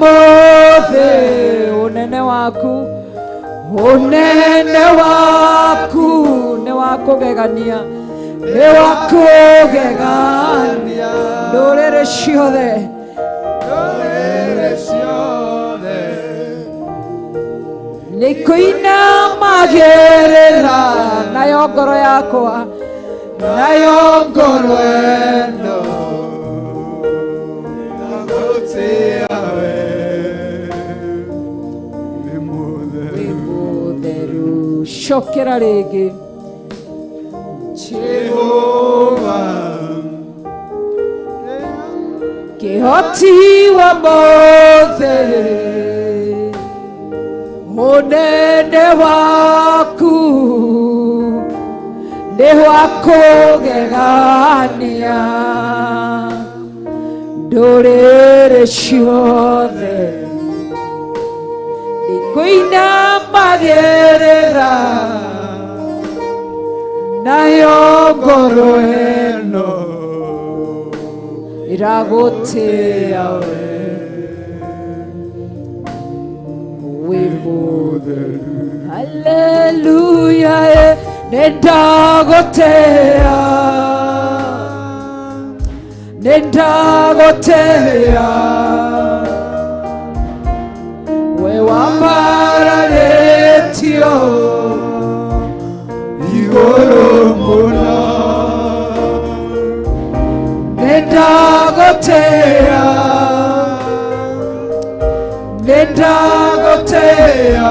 mothe unene waku ne wakugegania ne wakugegania ndũrĩrĩ ciothe nĩkũinamagĩrĩra nayo ngoro yakwa nayo ngoro ĩno cokera rĩngĩ Jehova kĩhoti wa mothe ũnene waku nĩ wa kũgegania ndũrĩrĩ ciothe nĩkũinamagĩrĩra nayo ngoro ĩno iragũtĩĩa wĩ mũtheru. Haleluya, nĩndagũtĩĩa nĩndagũtĩĩa we wambararĩtio igũrũ mũno nĩndagũtĩĩa nĩndagũtĩĩa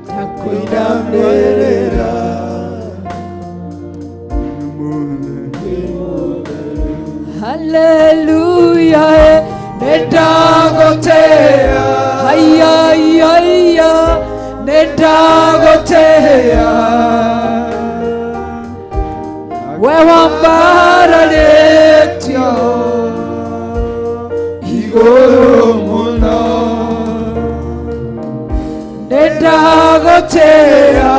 ndakũinamĩrĩra haleluya nĩndagũtĩĩa hayayaya nĩndagũtĩĩa we wambararĩtio igũrũ mũno nĩndagũtĩĩa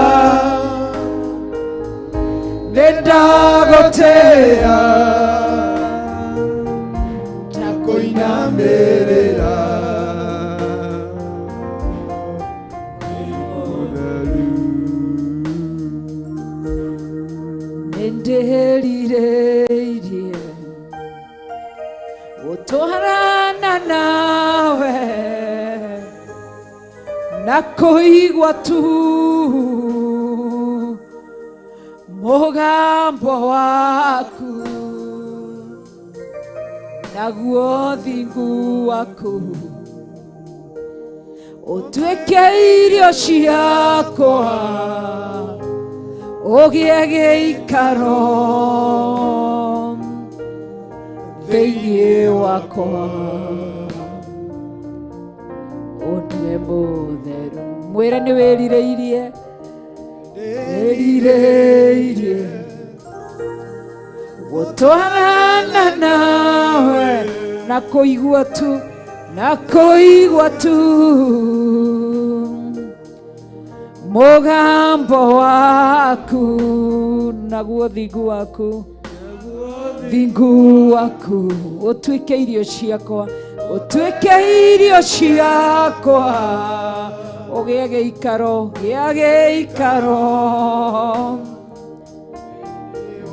nĩndagũtĩĩa ndakũinamĩrĩra nĩndĩrĩirie gũtwarana nawe na kũigua tu mũgambo waku naguo thingu waku ũtuĩke irio ciakwa ũgĩe gĩikaro thĩinĩ wakwa ũndue mũtheru mwĩre nĩ wĩrirĩirie wĩrirĩirie gũtwarana nawe na kũigua tu mũgambo waku naguo thingu waku ũtuĩke irio ciakwa ũgĩe gĩikaro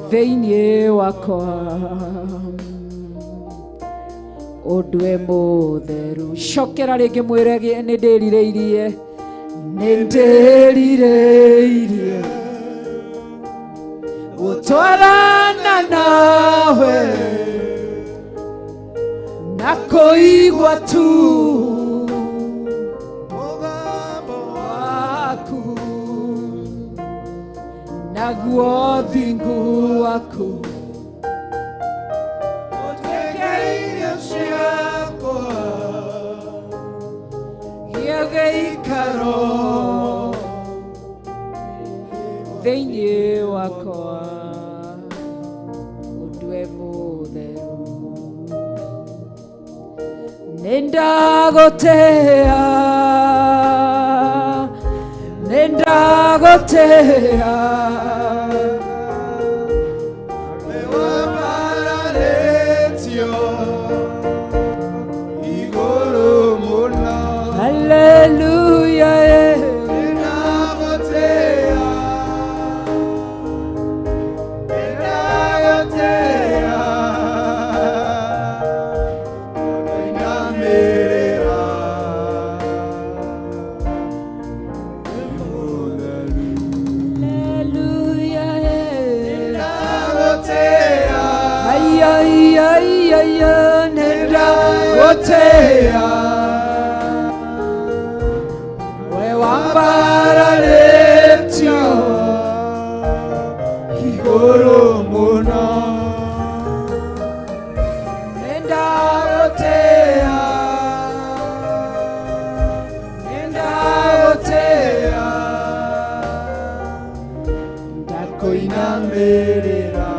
thĩinĩ wakwa ũndue mũtheru cokera rĩngĩ mwĩre nĩndĩrirĩirie gũtwarana nawe na kũigua tu mũgambo waku naguo thingu waku ũtuĩke irio ciakwa gĩa gĩikaro thĩinĩ wakwa ũndue mũtheru nĩndagũtĩĩa nenda gotea we wambara letio igoro muno nenda gotea ndakoinamerera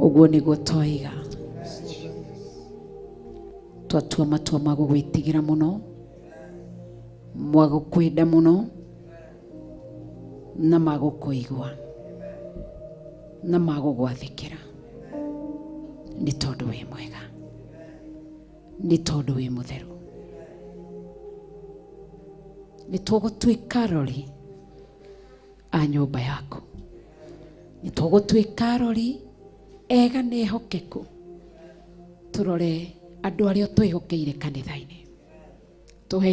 uguo niguo twaiga twatua matua ma gugwitigira muno mwa gukwenda muno na ma gukuigua na ma gugwathikira ni tondu wi mwega ni tondu wi mutheru ni tugutwika arori a nyumba yaku ni tugutwika arori ega ni hokeku turore andu aria twihokeire kanitha-ini tuhe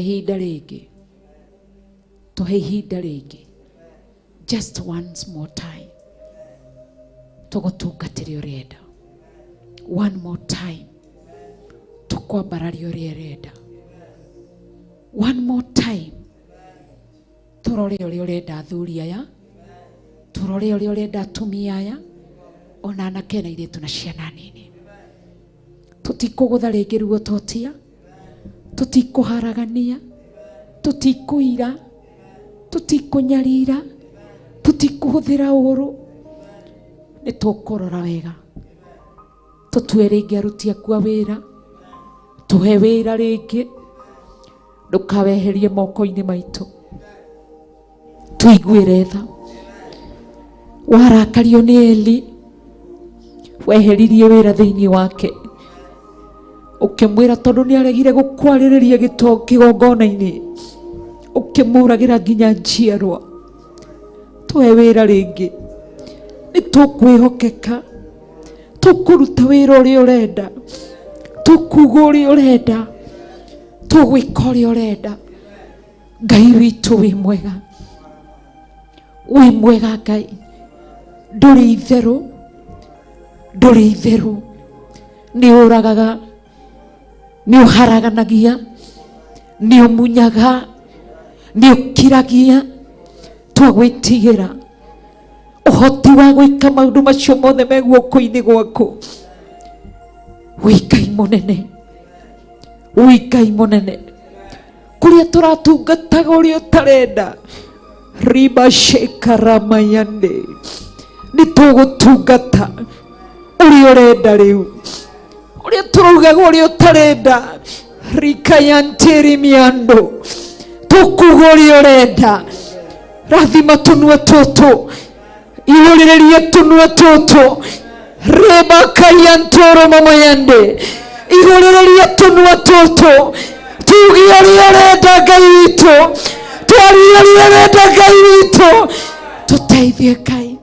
ihinda ringi just once more time tugutungatire urienda one more time tukwambararia uria urenda one more time turore uria urenda athuri aya turore uria urenda atumia aya ona anake na iritu na ciana nini tutikugutha ringi ruo totia tutikuharagania tutikuira tutikunyarira tutikuhuthira uru ni tukurora wega tutue ringi aruti aku a wira tuhe wira ringi ndukaweherie moko-ini maitu tuiguire tha warakario ni Eli weheririe wira thiini wake ukimwira tondu ni aregire gukwariria kigongona-ini ukimuragira nginya njiarwa tuhe wira ringi ni tukwihokeka tukuruta wira uria urenda tukuga uria urenda tugwika uria urenda Ngai witu wi mwega Ngai nduri itheru ni uragaga ni uharaganagia ni umunyaga ni ukiragia twagwitigira uhoti wa gwika maundu macio mothe me guoko-ini gwaku wi Ngai munene kuria turatungataga uria utarenda riba shekaramayande ni tugutungata uria urenda riu uria turugaga uria utarenda rikayantiri miando tukuga uria urenda rathima tunua tutu ihurirerie tunua tutu reba kayantoro mamayande ihurirerie tunua tutu tugi uria urenda Ngai witu twari uria urenda Ngai witu tuteithie Ngai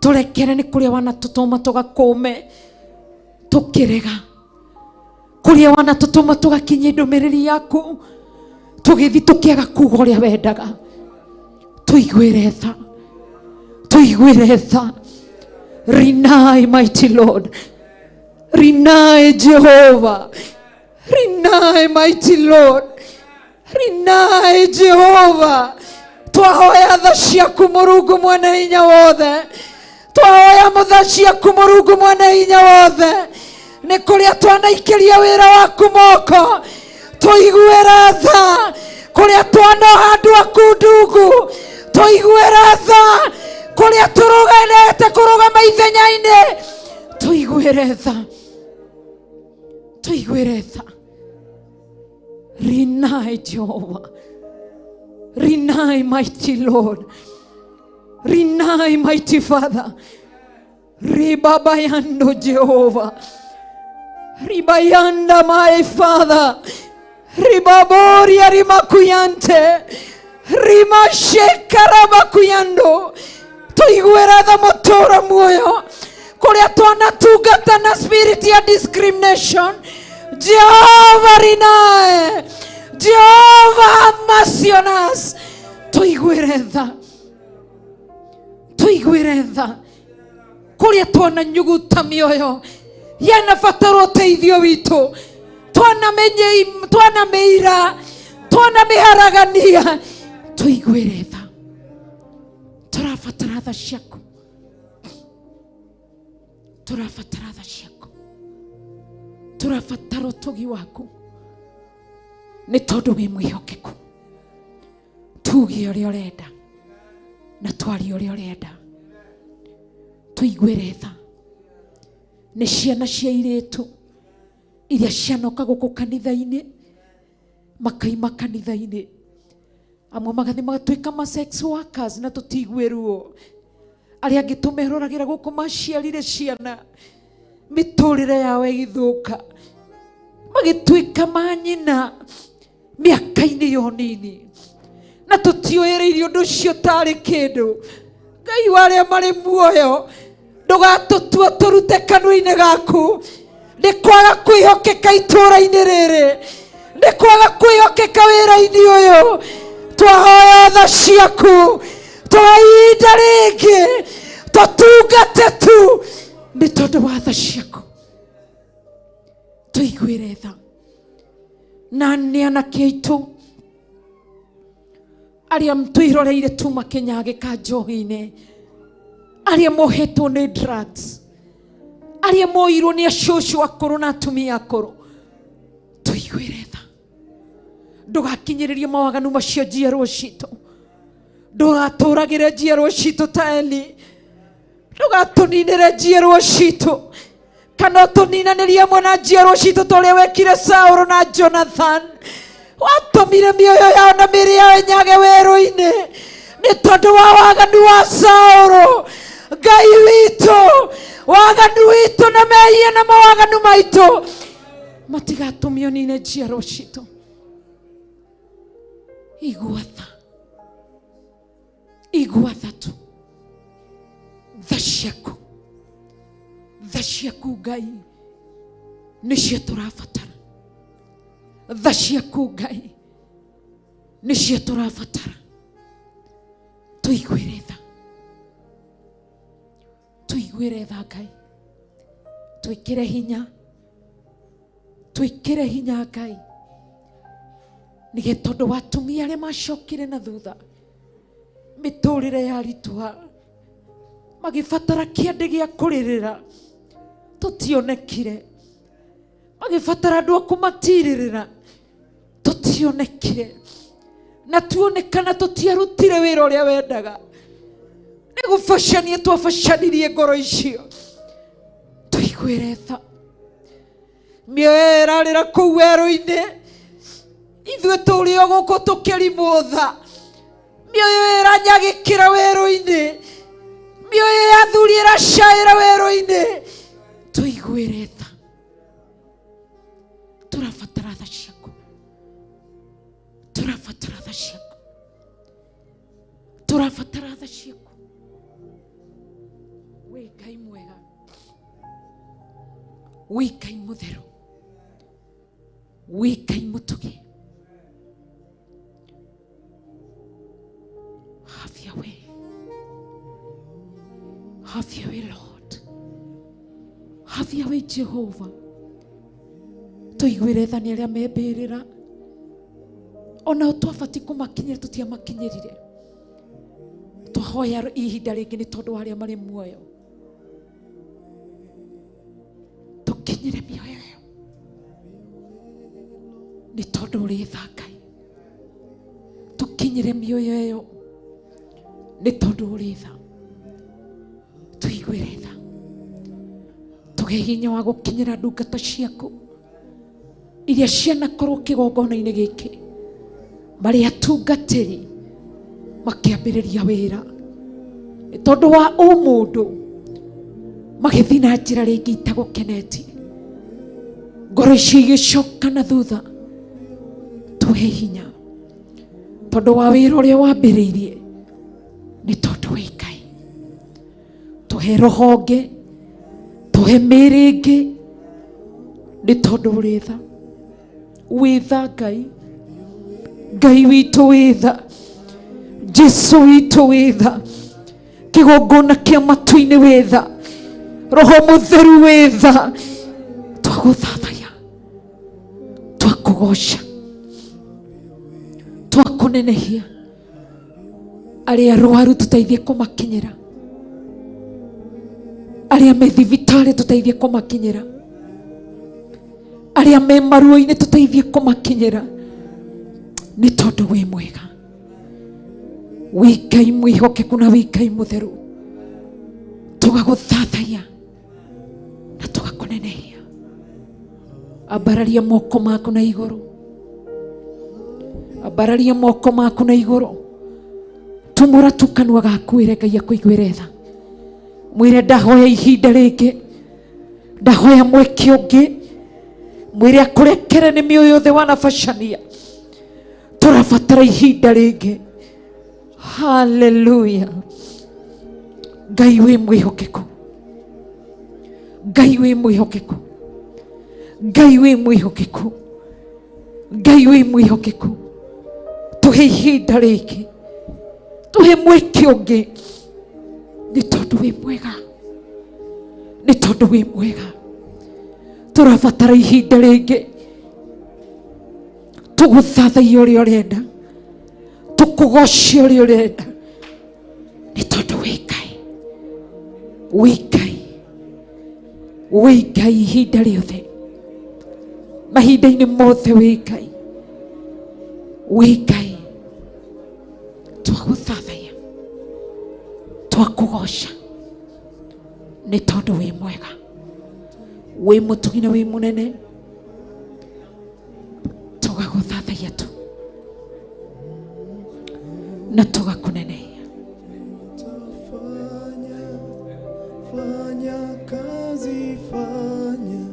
turekere ni kuria wana tutuma tugakume tukirega kuria wana tutuma tugakinyia ndumiriri yaku tugithi tukiaga kuga uria wendaga tuiguire tha Rinai mighty Lord Rinai Jehovah Rinai mighty Lord Rinai Jehovah twahoya tha ciaku Murungu mwene hinya wothe twahoya mutha ciaku Murungu mwene hinya wothe ni kuria twanaikiria wira waku moko tuiguira tha kuria twana handu aku ndungu tuiguira tha kuria turuganete kurugama ithenya-ini tuiguire tha Rinai Jehovah Rinai mighty Lord Rinai mighty Father Ribabayando Jehovah Ribayanda my Father Ribaboria rimakuyante Rimashekaramakuyando tuiguira tha mutura muoyo kuria twana tungata na spirit ya discrimination Jehova rinae, Jehova have mercy on us. Tuiguire tha kuria tuona nyuguta mioyo yana fataro uteithio witu, tuona meira, tuona miharagania. Tuiguire tha, turafatara tha ciaku, turafatara tha ciaku, turafatara utugi waku, ni tondu wi mwihokeku. Tuge uria urenda na twari uria urenda. Tuiguire tha ni ciana cia iritu iria cianoka guku kanitha-ini, makaima kanitha-ini, amwe magathi magatuika ma sex workers na tutiguiruo, aria angi tumeruragira guku maciarire ciana, miturire yao igithuka, magituika manyina miaka-ini yo nini, na tutioereirie undu ucio tari kindu. Ngai waria mari muoyo, ndugatutua turute kanua-ini gaku. Ni kwaga kwihokeka itura-ini riri, ni kwaga kwihokeka wira-ini uyu. Twahoya tha ciaku, twainda ringi, tutungate tu ni tondu wa tha ciaku. Tuiguire tha na ni anake aitu aria mtwiroreire tu makenyagika njohi-ini, aria mohetwo ni drugs, aria moirwo ni acũcũ akũrũ na atumia akũrũ. Tuiguire tha, ndugakinyiririe mawaganu macio njiarwa citu, ndugaturagire njiarwa citu ta Eli, ndugatuninire njiarwa citu, kana utuninanirie amwe na njiarwa citu ta uria wekire Saũlũ na Jonathan. Watumire mioyo yao na mĩĩrĩ yao ĩnyage werũ-inĩ nĩ tondũ wa waganu wa Saũlũ. Ngai witũ, waganu witũ na mehia na mawaganu maitũ matigatumio nine njiarwa citu. Igua tha tu tha ciaku Ngai nicio turabatara. Tha ciaku Ngai nicio turabatara. Tuiguire tha Ngai, twikire hinya Ngai, nige tondu wa atumia aria macokire na thutha, miturire ya rituha, magibatara kiande gia kuririra, tutionekire. Magibatara andu a kumatirĩrĩra, tutionekire. Na tuonekana tutiarutire wĩra ũrĩa wendaga. Nĩ gũbacania twabacanirie ngoro icio. Tuiguire tha, mĩoyo ĩrarĩra kũu werũ-inĩ, ithuĩ tũrĩ o gũkũ tũkĩrimwo tha. Mĩoyo ĩranyagĩkĩra werũ-inĩ, mĩoyo ya athuri ĩracaĩra werũ-inĩ. Tuiguire tha, turabatara tha ciaku, turabatara tha ciaku, turabatara tha ciaku. We Ngai mwega, we Ngai mutheru, we Ngai mutugi. Have your way, have your way Lord, have your way Jehovah. Tuiguire tha ni aria membĩrĩra, ona twabati kumakinyĩra tutiamakinyĩrire. Twahoya ihinda rĩngĩ nĩ tondũ wa arĩa marĩ muoyo. Tukinyĩre mĩoyo ĩyo nĩ tondũ ũrĩ tha Ngai. Tukinyĩre mĩoyo ĩyo nĩ tondũ ũrĩ tha. Tuiguire tha, tũhe hinya wa gũkinyĩra ndungata ciaku iria cianakorwo kĩgongona-inĩ gĩkĩ, marĩ atungatĩri makĩambĩrĩria wĩra, nĩ tondũ wa ũmũndũ magĩthiĩ na njĩra rĩngĩ itagũkenetie, ngoro icio igĩcoka na thutha. Tũhe hinya tondũ wa wĩra ũrĩa wambĩrĩirie, nĩ tondũ wĩ Ngai. Tũhe roho ũngĩ, tũhe mĩĩrĩ ĩngĩ, nĩ tondu uri tha. Witha Ngai. Ngai witu witha. Jesu witu witha. Kigongona kia matu-ini witha. Roho Mutheru witha. Twaguthathaya, twakugoca, twakunenehia. Aria arwaru tuteithie kumakinyira, aria me thibitari tuteithie kumakinyira, aria me maruo-ini tuteithie kumakinyira. Ni tondu wi mwega, wi Ngai mwihokeku na wi Ngai mutheru. Tugaguthathaya na tugakunenehia. Abararia moko maku na iguru, abararia moko maku na iguru. Tumura tu kanua gaku ire Ngai akuiguire tha. Mwire ndahoya ihinda ringi, ndahoya mweke ungi. Mwire akurekere ni mioyo yothe wanabacania. Turabatara ihinda ringi. Hallelujah. Ngai wi mwihokeku, Ngai wi mwihokeku, Ngai wi mwihokeku, Ngai wi mwihokeku. Tuhe ihinda ringi, tuhe mweke ungi. Ni tondu wi mwega, ni tondu wi mwega. Turabatara ihinda ringi, tuguthathaiya uria urenda, tukugocia uria urenda. Ni tondu wi Ngai, wi Ngai, wi Ngai ihinda riothe, mahinda-ini mothe wi Ngai, wi Ngai. Twaguthathaiya, twakugoca ni tondu wi mwega, wi mutugi na wi munene. Tugaguthathaiya tu na tugakunenehia. Fanya kazi, fanya.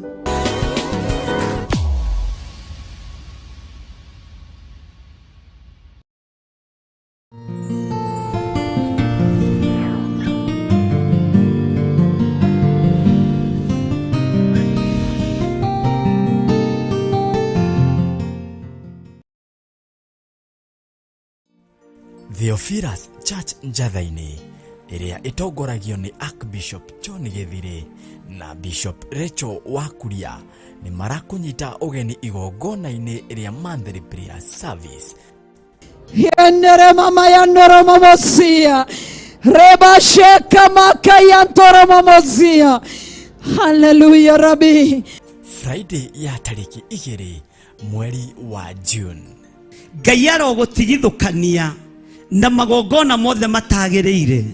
Theophilus Church Njathaini, iria itongoragio ni Archbishop John Githiri na Bishop Rachel Wakuria, ni marakunyita ugeni igongona-ini iria Monthly Prayer Service. Yendere mama yandoro mamosia, reba sheka maka yantoro mamosia. Hallelujah Rabbi. Friday ya tariki 2 mweri wa June. Ngai arogutigithukania na magongona mothe matagireire.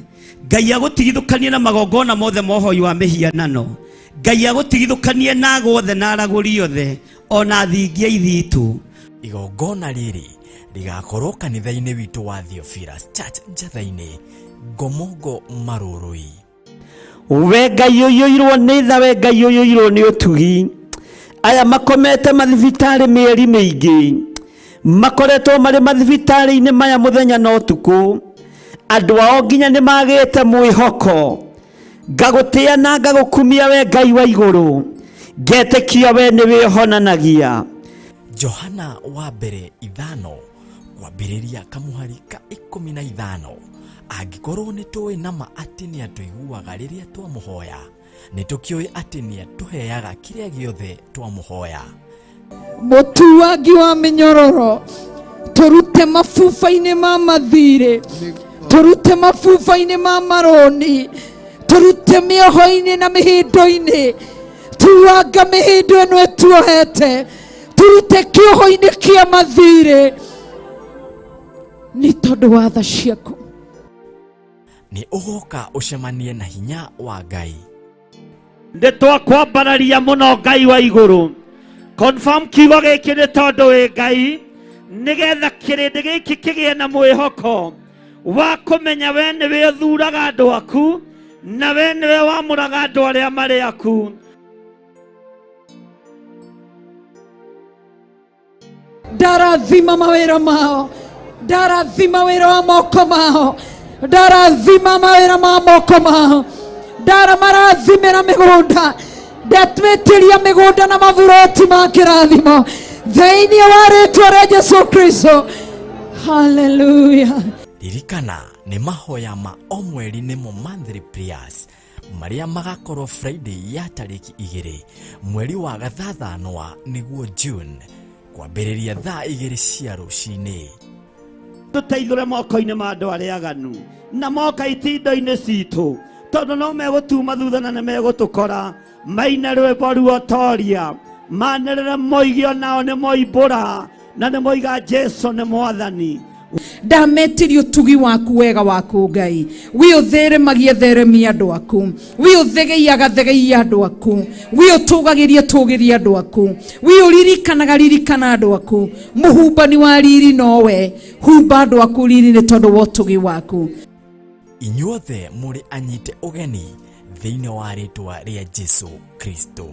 Ngai agutigithukanie na magongona mothe mohoi wa mihianano. Ngai agutigithukanie na agothe na araguri othe ona thingia ithitu. Igongona riri rigakorwo kanitha-ini witu wa Theophilus Church Njathaini, Ngomongo Marurui. We Ngai uyoirwo ni tha, we Ngai uyoirwo ni utugi. Aya makomete mathibitari mieri mingi, makoretwo mari mathibitari-ini maya muthenya na utuku. Andu ao nginya ni magite mwihoko. Ngagutia na ngagukumia we Ngai wa iguru, ngetekia we ni wihonanagia. Johana wa mbere 5 kwambiriria kamuhari ka 15. Angikorwo ni tuwi nama ati ni atuiguaga riria twamuhoya, ni tukioi ati ni atuheaga kiria giothe twamuhoya. Mutuagi wa minyororo, turute mafufa-ini ma mathire, turute mafufa-ini ma maroni, turute mioho-ini na mihindo-ini. Tuanga mihindo ino etuohete, turute kioho-ini kia mathire. Ni tondu wa tha ciaku. Ni ugoka ucemanie na hinya wa Ngai. Nditwakwambararia muno Ngai wa iguru. Confirm kiugo giki ni tondu wi Ngai, nigetha kirindi giki kigie na mwihoko wa kumenya we niwe uthuraga andu aku na we niwe wamuraga andu aria mari aku. Ndarathima mawira mao, ndarathima wira wa moko mao, ndarathima mawira ma moko mao, ndaramarathimira migunda, ndatwĩtĩria mĩgũnda na maburoti ma kĩrathimo thĩinĩ wa rĩtwa rĩa Jesu Kristo. Hallelujah. Ririkana nĩ mahoya ma o mweri nĩmo monthly prayers maria magakorwo Friday ya tariki 2 mweri wa gathathanwa nĩguo June kwambĩrĩria thaa 2 cia rũcinĩ. Tũteithũre moko-inĩ ma andũ arĩa aganu na moka itindo-inĩ citũ, tondũ no megũtuma thutha na nĩ megũtũkora. Maine rwĩmbo ruotoria manĩrĩre moige onao nĩ moimbũra na nĩ moiga Jesu nĩ Mwathani. Ndametirio tugi waku wega waku Ngai, wi ũtheremagie theremia andũ aku, wi ũthegeiaga thegeia andũ aku, wi ũtũgagĩrie tũgĩria andũ aku, wi ũririkanaga ririkana andũ aku. Mũhumbani wa riri nowe, humba andũ aku riri nĩ tondũ wa ũtugi waku. Inyuothe mũrĩ anyite ũgeni thĩinĩ wa rĩtwa rĩa Jesu Kristo.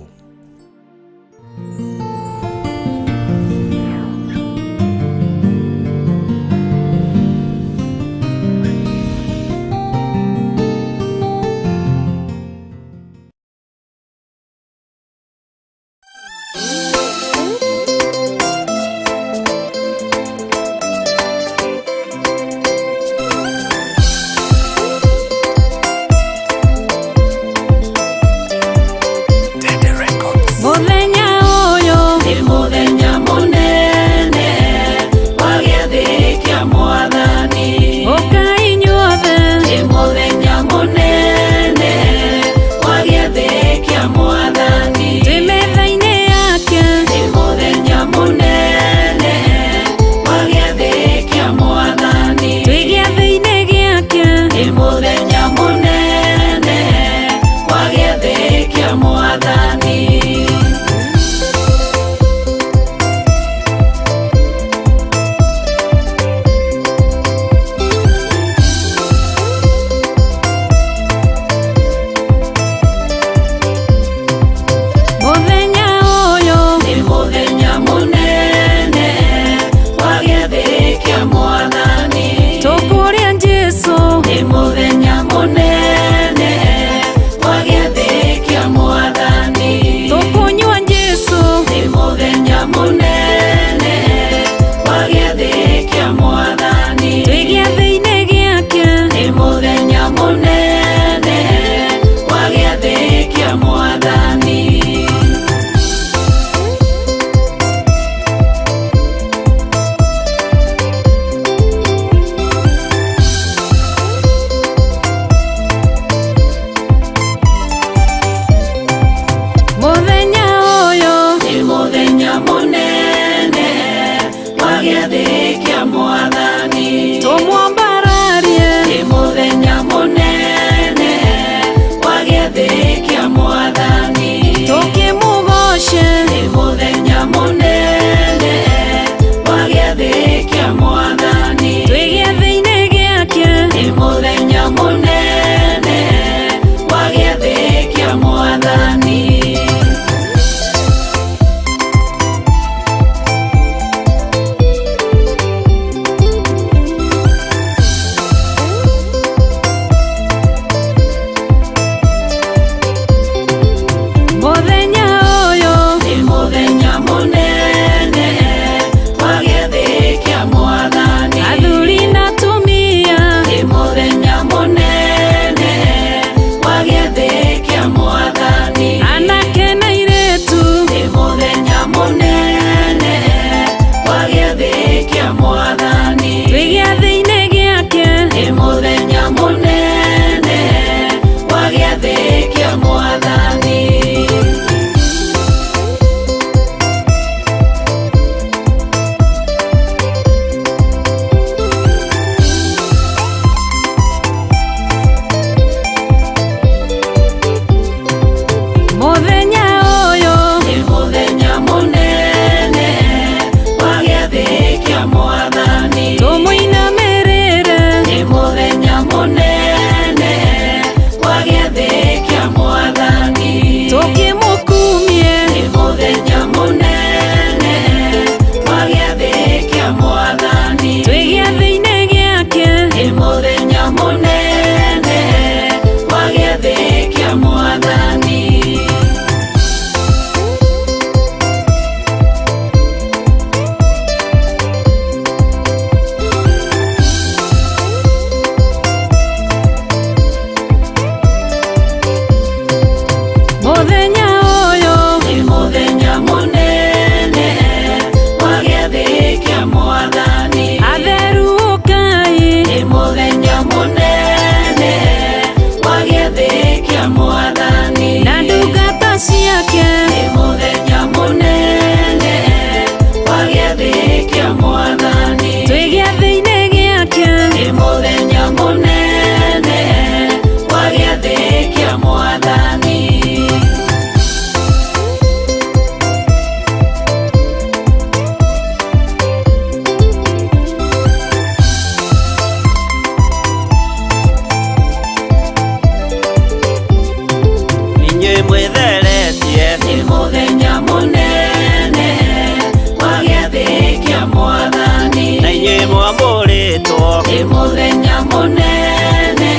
rĩtwa nĩ mũthenya mũnene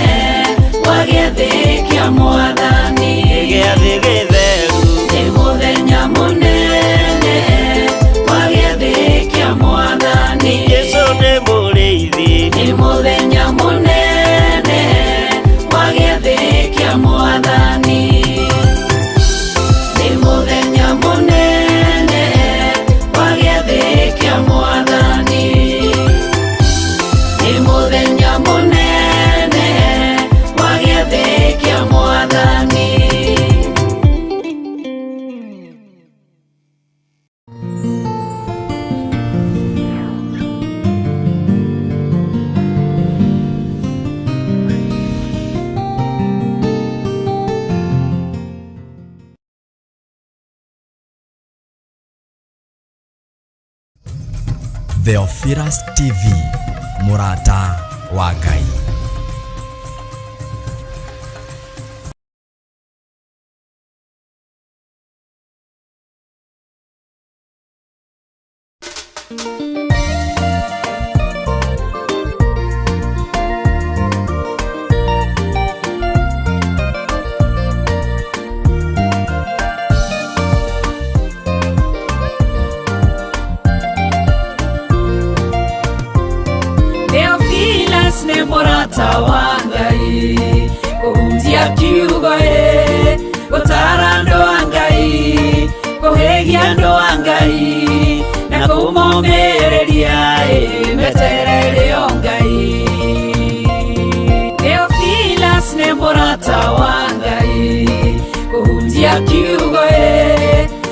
wa gĩathĩ kĩa Mwathani, gĩathĩ gĩtheru nĩ mũthenya mũnene wa gĩathĩ kĩa Mwathani, Jesũ nĩ mũrĩithi nĩ mũthenya mũnene wa gĩathĩ kĩa Mwathani, nĩ mũthenya mũnene wa gĩathĩ kĩa Mwathani, nĩ mũthenya mũnene wa gĩathĩ kĩa Mwathani. Theophilus TV, mũrata wa Ngai. Theophilus nĩ mũrata wa Ngai, kũhunjia kiugo gũtara andũ a Ngai, kũhĩgia andũ a Ngai na kũmomĩrĩria meterere o Ngai. Theophilus nĩ mũrata wa Ngai, kũhunjia kiugo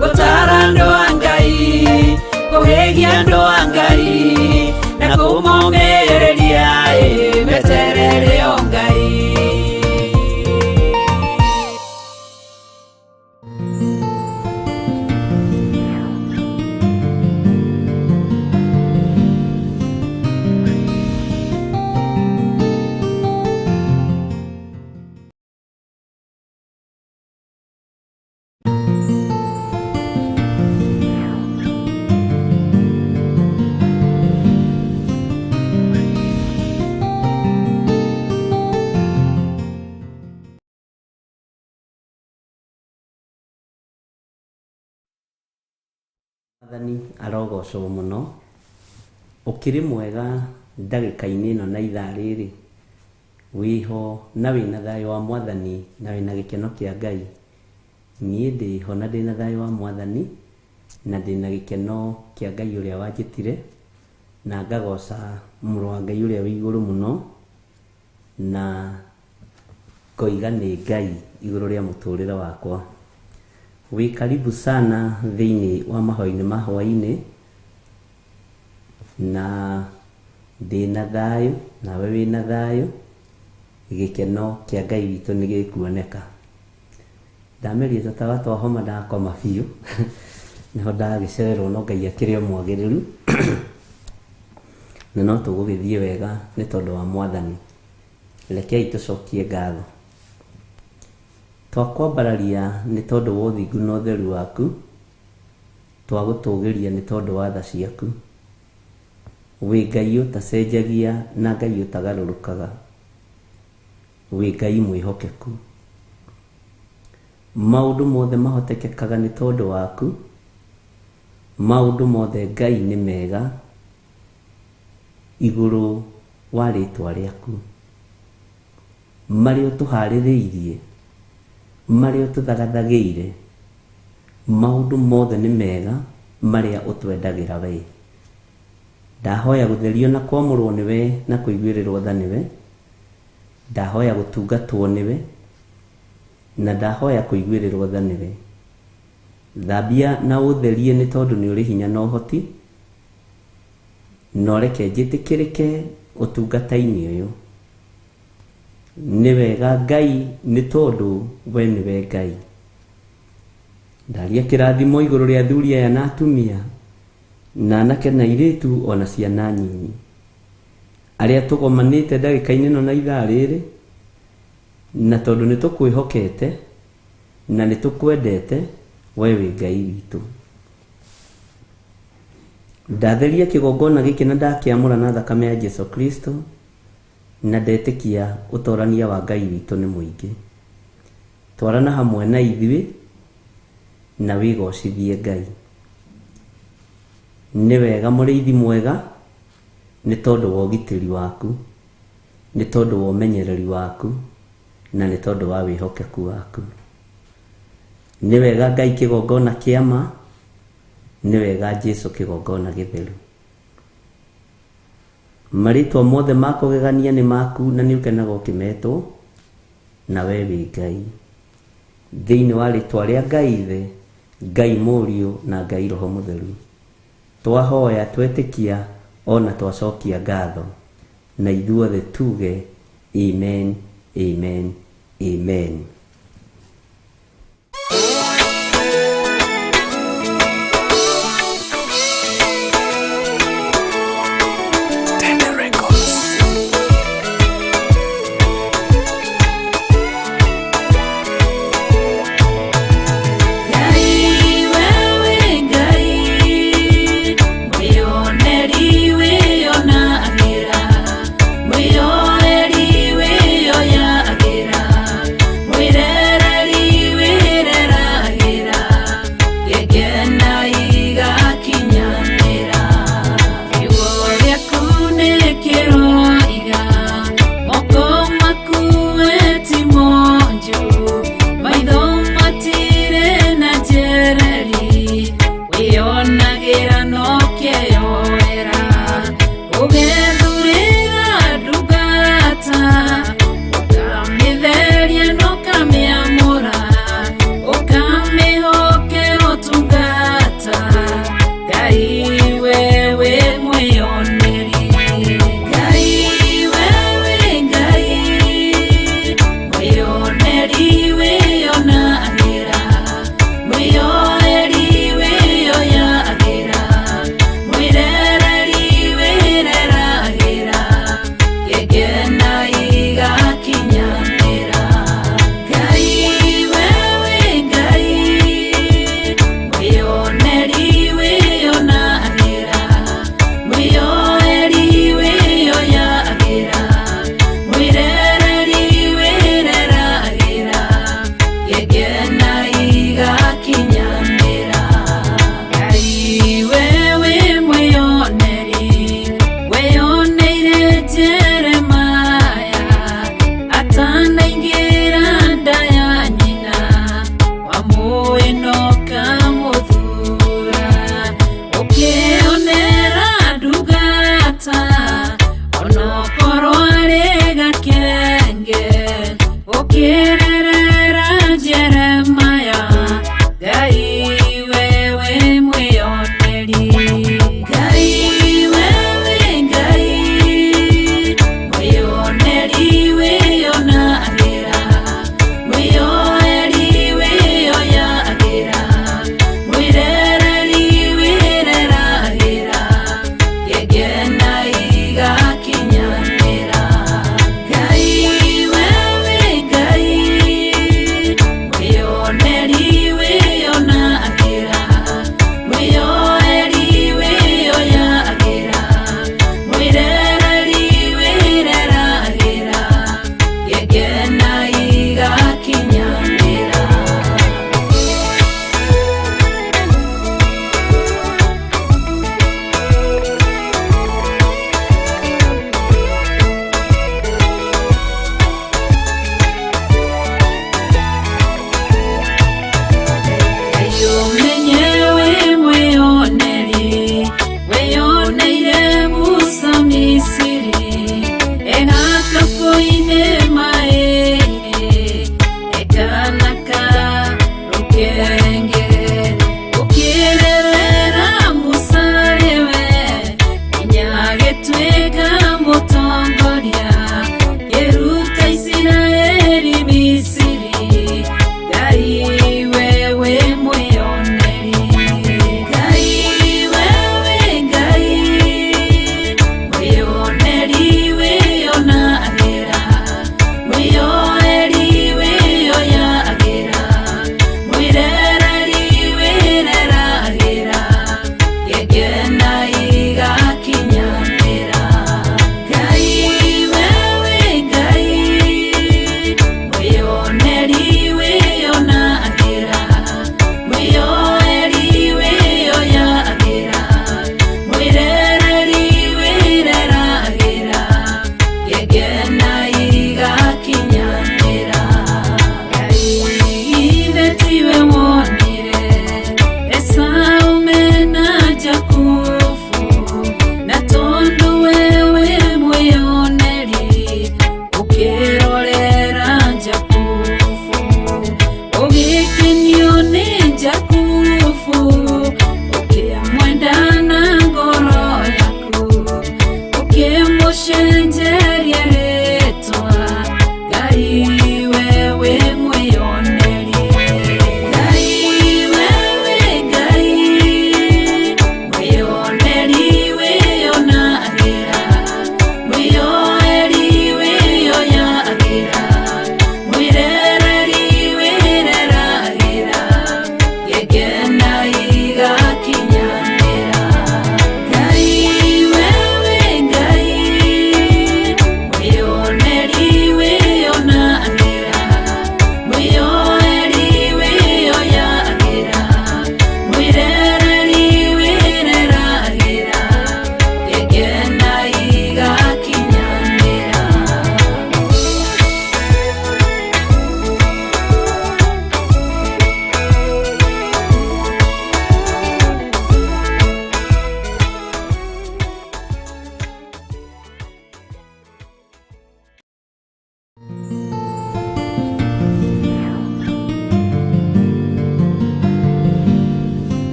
gũtara andũ a Ngai, kũhĩgia andũ a Ngai na kũmomĩrĩria meterere o Ngai. Mwathani arogocwo mũno, ũkĩrĩ mwega ndagĩka-inĩ ĩno na ithaa rĩrĩ, wĩho na wĩna thayũ wa Mwathani na wĩna gĩkeno kĩa Ngai. Niĩ ndĩho na ndĩna thayũ wa Mwathani na ndĩna gĩkeno kĩa Ngai ũrĩa wanjĩtire, na ngagoca mũrũ wa Ngai ũrĩa wĩ igũrũ mũno, na ngoiga nĩ Ngai igũrũ rĩa mũtũrĩre wakwa. Wĩ karibu sana thĩinĩ wa mahoya-inĩ ma hwaĩ-inĩ, na ndĩna thayũ nawe wĩna thayũ, gĩkeno kĩa Ngai witũ nĩ gĩkuoneka. Ndameria tũtawa twa homa ndakoma biũ nĩho ndagĩcererwo, no Ngai akĩrĩ o mwagĩrĩru na no tũgũgĩthiĩ wega nĩ tondũ wa Mwathani. Rekei tũcokie ngatho. Twakwambararia nĩ tondũ wa ũthingu na ũtheru waku, twagũtũgĩria nĩ tondũ wa tha ciaku. Wĩ Ngai ũtacenjagia na Ngai ũtagarũrũkaga, wĩ Ngai mwĩhokeku. Maũndũ mothe mahotekekaga nĩ tondũ waku, maũndũ mothe Ngai nĩ mega igũrũ wa rĩtwa rĩaku, marĩa ũtũharĩrĩirie, marĩa ũtũthagathagĩire, maũndũ mothe nĩ mega marĩa ũtwendagĩra we. Ndahoya gũtherio na kwamũrwo nĩwe na kũiguĩrĩrwo tha nĩwe, ndahoya gũtungatwo nĩwe, na ndahoya kũiguĩrĩrwo tha nĩwe. Thambia na ũtherie nĩ tondũ nĩ ũrĩ hinya na ũhoti, na ũreke njĩtĩkĩrĩke ũtungata-inĩ ũyũ. Nĩ wega Ngai nĩ tondũ we nĩwe Ngai. Ndaria kĩrathimo igũrũ rĩa athuri aya na atumia, na anake na airĩtu ona ciana nyinyi, arĩa tũgomanĩte ndagĩka-inĩ ĩno na ithaa rĩrĩ, na tondũ nĩ tũkwĩhokete na nĩ tũkwendete we wĩ Ngai witũ. ndatheria kigongona giki na ndakiamura na thakame ya Jesu Kristo na ndetikia utorania wa Ngai witu ni muingi. Twarana hamwe na ithuĩ na wigocithie Ngai. Nĩ wega mũrĩithi mwega, nĩ tondũ wa ũgitĩri waku, nĩ tondũ wa ũmenyereri waku, na nĩ tondũ wa wĩhokeku waku. Nĩ wega Ngai kĩgongona kĩama, nĩ wega Jesu kĩgongona gĩtheru. Marĩtwa mothe ma kũgegania nĩ maku na nĩ ũkenaga ũkĩmetwo, na we wĩ Ngai. Thĩinĩ wa rĩtwa rĩa Ngai Ithe, Ngai Mũriũ na Ngai Roho Mũtheru, twahoya twetĩkia ona twacokia ngatho, na ithuothe tuge amen, amen, amen.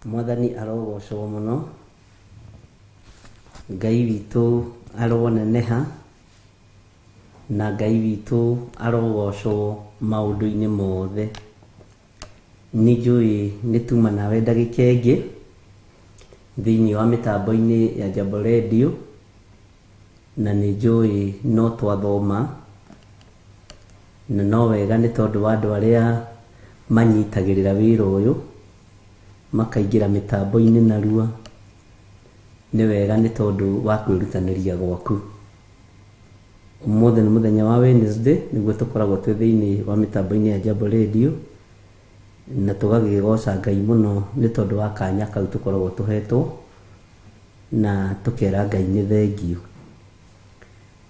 Mwathani arogocwo muno, Ngai witũ aroneneha, na Ngai witũ arogocwo maũndũ-inĩ mothe. Nĩ njũĩ nĩ tuma nawe ndagĩka ĩngĩ thĩinĩ wa mĩtambo-inĩ ya Jambo Radio, na nĩ njũĩ no twathoma, na no wega nĩ tondũ wa andũ arĩa manyitagĩrĩra wĩra ũyũ makaingĩra mĩtambo-inĩ narua. Nĩ wega nĩ tondũ wa kwĩrutanĩria gwaku. Ũmũthĩ nĩ mũthenya wa Wednesday, nĩguo tũkoragwo twĩ thĩinĩ wa mĩtambo-inĩ ya Jambo Radio, na tũgagĩgoca Ngai mũno nĩ tondũ wa kanya kau tũkoragwo tũhetwo, na tũkera Ngai nĩ thengio.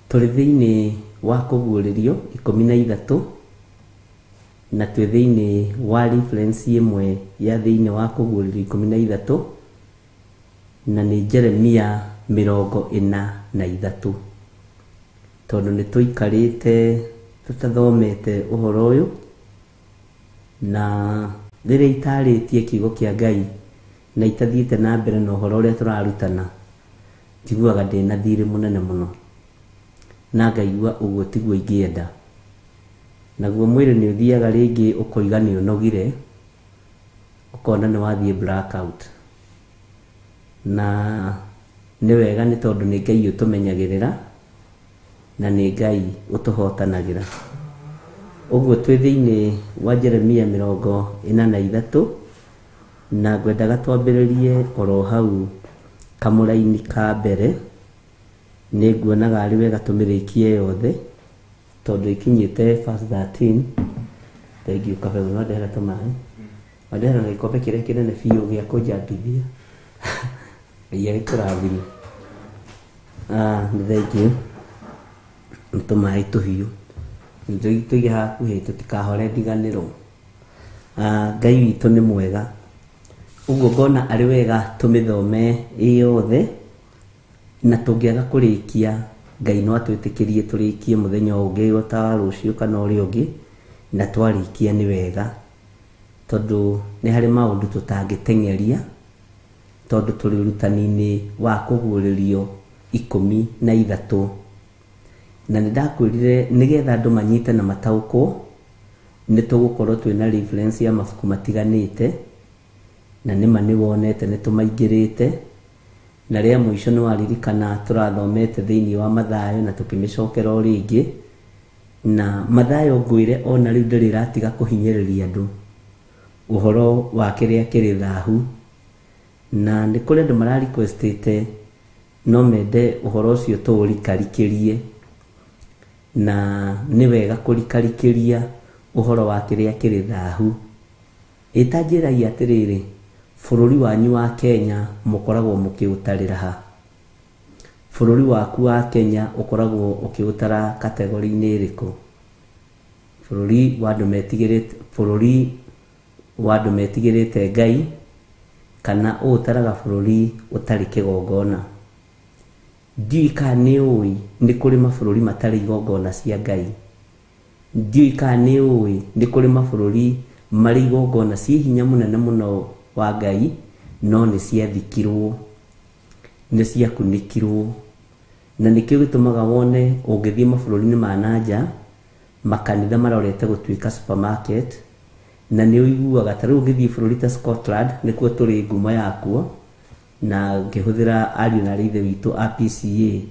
Tũrĩ thĩinĩ wa kũguũrĩrio 13, na twĩ thĩinĩ wa reference ĩmwe ya thĩinĩ wa kũguũrĩrio 13, na nĩ Jeremia 43, tondũ nĩ tũikarĩte tũtathomete ũhoro ũyũ, na rĩrĩa itarĩtie kiugo kĩa Ngai na itathiĩte na mbere na ũhoro ũrĩa tũrarutana, njiguaga ndĩna thirĩ mũnene mũno, na ngaigua ũguo tiguo ingĩenda. Naguo mwĩrĩ nĩ ũthiaga rĩngĩ ũkoiga nĩ ũnogire, ũkona nĩ wathiĩ blackout, na nĩ wega nĩ tondũ nĩ Ngai ũtũmenyagĩrĩra, na nĩ Ngai ũtũhotanagĩra. Ũguo twĩ thĩinĩ wa Jeremia 43, na ngwendaga twambĩrĩrie oro hau kamũraini ka mbere. Nĩ nguonaga arĩ wega tũmĩrĩkie yothe, tondũ ikinyĩte verse 13. Thengiũ kabegũ, no ndehera tũmaĩ, ndehera na gĩkombe kĩrĩa kĩnene biũ gĩa kũnjambithia. Iria gĩkũrathima. Nĩ thengiũ, nĩ tũmaĩ tũhiũ, tũige hakuhĩ tũtikahore ndiganĩrwo. Ngai witũ nĩ mwega, ũguo ngona arĩ wega tũmĩthome ĩ yothe, na tũngĩaga kũrĩkia, Ngai no atwĩtĩkĩrie tũrĩkie mũthenya ũngĩ ta wa rũciũ kana ũrĩa ũngĩ, na twarĩkia nĩ wega, tondũ nĩ harĩ maũndũ tũtangĩteng'eria, tondũ tũrĩ ũrutani-inĩ wa kũguũrĩrio 13. Na nĩ ndakwĩrire nĩgetha andũ manyite na mataũkwo, nĩ tũgũkorwo twĩna reference ya mabuku matiganĩte, na nĩma nĩ wonete nĩ tũmaingĩrĩte, na rĩa mũico nĩ waririkana tũrathomete thĩinĩ wa Mathayo na tũkĩmĩcokera o rĩngĩ, na Mathayo ngwĩre ona rĩu ndĩrĩ ratiga kũhinyĩrĩria andũ ũhoro wa kĩrĩa kĩrĩ thahu, na nĩ kũrĩ andũ mara-requestĩte no mende ũhoro ũcio tũũrikarikĩrie, na nĩ wega kũrikarikĩria ũhoro wa kĩrĩa kĩrĩ thahu. Ĩtanjĩragia atĩrĩrĩ, bũrũri wanyu wa Kenya mũkoragwo mũkĩũtarĩra ha? Bũrũri waku wa Kenya ũkoragwo ũkĩũtara kategori-inĩ ĩrĩkũ? Bũrũri wa andũ metigĩrĩte Ngai, kana ũũtaraga bũrũri ũtarĩ kĩgongona? ndiũĩ kana nĩ ũĩ nĩ kũrĩ mabũrũri matarĩ igongona cia Ngai. Ndiũĩ kana nĩ ũĩ nĩ kũrĩ mabũrũri marĩ igongona ciĩ hinya mũnene mũno wa Ngai, no nĩ ciathikirwo, nĩ ciakunĩkirwo. Na nĩkĩo gĩtũmaga wone ũngĩthiĩ mabũrũri-inĩ ma nanja, makanitha marorete gũtuĩka supermarket, na nĩ ũiguaga ta rĩu ũngĩthiĩ bũrũri ta Scotland, nĩkuo tũrĩ ngumo yakuo, na ngĩhũthĩra ariũ na ithe witũ a PCA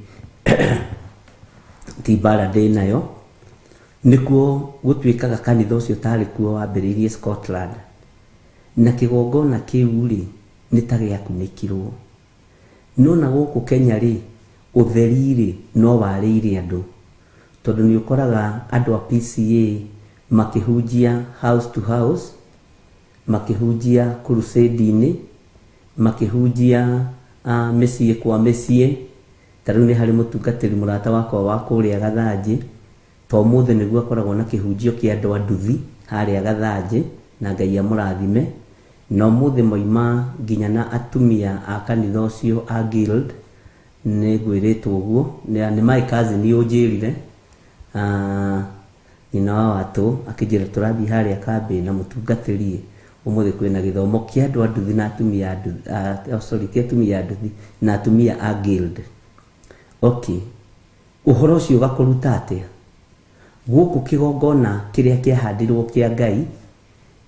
ti mbara ndĩ nayo, nĩkuo gũtuĩkaga kanitha ũcio tarĩ kuo wambĩrĩirie Scotland. Na kĩgongona kĩu-rĩ nĩ ta gĩakunĩkirwo. No na gũkũ Kenya-rĩ, ũtheri-rĩ no warĩire andũ, tondũ nĩ ũkoraga andũ a PCA makĩhunjia house to house, makĩhunjia crusade-inĩ, makĩhunjia mĩciĩ kwa mĩciĩ. Ta rĩu nĩ harĩ mũtungatĩri mũrata wakwa wa kũrĩa Gathanjĩ, to mũthĩ nĩguo akoragwo na kĩhunjio kĩa andũ a nduthi harĩa Gathanjĩ, na Ngai amũrathime. No mũthĩ moima nginya na atumia a kanitha ũcio a guild, nĩ ngwĩrĩtwo ũguo, nĩ my cousin ũnjĩrire, nyina wa Watũ akĩnjĩra tũrathiĩ harĩa kambĩ na mũtungatĩri, ũmũthĩ kwĩna gĩthomo kĩa andũ a nduthi na atumia a nduthi, ti atumia a nduthi na atumia a guild. Okay, ũhoro ũcio ũgakũruta atĩa? Gũkũ kĩgongona kĩrĩa kĩahandirwo kĩa Ngai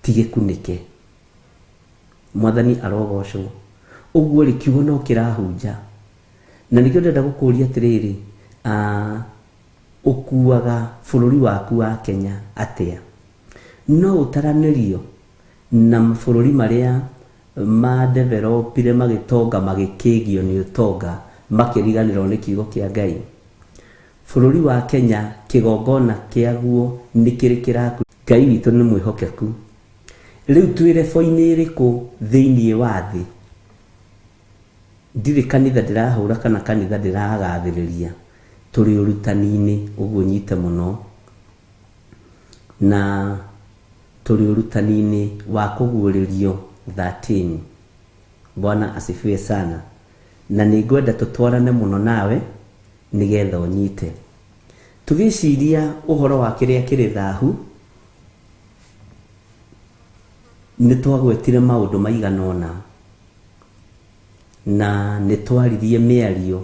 ti gĩkunĩke. Mwathani arogocwo. Ũguo rĩ, kiugo no kĩrahunja. Na nĩkĩo ndĩrenda gũkũria atĩrĩrĩ, ũkuaga bũrũri waku wa Kenya atĩa? No ũtaranĩrio na mabũrũri marĩa madevelopire magĩtonga magĩkĩgio nĩ ũtonga, makĩriganĩrwo nĩ kiugo kĩa Ngai. Bũrũri wa Kenya kĩgongona kĩaguo nĩ kĩrĩ kĩraku. Ngai witũ nĩ mwĩhokeku. Rĩu twĩ lebo-inĩ ĩrĩkũ thĩiniĩ wa thĩ? Ndirĩ kanitha ndĩrahũra kana kanitha ndĩragathĩrĩria. Tũrĩ ũrutani-inĩ, ũguo nyite mũno. Na tũrĩ ũrutani-inĩ wa kũguũrĩrio 13. Bwana asifiwe sana. Na nĩ ngwenda tũtwarane mũno nawe nĩgetha ũnyite. Tũgĩciria ũhoro wa kĩrĩa kĩrĩ thaahu, nĩ twagwetire maũndũ maigana ũna, na nĩ twaririe mĩario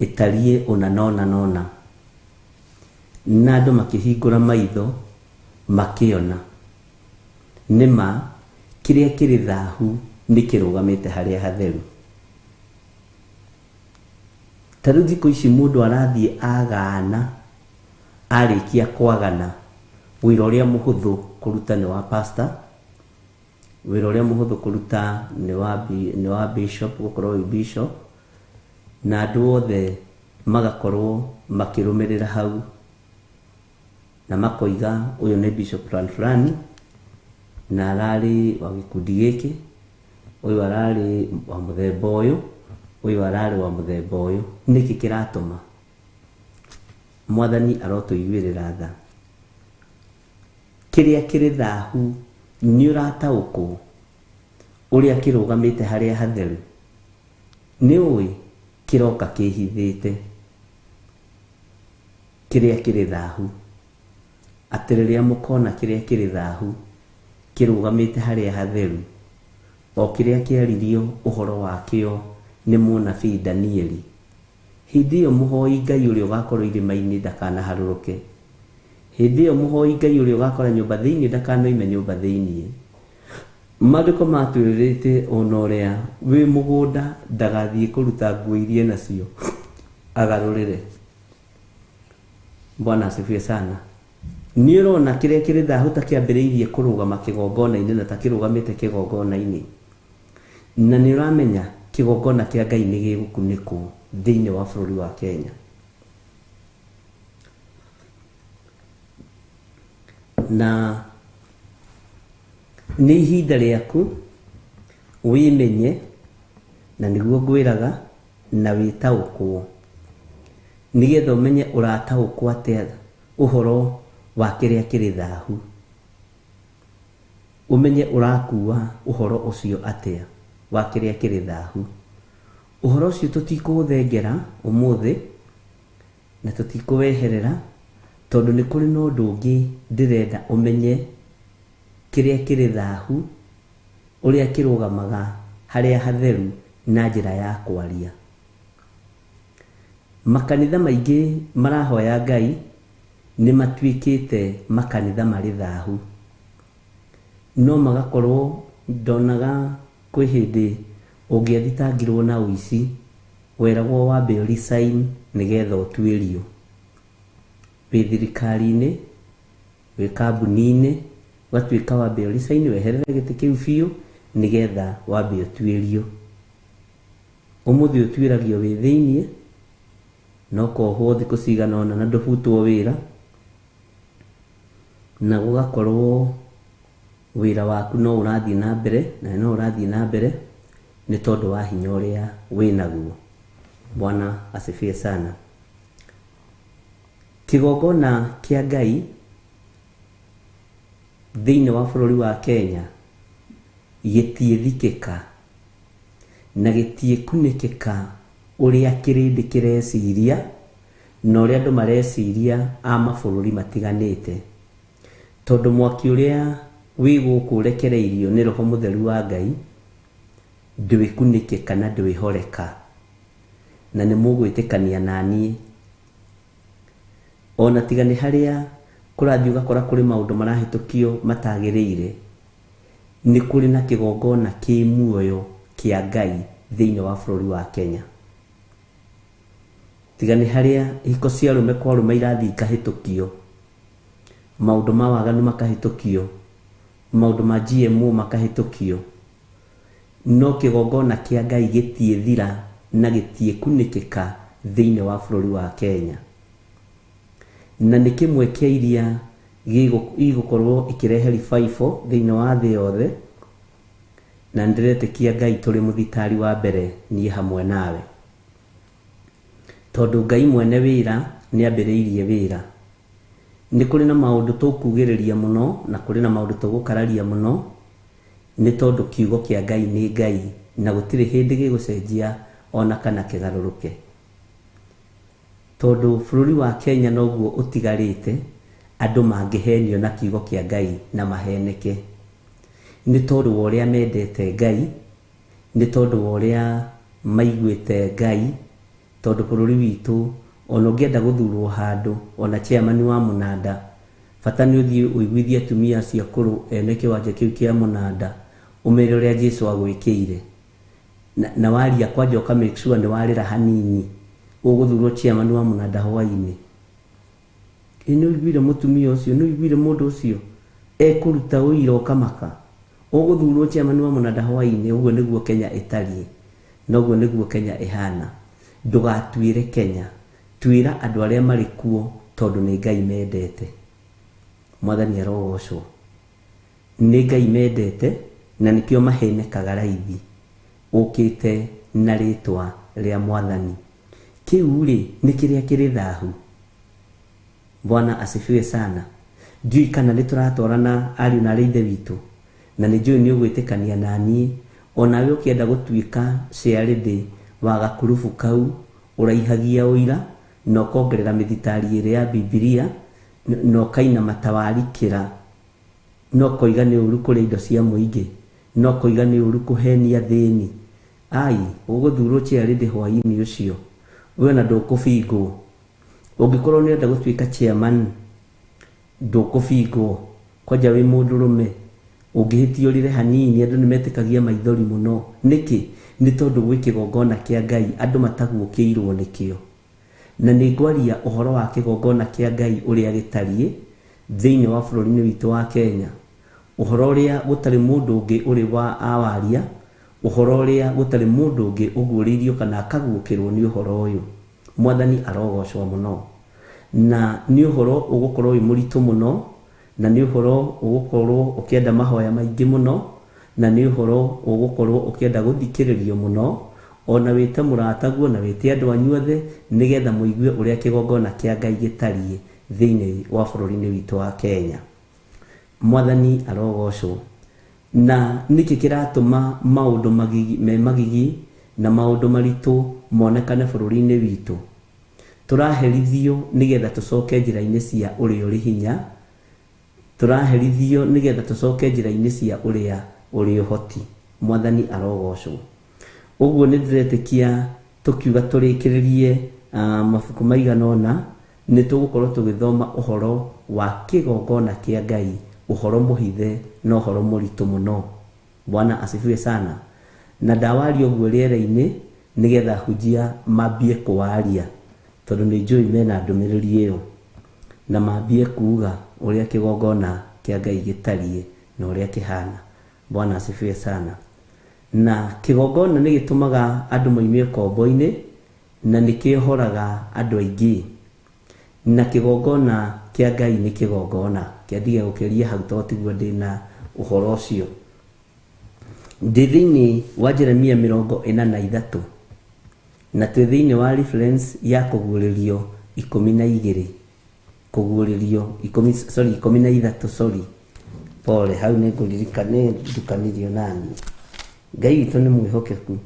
ĩtariĩ ũna nona, na andũ makĩhingũra maitho makĩona nĩma kĩrĩa kĩrĩ thaahu nĩ kĩrũgamĩte harĩa hatheru. Ta rĩu thikũ ici mũndũ arathiĩ agana, arĩkia kwagana, wĩra ũrĩa mũhũthũ kũruta nĩ wa pastor, wĩra ũrĩa mũhũthũ kũruta nĩ wa bishop, gũkorwo wĩ bishop, na andũ othe magakorwo makĩrũmĩrĩra hau, na makoiga ũyũ nĩ bishop fulani, na ararĩ wa gĩkundi gĩkĩ, ũyũ ararĩ wa mũthemba ũyũ, ũyũ ararĩ wa mũthemba ũyũ. Nĩkĩ kĩratũma? Mwathani arotũiguĩrĩra tha. Kĩrĩa kĩrĩ thaahu nĩ ũrataũkwo ũrĩa kĩrũgamĩte harĩa hatheru? Nĩ ũĩ kĩroka kĩhithĩte kĩrĩa kĩrĩ thaahu, atĩ rĩrĩa mũkona kĩrĩa kĩrĩ thaahu kĩrũgamĩte harĩa hatheru, o kĩrĩa kĩaririo ũhoro wakĩo nĩ mũnabii Danieli, hĩndĩ ĩyo mũhoi Ngai ũrĩa ũgakorwo irĩma-inĩ ndakanaharũrũke. Hĩndĩ ĩyo mũhoi Ngai ũrĩa ũgakora nyũmba thĩinĩ ndakanoime nyũmba thĩinĩ. Maandĩko matwĩrĩte ona ũrĩa wĩ mũgũnda ndagathiĩ kũruta nguo iria nacio agarũrĩre. Bwana asifiwe sana. Nĩ ũrona kĩrĩa kĩrĩ thaahu ta kĩambĩrĩirie kũrũgama kĩgongona-inĩ na ta kĩrũgamĩte kĩgongona-inĩ. Na nĩ ũramenya kĩgongona kĩa Ngai nĩ gĩgũkunĩkwo thĩinĩ wa bũrũri wa Kenya. Na nĩ ihinda rĩaku wĩmenye, na nĩguo ngwĩraga, na wĩtaũkwo, nĩgetha ũmenye ũrataũkwo atĩa ũhoro wa kĩrĩa kĩrĩ thaahu. Ũmenye ũrakua ũhoro ũcio atĩa wa kĩrĩa kĩrĩ thaahu. Uhoro ucio tutikũũthengera ũmũthĩ na tutikũweherera tondũ nĩ kũrĩ na ũndũ ũngĩ ndĩrenda ũmenye kĩrĩa kĩrĩ thahu ũrĩa kĩrũgamaga harĩa hatheru na njĩra ya kwaria. Makanitha maingĩ marahoya Ngai nĩ matuĩkĩte makanitha marĩ thahu, no magakorwo ndonaga kwĩ hĩndĩ ũngĩathitangirwo na ũici weragwo wambe ũresign nĩgetha ũtuĩrio. Wĩ thirikari-inĩ, wĩ kambuni-inĩ, ũgatuĩka wambe ũresign weherere gĩtĩ kĩu biũ nĩgetha wambe ũtuĩrio. Ũmũthĩ ũtuĩragio wĩ thĩiniĩ no kohwo thikũ cigana ũna na ndũbutwo wĩra, na gũgakorwo wĩra waku no ũrathiĩ na mbere na no ũrathiĩ na mbere nĩ tondũ wa hinya ũrĩa wĩnaguo. Bwana asifiwe sana. Kĩgongona kĩa Ngai thĩinĩ wa bũrũri wa Kenya gĩtiĩthikĩka na gĩtiĩkunĩkĩka ũrĩa kĩrĩndĩ kĩreciria na ũrĩa andũ mareciria a mabũrũri matiganĩte, tondũ mwaki ũrĩa wĩ gũkũ ũrekereirio nĩ Roho Mũtheru wa Ngai ndwĩkunĩkĩka na ndwĩhoreka, na nĩ mũgwĩtĩkania naniĩ. Ona tiga nĩ harĩa kũrathiĩ ũgakora kũrĩ maũndũ marahĩtũkio matagĩrĩire, nĩ kũrĩ na kĩgongona kĩ muoyo kĩa Ngai thĩinĩ wa bũrũri wa Kenya. Tiga nĩ harĩa ihiko cia arũme kwa arũme irathiĩ ikahĩtũkio, maũndũ ma waganu makahĩtũkio, maũndũ ma GMO makahĩtũkio, no kĩgongona kĩa Ngai gĩtiĩthira na gĩtiĩkunĩkĩka thĩinĩ wa bũrũri wa Kenya. Na nĩ kĩmwe kĩa iria igũkorwo ikĩrehe revival thĩinĩ wa thĩ yothe, na ndĩretĩkia Ngai tũrĩ mũthitari wa mbere niĩ hamwe nawe, tondũ Ngai mwene wĩra nĩ ambĩrĩirie wĩra. Nĩ kũrĩ na maũndũ tũkugĩrĩria mũno na kũrĩ na maũndũ tũgũkararia mũno, nĩ tondũ kiugo kĩa Ngai nĩ Ngai na gũtirĩ hĩndĩ gĩgũcenjia ona kana kĩgarũrũke. Tondũ bũrũri wa Kenya noguo ũtigarĩte andũ mangĩhenio na kiugo kĩa Ngai na maheneke, nĩ tondũ wa ũrĩa mendete Ngai, nĩ tondũ wa ũrĩa maiguĩte Ngai, tondũ bũrũri witũ ona ũngĩenda gũthurwo handũ, ona chairman wa mũnanda, bata nĩ ũthiĩ ũiguithie atumia acio akũrũ ene kĩwanja kĩu kĩa mũnanda ũmere ũrĩa Jesũ agwĩkĩire, na waria kwanja ũka make sure nĩ warĩra hanini ũgũthurwo chairman wa mũnanda hwainĩ. Nĩ ũiguire mũtumia ũcio, nĩ ũiguire mũndũ ũcio ekũruta ũira ũkamaka, ũgũthurwo chairman wa mũnanda hwainĩ. Ũguo nĩguo Kenya ĩtariĩ, na ũguo nĩguo Kenya ĩhana. Ndũgatuĩre Kenya, tuĩra andũ arĩa marĩ kuo, tondũ nĩ Ngai mendete. Mwathani arogocwo. Nĩ Ngai mendete na nĩkĩo mahenekaga raithi ũkĩte na rĩtwa rĩa Mwathani. Kĩu rĩ nĩ kĩrĩa kĩrĩ thahu. Bwana asifiwe sana. Ndiũĩ kana nĩ tũratwarana ariũ na arĩa ithe witũ, na nĩ njũĩ nĩ ũgwĩtĩkania naniĩ, onawe ũkĩenda gũtuĩka ciarĩndĩ wa gakurubu kau ũraihagia ũira na ũkongerera mĩthitari ĩrĩa ya Bibilia na ũkaina matawarikĩra, no koiga nĩ ũru kũrĩa indo cia mũingĩ, no koiga nĩ ũru kũhenia thĩni. Ai, ũgũthurwo ciarĩndĩ hwainĩ ũcio, we na ndũkũbingwo. Ũngĩkorwo nĩ ũrenda gũtuĩka chairman, ndũkũbingwo. Kwanja wĩ mũndũrũme, ũngĩhĩtio rĩre hanini andũ nĩ metĩkagia maithori mũno. Nĩkĩ? Nĩ tondũ gwĩ kĩgongona kĩa Ngai andũ mataguũkĩirwo nĩkĩo. Na nĩ ngwaria ũhoro wa kĩgongona kĩa Ngai ũrĩa gĩtariĩ thĩinĩ wa bũrũri-inĩ witũ wa Kenya, ũhoro ũrĩa gũtarĩ mũndũ ũngĩ ũrĩ wa awaria, ũhoro ũrĩa gũtarĩ mũndũ ũngĩ ũguũrĩirio kana akaguũkĩrwo nĩ ũhoro ũyũ. Mwathani arogocwo mũno, na nĩ ũhoro ũgũkorwo wĩ mũritũ mũno, na nĩ ũhoro ũgũkorwo ũkĩenda mahoya maingĩ mũno, na nĩ ũhoro ũgũkorwo ũkĩenda gũthikĩrĩrio mũno, ona wĩte mũrataguo na wĩte andũ anyuothe, nĩgetha mũigue ũrĩa kĩgongona kĩa Ngai gĩtariĩ thĩinĩ wa bũrũri-inĩ witũ wa Kenya. Mwathani arogocwo. Na nĩkĩ kĩratũma maũndũ me magigi na maundu maritu monekane bururi-ini witu. Turaherithio nigetha tucoke njira-ini cia uria uri hinya, turaherithio nigetha tucoke njira-ini cia uria uri uhoti. Mwathani arogocwo. Uguo ni ndiretekia tukiuga turikiririe mabuku maigana ona, ni tugukorwo tugithoma uhoro wa kigongona kia Ngai, uhoro muhithe na uhoro muritu muno. Bwana asifiwe sana. Na ndawari uguo riera-ini nigetha hujia mambie kuaria, tondu ni njui mena ndumiriri iyo, na mambie kuuga uria kigongona kia Ngai gitarie na uria kihana. Bwana asifiwe sana. Na kigongona ni gitumaga andu maimie kombo-ini na nikihoraga andu aingi. Na kigongona kia Ngai ni kigongona kiandige gukiria hau totiguo ndina uhoro ucio. Ndi thiini wa Jeremia 43 na twi thiini wa reference ya kuguririo 12 kuguririo 13 pole hau ni nguririkane ndukanirio nani. Ngai witũ nĩ mwĩhokeku.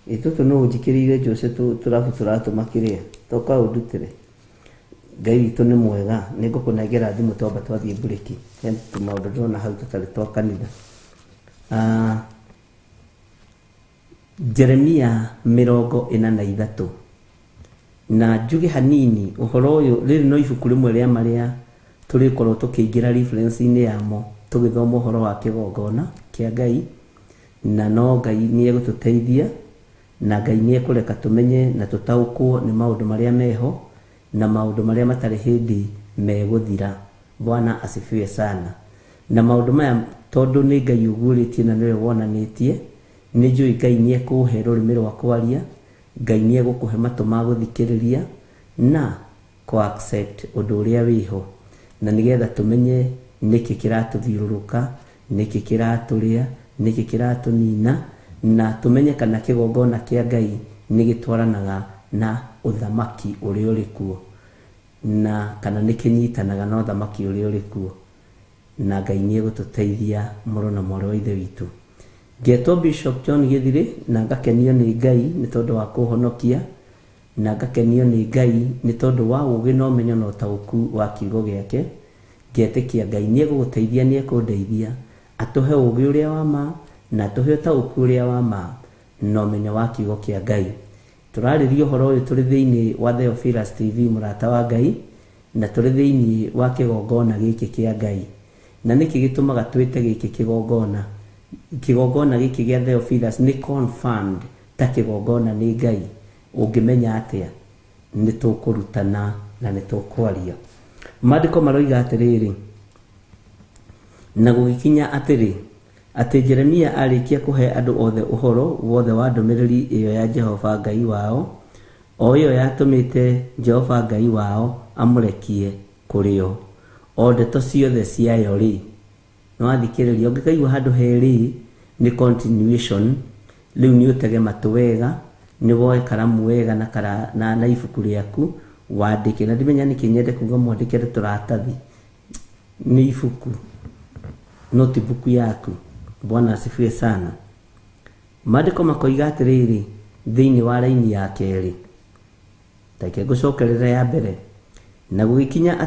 Itutu no njikirire Jose turatumakiria toka udutire. Ngai witũ nĩ mwega. Nĩngũkũnengera thimũ twamba twathiĩ bureki. Maũndũ ndĩrona hau tũtarĩ twakanitha. Jeremia 43 na njuge hanini uhoro uyu. Rĩrĩ no ibuku rĩmwe rĩa marĩa tũrĩkorwo tũkĩingĩra reference-inĩ yamo tũgĩthoma uhoro wa kigongona kia Ngai, na no Ngai nĩ egũtũteithia, na Ngai nĩ ekũreka tũmenye na tũtaũkwo nĩ maũndũ marĩa meho na maũndũ marĩa matarĩ hĩndĩ megũthira. Bwana asifiwe sana. Na maũndũ maya tondu nĩ Ngai ũguũrĩtie na nĩwe wonanĩtie, nĩ njũĩ Ngai nĩ ekũhe rũrĩmĩ rwa kwaria, Ngai nĩ egũkũhe matũ ma gũthikĩrĩria na ku accept ũndũ ũrĩa wĩho, na nigetha tũmenye nĩkĩ kĩratũthiũrũrũka, nĩkĩ kĩratũrĩa, nĩkĩ kĩratũnina, na tũmenye kana kigongona kia Ngai nĩ gĩtwaranaga na uthamaki ũrĩa ũrĩ kuo, na kana nĩ kĩnyitanaga na uthamaki ũrĩa ũrĩ kuo. Na Ngai nĩ egũtũteithia mũrũ na mwarĩ wa ithe witũ. Ngetwo Bishop John Githiri na ngakenio nĩ Ngai nĩ tondũ wa kũhonokia, na ngakenio nĩ Ngai nĩ tondũ wa ũũgĩ na ũmenyo na ũtaũku wa kiugo gĩake. Ngetĩkia Ngai nĩ egũgũteithia, nĩ ekũndeithia, atuhe ũũgĩ ũrĩa wa ma na atuhe ũtaũku ũrĩa wa ma na ũmenyo wa kiugo kĩa Ngai. Tũrarĩria ũhoro ũyũ tũrĩ thĩinĩ wa Theophilus TV mũrata wa Ngai, na tũrĩ thĩinĩ wa kigongona gĩkĩ kĩa Ngai. Na nĩkĩ gĩtũmaga twĩte gĩkĩ kigongona? Kigongona gĩkĩ gĩa Theophilus nĩ confirmed ta kigongona nĩ Ngai. Ũngĩmenya atĩa? Nĩ tũkũrutana na nĩ tũkwaria. Maandĩko maroiga atĩrĩrĩ, na gũgĩkinya atĩ Jeremia arĩkia kũhe andũ othe ũhoro wothe wa ndũmĩrĩri ĩyo ya Jehova Ngai wao, o ĩyo yatũmĩte Jehova Ngai wao amũrekie kũrĩ o, o ndeto ciothe ciayo rĩ. No athikĩrĩria, ũngĩkaigua handũ herĩ nĩ continuation, rĩu nĩ ũtege matũ wega, nĩ woe karamu wega na ibuku rĩaku wandĩke. Na ndimenya nĩkĩ nyende kuga mwandĩkĩre tũratathi, nĩ ibuku, notebook yaku. Bwana asifiwe sana. Maandĩko makoiga atĩrĩrĩ thĩinĩ wa raini ya kerĩ, take ngũcokerera ya mbere. Na gũgĩkinya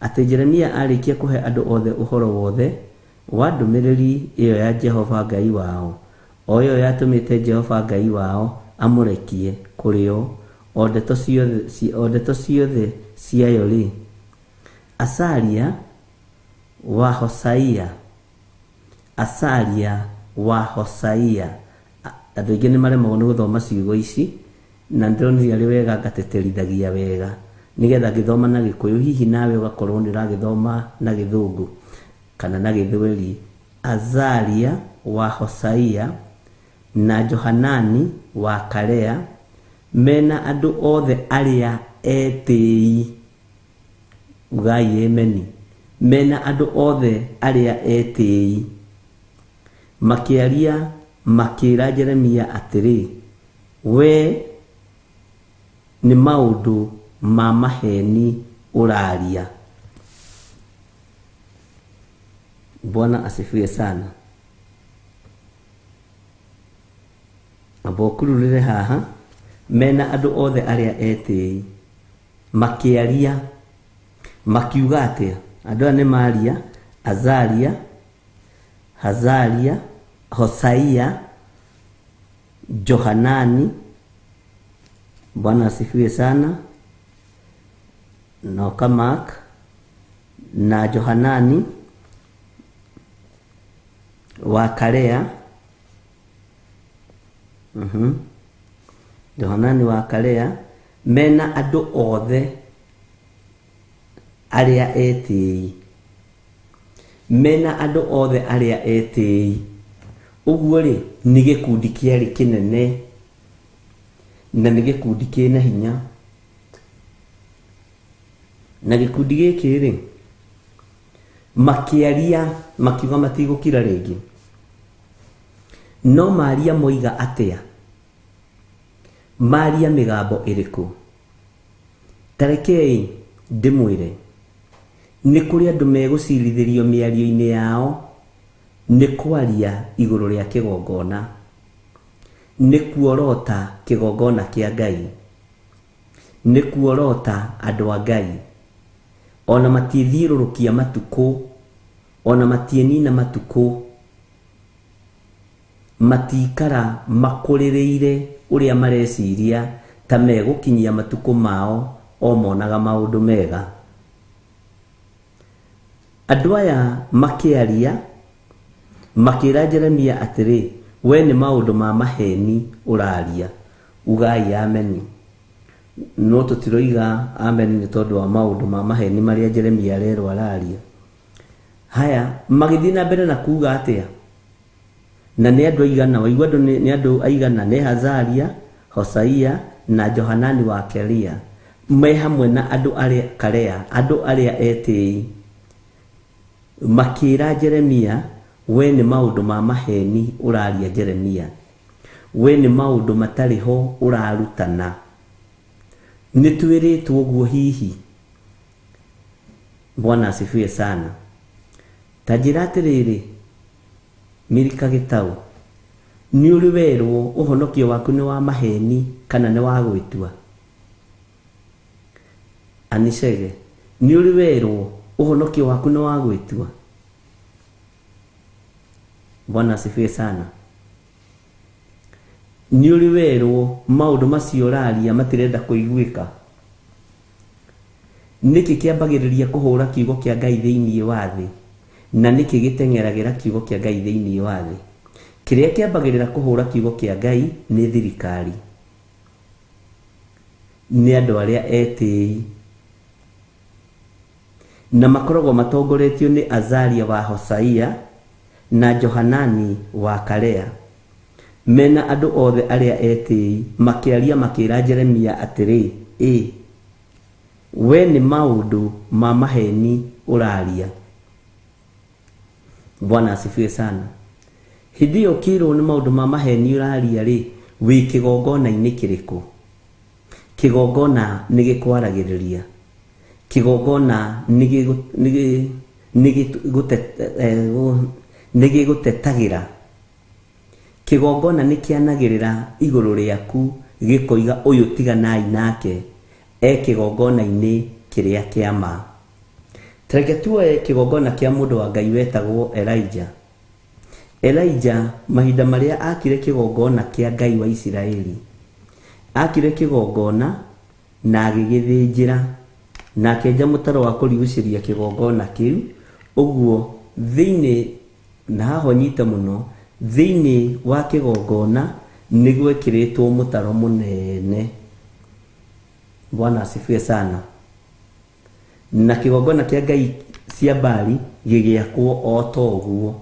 atĩ Jeremia arĩkia kũhe andũ othe ũhoro wothe wa ndũmĩrĩri ĩyo ya Jehova Ngai wao, o ĩyo yatũmĩte Jehova Ngai wao amũrekie kũrĩ o, o ndeto ciothe ciayo rĩ. Asaria wa Hosaia. Andũ aingĩ nĩ maremagwo nĩ gũthoma ciugo ici, na ndĩronire arĩ wega ngateterithagia wega nigetha ngĩthoma na Gĩkũyũ, hihi nawe ũgakorwo nĩ ũragĩthoma na Gĩthũngũ kana na Gĩthweri. Azaria wa Hosaia na Johanani wa Karea mena andũ othe arĩa etĩi. Ugai ameni. Mena andũ othe arĩa etĩi makĩra Jeremia atĩrĩ, we nĩ maũndũ ma maheni ũraria. Bwana asifiwe sana. abokururire haha mena andu othe aria eti makiaria makiuga atia andu ane maria Azaria, Hazaria, Hosaia, Johanani, Bwana asifiwe sana, Nokamak na Johanani wa Karea. Johanani wa Karea mena andu othe aria eti mena andu othe aria eti uguo ri ni gikundi kiari kinene na ni gikundi kina hinya na gikundi giki ri makiaria makiuga matigukira ringi no maria moiga atia maria migambo iriku tarekei ndimwire ni kuri andu megucirithirio miario-ini yao ni kwaria iguru ria kigongona ni kuorota kigongona kia Ngai ni kuorota andu a Ngai ona matiethiururukia matuku ona matienina matuku matikara makuririire uria mareciria ta megukinyia matuku mao o monaga maundu mega. Andu aya makiaria makira Jeremia atiri we ni maundu ma maheni uraria ugai ameni no tutiroiga ameni ni tondu wa maundu ma maheni maria Jeremia rero araria. Haya magithina mbere na kuga atia na ni andu aigana waigua andu ni andu aigana ni Hazaria, Hosaia na Johanani wa Kelia me hamwe na andu aria Karea andu aria eti makira Jeremia we ni maundu ma maheni uraria Jeremia we ni maundu matariho urarutana nitwiritwo guo hihi. Bwana asifiwe sana. Tajira atiriri Mirika Gitau ni uri werwo uhonokio waku ni wa maheni kana ni wa gwitua? Anicege ni uri werwo uhonokio waku ni wa gwitua? Bwana asifiwe sana. Ni uri werwo maundu macio raria matirenda kuiguika? Niki kiambagiriria kuhura kiugo kia Ngai thiini wa thi na niki gitengeragira kiugo kia Ngai thiini wa thi? Kiria kiambagirira kuhura kiugo kia Ngai ni thirikari, ni andu aria eti na makoragwo matongoretio ni Azaria wa Hosaia na Johanani wa Karea mena andu othe aria eti makiaria makira Jeremia atiri we ni maundu ma maheni uraria. Bwana asifiwe sana. Hidio kiro ni maundu ma maheni uraria ri wi kigongona-ini kiriku? Kigongona ni gikwaragiriria, kigongona ni gigutetagira, kigongona ni kianagirira iguru riaku gikoiga uyu tiganai nake kigongona-ini kiria kiama. Tareke tuwe kigongona kia mundu wa Ngai wetagwo Elijah. Elijah mahinda maria akire kigongona kia Ngai wa Isiraeli akire kigongona na agigithinjira na kenja mutaro wa kuriguciria kigongona kiu uguo thiini na haho nyite muno thiini wa kigongona niguo kiritwo mutaro munene. Bwana asifiwe sana. Na kigongona kia Ngai cia Bali gigiakwo o toguo.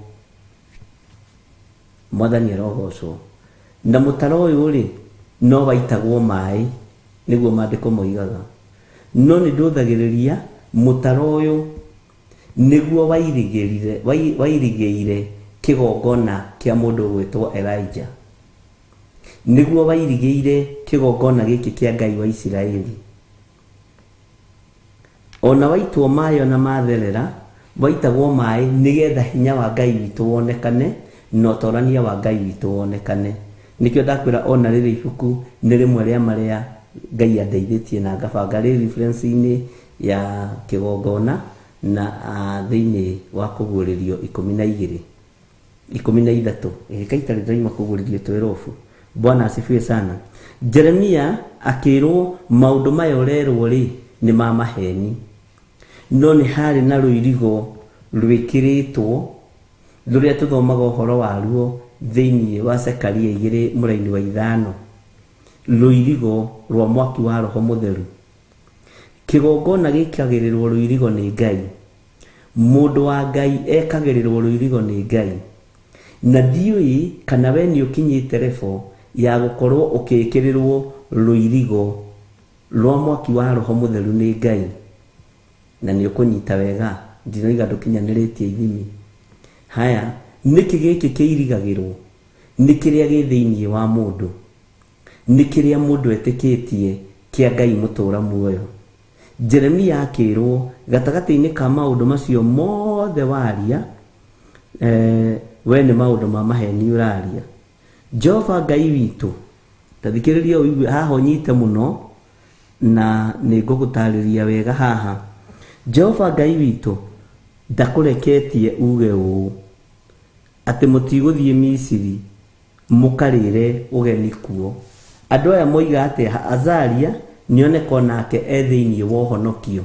Mwathani arogocwo. Na mutaro uyu ri no waitagwo mai niguo mandiko moigaga. No ni nduthagiriria mutaro uyu niguo wairigeire kigongona kia mundu gwitwo Elijah, niguo wairigeire kigongona giki kia Ngai wa Isiraeli. Ona waitwo mayo na matherera waitagwo mai nigetha hinya wa Ngai witu wonekane na utorania wa Ngai witu wonekane. nikio ndakwira ona riri ibuku ni rimwe ria maria Ngai andeithĩtie na ngabanga rĩ reference-inĩ ya kĩgongona na thĩinĩ wa kũguũrĩrio 12 ĩkaitarĩ ndaima kũguũrĩrio 12. Bwana asifiwe sana. Jeremia akĩrwo maũndũ maya ũrerwo rĩ nĩ ma maheni, no nĩ harĩ na rũirigo rwĩkĩrĩtwo rũrĩa tũthomaga ũhoro waruo thĩinĩ wa Zekaria 2:5. Rũirigo rwa mwaki wa Roho Mũtheru. Kĩgongona gĩkagĩrĩrwo rũirigo nĩ Ngai. Mũndũ wa Ngai ekagĩrĩrwo rũirigo nĩ Ngai. Na ndiũĩ kana we nĩ ũkinyĩte level ya gũkorwo ũkĩkĩrĩrwo rũirigo rwa mwaki wa Roho Mũtheru nĩ Ngai. Na nĩ ũkũnyita wega, ndinoiga ndũkinyanĩrĩtie ithimi. Haya, nĩkĩ gĩkĩ kĩirigagĩrwo? Nĩ kĩrĩa gĩ thĩinĩ wa mũndũ. Nĩ kĩrĩa mũndũ etĩkĩtie kĩa Ngai mũtũũra muoyo. Jeremia akĩrwo gatagatĩ-inĩ ka maũndũ macio mothe waria, we nĩ maũndũ ma maheni ũraria. Jehova Ngai witũ, ta thikĩrĩria ũigue haha ũnyite mũno na nĩ ngũgũtarĩria wega haha. Jehova Ngai witũ ndakũreketie uge ũũ atĩ mũtigũthiĩ Misiri mũkarĩre ũgeni kuo. Andũ aya moiga atĩ Azaria nĩoneka onake thĩinĩ wa ũhonokio.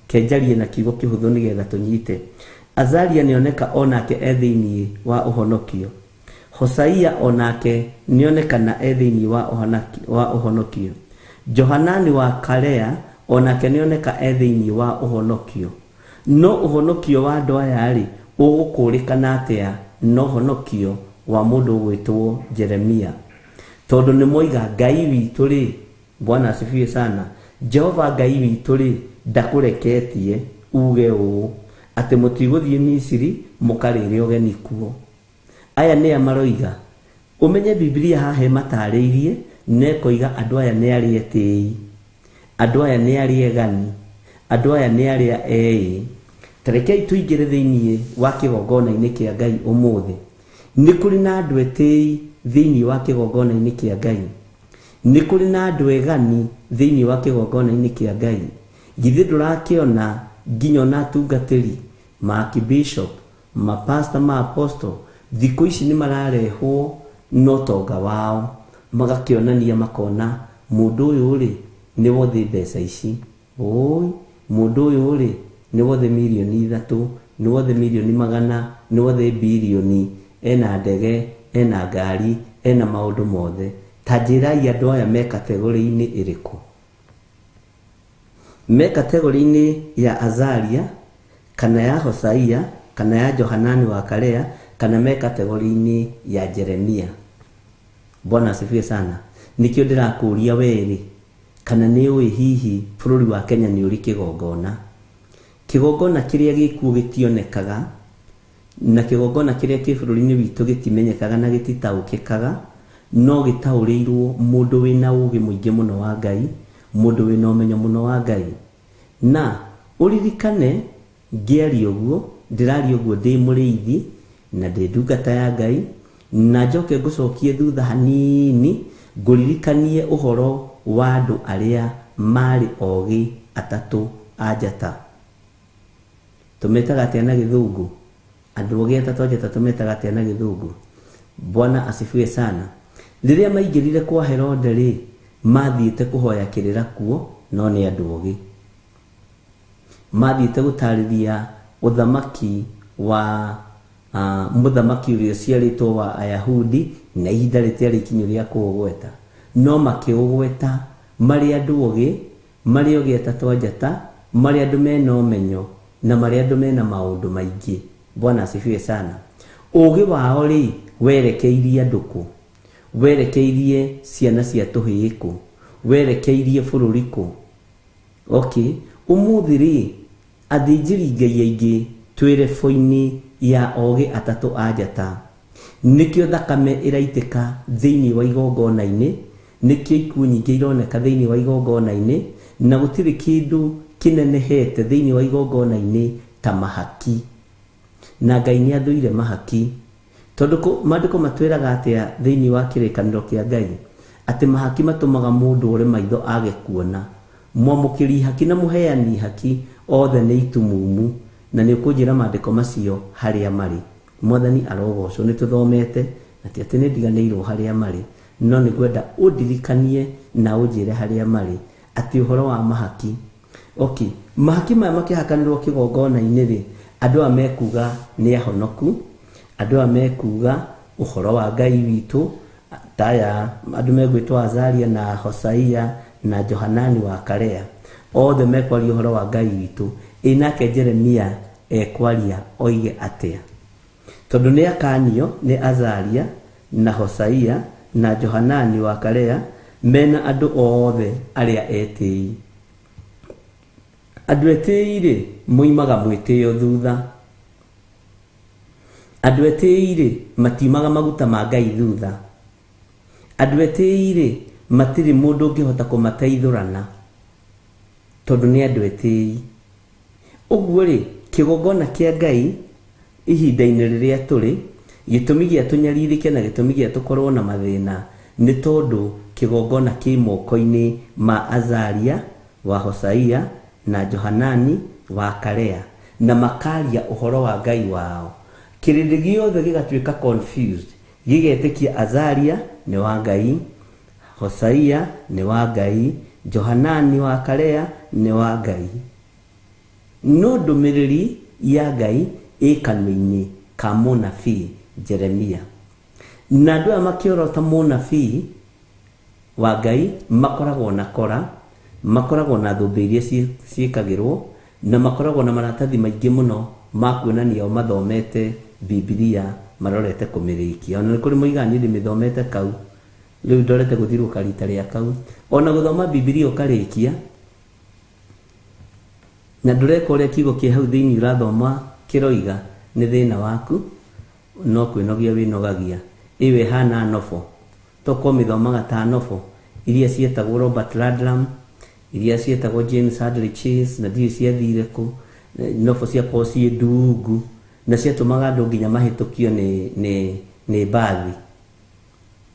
Kenjarie na kiugo kĩhũthũ nĩgetha tũnyite. Azaria nĩoneka onake thĩinĩ wa ũhonokio. Hosaia onake nĩonekana thĩinĩ wa ũhonokio. Johanani wa Karea onake nĩoneka thĩinĩ wa ũhonokio. No ũhonokio wa andũ aya rĩ ũgũkũrĩkana atĩa no ũhonokio wa mũndũ ũgwĩtwo Jeremia? Tondũ nĩ moiga Ngai witũ rĩ, Bwana asifiwe sana, Jehova Ngai witũ rĩ ndakũreketie uge ũũ atĩ mũtigũthiĩ Misiri mũkarĩre ũgeni kuo. Aya nĩ amaroiga. Ũmenye Biblia haha matarĩirie nekoiga andũ aya nĩ arĩa etĩi, andũ aya nĩ arĩa egani, andũ aya nĩ arĩa ei. Tarekei tũingĩre thĩinĩ wa kĩgongona-inĩ kĩa Ngai ũmũthĩ. Nĩ kũrĩ na andũ etĩi thĩinĩ wa kĩgongona-inĩ kĩa Ngai. Nĩ kũrĩ na andũ egani thĩinĩ wa kĩgongona-inĩ kĩa Ngai. Githĩ ndũrakĩona nginya na atungatĩri ma archbishop, ma pastor, ma apostle thikũ ici nĩ mararehwo no tonga wao magakĩonania makona mũndũ ũyũ rĩ nĩ wothi mbeca ici. Oi, mũndũ ũyũ rĩ nĩ wothi 3 milioni, nĩ wothi 100 million, nĩ wothi bilioni, ena ndege, ena ngari, ena maũndũ mothe. Ta njĩrai andũ aya me kategori-inĩ ĩrĩkũ? Me kategori-inĩ ya Azaria kana ya Hosaia kana ya Johanani wa Karea kana me kategori-inĩ ya Jeremia? Bwana asifiwe sana. Nikio ndĩrakũria weri kana nĩ ũĩ hihi bũrũri wa Kenya nĩ ũrĩ kĩgongona? Kĩgongona kĩrĩa gĩkuo gĩtionekaga na kĩgongona kĩrĩa kĩ bũrũri-inĩ witũ gĩtimenyekaga na gĩtitaũkĩkaga, no gĩtaũrĩirwo mũndũ wĩna ũũgĩ mũingĩ mũno wa Ngai, mũndũ wĩna ũmenyo mũno wa Ngai. Na ũririkane ngĩaria ũguo, ndĩraria ũguo ndĩ mũrĩithi na ndĩ ndungata ya Ngai, na njoke ngũcokie thutha hanini ngũririkanie ũhoro wa andũ arĩa marĩ ogĩ atatũ a njata. Tũmetaga atĩa na gĩthũngũ? Andũ ogĩ atatũ a njata tũmetaga atĩa na gĩthũngũ? Bwana asifiwe sana. Rĩrĩa maingĩrire kwa Herode rĩ, mathiĩte kũhoya kĩrĩra kuo, no nĩ andũ ogĩ. Mathiĩte gũtarĩria ũthamaki wa mũthamaki ũrĩa ciarĩtwo wa Ayahudi na ihinda rĩtiarĩ ikinyu rĩa kũũgweta, no makĩũgweta marĩ andũ ogĩ, marĩ ogĩ atatũ a njata, marĩ andũ mena ũmenyo na marĩ andũ mena maũndũ maingĩ. Bwana asifiwe sana. Ũgĩ wao rĩ werekeirie andũ kũ? Werekeirie ciana cia tũhĩĩ kũ? Werekeirie bũrũri kũ? Okay, ũmũthĩ rĩ athĩnjĩri Ngai aingĩ twĩ level-inĩ ya ogĩ atatũ a njata. Nĩkĩo thakame ĩraitĩka thĩinĩ wa igongona-inĩ, nĩkĩo ikuũ nyingĩ ironeka thĩinĩ wa igongona-inĩ, na gũtirĩ kĩndũ kĩnenehete thĩinĩ wa igongona-inĩ ta mahaki. Na Ngai nĩ athũire mahaki, tondu maandiko matwiraga atia thiini wa kirikaniro kia Ngai ati mahaki matumaga mundu uri maitho age kuona mwamukiri haki na muheani haki othe ni itumumu na ni ukunjira maandiko macio haria mari mwathani arogocwo ni tuthomete ati ati ni ndiganirwo haria mari no ni gwenda undirikanie na unjire haria mari ati uhoro wa mahaki okay mahaki maya makihakanirwo kigongona-ini ri andu amekuga ni ahonoku andu amekuga uhoro wa Ngai witu taya andu megwitwa Azaria na Hosaia na Johanani wa Karea othe mekwaria uhoro wa Ngai witu inake Jeremia ekwaria oige atia tondu ni akanio ni Azaria na Hosaia na Johanani wa Karea mena andu othe aria etii andu etii muimaga mwitio thutha andu etii matimaga maguta ma Ngai thutha andu etii matiri mundu ungihota kumateithurana tondu ni andu etii uguo ri kigongona kia Ngai ihinda-ini riria turi gitumi gia tunyaririke na gitumi gia tukorwo na mathina ni tondu kigongona ki moko-ini ma Azaria wa Hosaia na Johanani wa Karea na makaria uhoro wa Ngai wao kirindi giothe gigatuika confused gigetikia Azaria ni wa Ngai Hosaia ni wa Ngai Johanani wa Karea ni wa Ngai no ndumiriri ya Ngai ikanini ka munabii Jeremia na andu amakiorota munabii wa Ngai makoragwo na kora makoragwo na thumbi iria ciikagirwo na makoragwo na maratathi maingi muno makuonania o mathomete Biblia marorete kumirikia ona kuri muigani ndimithomete kau riu ndorete guthiruka rita ria kau ona guthoma Biblia ukarikia na ndureka uria kigo ki hau thiini urathoma kiroiga ni thina waku no kwinogia winogagia iwe hana nofo toko mithomaga ta nofo iria cietagwo Robert Ludlum iria cietagwo James Hadley Chase na dio ciathire ku nofo cia kosi ndungu na ciatumaga andu nginya mahitukio ni bathi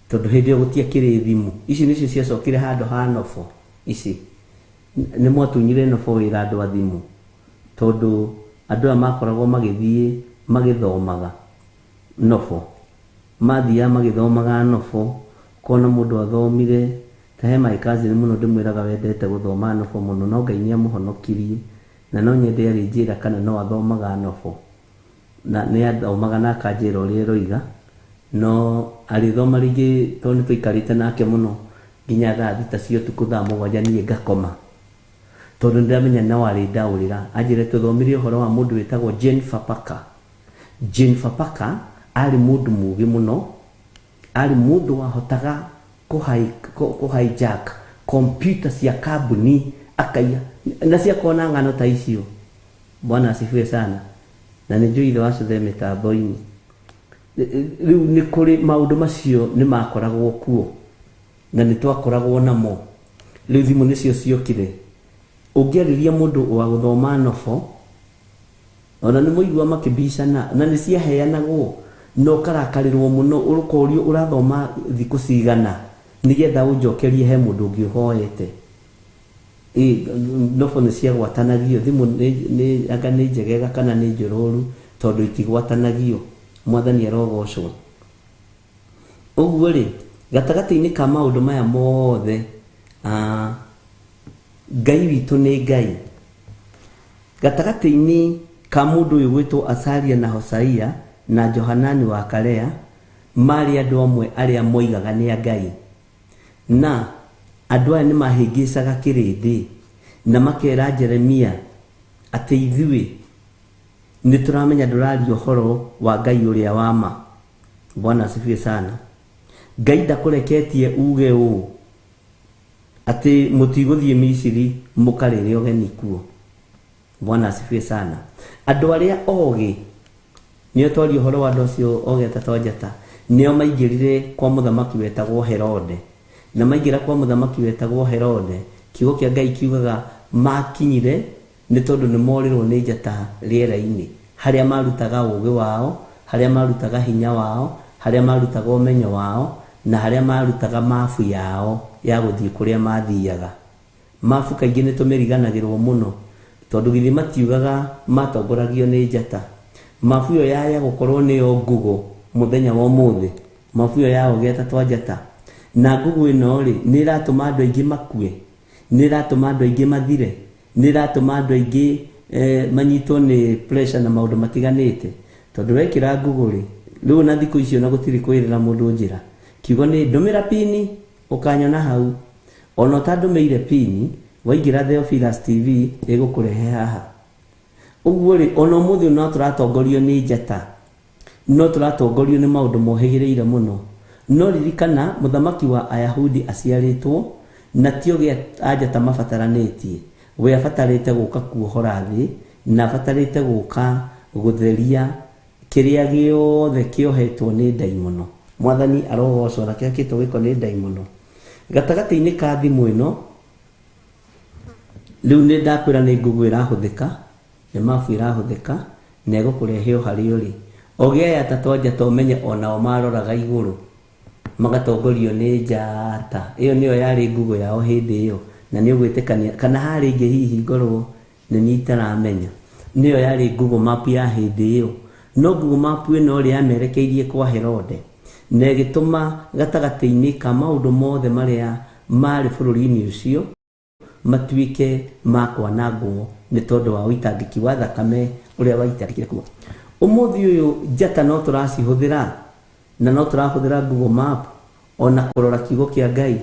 tondu hindi yo gutia kiri thimu ici nicio ciacokire handu ha nofo ici ni mwatunyire nofo wira andu a thimu tondu andu a makoragwo magithie magithomaga nofo mathia magithomaga nofo kona mundu athomire tahe my cousin muno ndimwiraga wendete guthoma nofo muno no Ngai niamuhonokirie na no nyende ari njira kana no athomaga nofo na ni athomaga na kanjira uria roiga no arithoma ringi toni tuikarite nake muno nginya thaa thita cio tuku thaa mugwanja nie ngakoma tondu ndiramenya na wari ndaurira anjire tuthomirie uhoro wa mundu witagwo Jane Fapaka ari mundu mugi muno ari mundu wahotaga kuhijack computer cia kambuni akaiya na cia kona ngano ta icio bwana asifiwe sana na ni njui wacu mitambo-ini riu ni kuri maundu macio ni makoragwo kuo na ni twakoragwo namo riu thimu nicio ciokire ungiariria mundu wa guthoma nofo ona ni muigua makibicana na ni ciaheanagwo no karakarirwo muno urukorio urathoma thiku cigana nigetha unjokerie he mundu ngihoete nofo ni ciagwatanagio thimu ni anga ni njegega kana ni njororu tondu ikigwatanagio mwathani arogocwo uguo ri gatagati-ini ka maundu maya mothe Ngai witu ni Ngai gatagati-ini ka mundu uyu gwitwo Azaria na Hosaia na Johanani wa Karea mari andu amwe aria moigaga ni a Ngai na andu aya ni mahingicaga kirindi na makera Jeremia ati ithui ni turamenya ndurari uhoro wa Ngai uria wama bwana asifiwe sana Ngai ndakureketie uge u ati mutiguthie Misiri mukarire ogeni kuo bwana asifiwe sana andu aria ogi nio twari uhoro wa andu acio ogeta tonjata nio maingirire kwa muthamaki wetagwo Herode na maingira kwa muthamaki wetagwo Herode kiugo kia Ngai kiugaga makinyire ni tondu ni morirwo ni njata riera-ini haria marutaga ugi wao haria marutaga hinya wao, haria marutaga umenyo wao, na haria marutaga mafu yao ya guthii kuria mathiaga. Mafu kaingĩ nĩ tũmĩriganagĩrwo mũno tondũ githĩ matiugaga matongoragio nĩ njata. Mafu yo yaya gũkorwo nĩyo ngugo mũthenya wa ũmũthĩ, mafu yo yao getatwo njata, na ngugo ĩno rĩ nĩ iratũma andũ aingĩ makue, nĩ iratũma andũ aingĩ mathire, nĩ iratũma andũ aingĩ manyitwo nĩ pressure na maũndũ matiganĩte. Tondũ wekĩra ngugo rĩ, rĩu na thikũ icio na gũtirĩ kwĩrĩra mũndũ njĩra, kiugo nĩ ndũmĩra pini ũkanyona hau. Ona ũtandũmĩire pini waingĩra Theophilus TV ĩgũkũrehe haha. Ũguo rĩ, ona ũmũthĩ no tũratongorio nĩ njata, no tũratongorio nĩ maũndũ mohĩgĩrĩire mũno. No ririkana mũthamaki wa Ayahudi aciarĩtwo na tioge anjata mabataranĩtie. We abatarĩte gũka kuohora thĩ na abatarĩte gũka gũtheria kĩrĩa gĩothe kĩohetwo nĩ ndaimono. Mwathani arogocwo na kĩrĩa kĩtwo gĩko nĩ ndaimono. Gatagatĩ-inĩ ka thimũ ĩno rĩu nĩ ndakwĩra nĩ ngugu ĩrahũthĩka, nĩ mabu ĩrahũthĩka na ĩgũkũrehe o harĩa ũrĩ. Ogĩa atatũ njata ũmenye onao maroraga igũrũ magatongorio nĩ njata. Ĩyo nĩyo yarĩ ngugu yao hĩndĩ ĩyo, na nĩ ũgwĩtĩkania kana harĩ ingĩ hihi ngorwo nĩ niĩ itaramenya. Nĩyo yarĩ ngugu mapu ya hĩndĩ ĩyo. No ngugu mapu ĩno rĩ yamerekeirie kwa Herode na ĩgĩtũma gatagatĩ-inĩ ka maũndũ mothe marĩa marĩ bũrũri-inĩ ũcio matuĩke ma kwanangwo nĩ tondũ wa ũitangĩki wa thakame ũrĩa waitangĩkire kuo. Ũmũthĩ ũyũ njata no tũracihũthĩra na no tũrahũthĩra Google Map ona kũrora kiugo kĩa Ngai,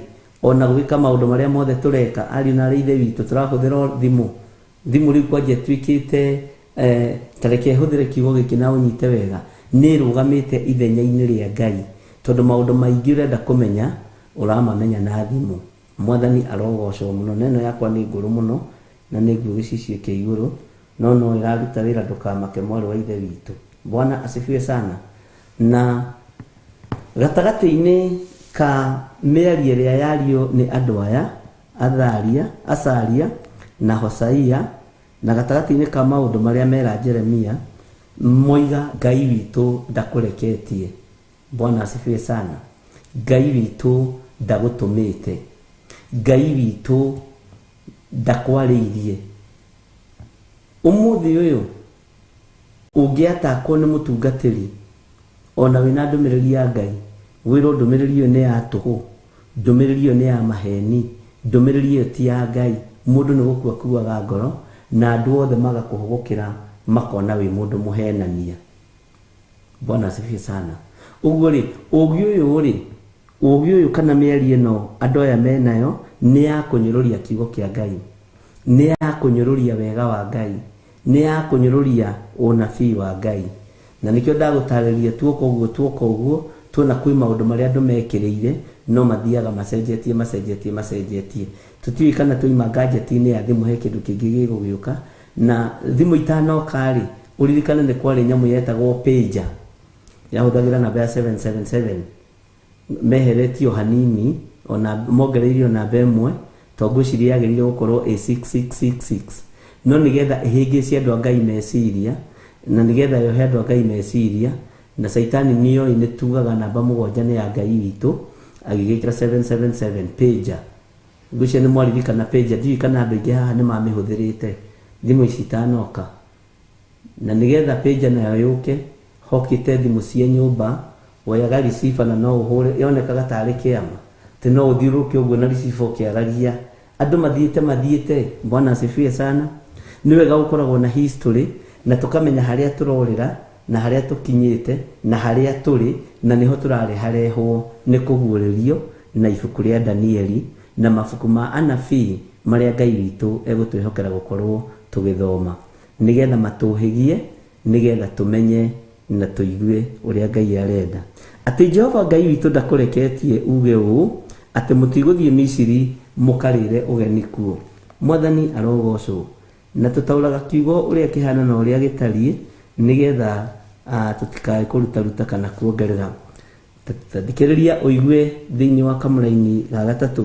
ona gwĩka maũndũ marĩa mothe tũreka. Ariũ na ithe witũ tũrahũthĩra thimũ. Thimũ rĩu kwanja ĩtuĩkĩte tareke hũthĩre kiugo gĩkĩ na ũnyite wega, nĩ ĩrũgamĩte ithenya-inĩ rĩa Ngai tondũ maũndũ maingĩ ũrenda kũmenya ũramamenya na thimũ. Mwathani arogocwo mũno. Neno yakwa nĩ ngũrũ mũno na nĩ nguo gĩcicio kĩa igũrũ, no ĩraruta wĩra, ndũkamake mwarĩ wa ithe witũ. Bwana asifiwe sana. Na gatagatĩ-inĩ ka mĩario ĩrĩa yario nĩ andũ aya Azaria na Hosaia, na gatagatĩ-inĩ ka maũndũ marĩa mera Jeremia, moiga Ngai witũ ndakũreketie. Bwana asifiwe sana. Ngai witũ ndagũtũmĩte, Ngai witũ ndakwarĩirie. Ũmũthĩ ũyũ ũngĩatakwo nĩ mũtungatĩri ona wĩna ndũmĩrĩri ya Ngai, wĩrwo ndũmĩrĩri ĩyo nĩ ya tũhũ, ndũmĩrĩri ĩyo nĩ ya maheni, ndũmĩrĩri ĩyo ti ya Ngai, mũndũ nĩ gũkua kuaga ngoro na andũ othe magakũhũgũkĩra makona wĩ mũndũ mũhenania. Bwana asifiwe sana. Ũguo rĩ, ũgĩ ũyũ kana mĩario ĩno andũ aya menayo nĩ ya kũnyũrũria kiugo kĩa Ngai, nĩ ya kũnyũrũria wega wa Ngai, nĩ ya kũnyũrũria ũnabii wa Ngai. Na nĩkĩo ndagũtarĩria tuoka ũguo tuona kwĩ maũndũ marĩa andũ mekĩrĩire no mathiaga macenjetie. Tũtiũĩ kana tũima gadget-inĩ ya thimũ he kĩndũ kĩngĩ gĩgũgĩũka, na thimũ itanoka rĩ ũririkane nĩ kwarĩ nyamũ yetagwo pager yahũthagĩra namba ya 777, meheretio hanini ona mongereirio namba ĩmwe tondũ ngwĩciria yagĩrĩire gũkorwo 6666, no nĩgetha ĩhĩngĩcie andũ a Ngai meciria na nĩgetha yohe andũ a Ngai meciria, na Saitani nĩyo nĩ tugaga namba mũgwanja nĩ ya Ngai witũ agĩgĩkĩra 777 pager. Ngwĩciria nĩ mwaririkana pager, ndiũĩ kana andũ aingĩ haha nĩ mamĩhũthĩrĩte thimũ ici itanoka. Na nĩgetha pager nayo yũke hokĩte thimũ cia nyũmba, woyaga receiver na no ũhũre, yonekaga tarĩ kĩama atĩ no ũthiũrũke ũguo na receiver ũkĩaragia. Andũ mathiĩte. Bwana asifiwe sana. Nĩ wega gũkoragwo na history na tũkamenya harĩa tũrorĩra na harĩa tũkinyĩte na harĩa tũrĩ, na niho tũrarehwo nĩ kũguũrĩrio na ibuku rĩa Danieli na mabuku ma anabii marĩa Ngai witũ egũtwĩhokera gũkorwo tũgĩthoma nĩgetha matũhĩgie, nĩgetha tũmenye na tũigue ũrĩa Ngai arenda. Atĩ Jehova Ngai witũ ndakũreketie uge ũũ atĩ mũtigũthiĩ Misiri mũkarĩre ũgeni kuo. Mwathani arogocwo. Na tũtauraga kiugo ũrĩa kĩhana na ũrĩa gĩtariĩ nĩgetha tũtikae kũrutaruta kana kuongerera. Thikĩrĩria ũigue thĩinĩ wa kamũra-inĩ ga gatatũ.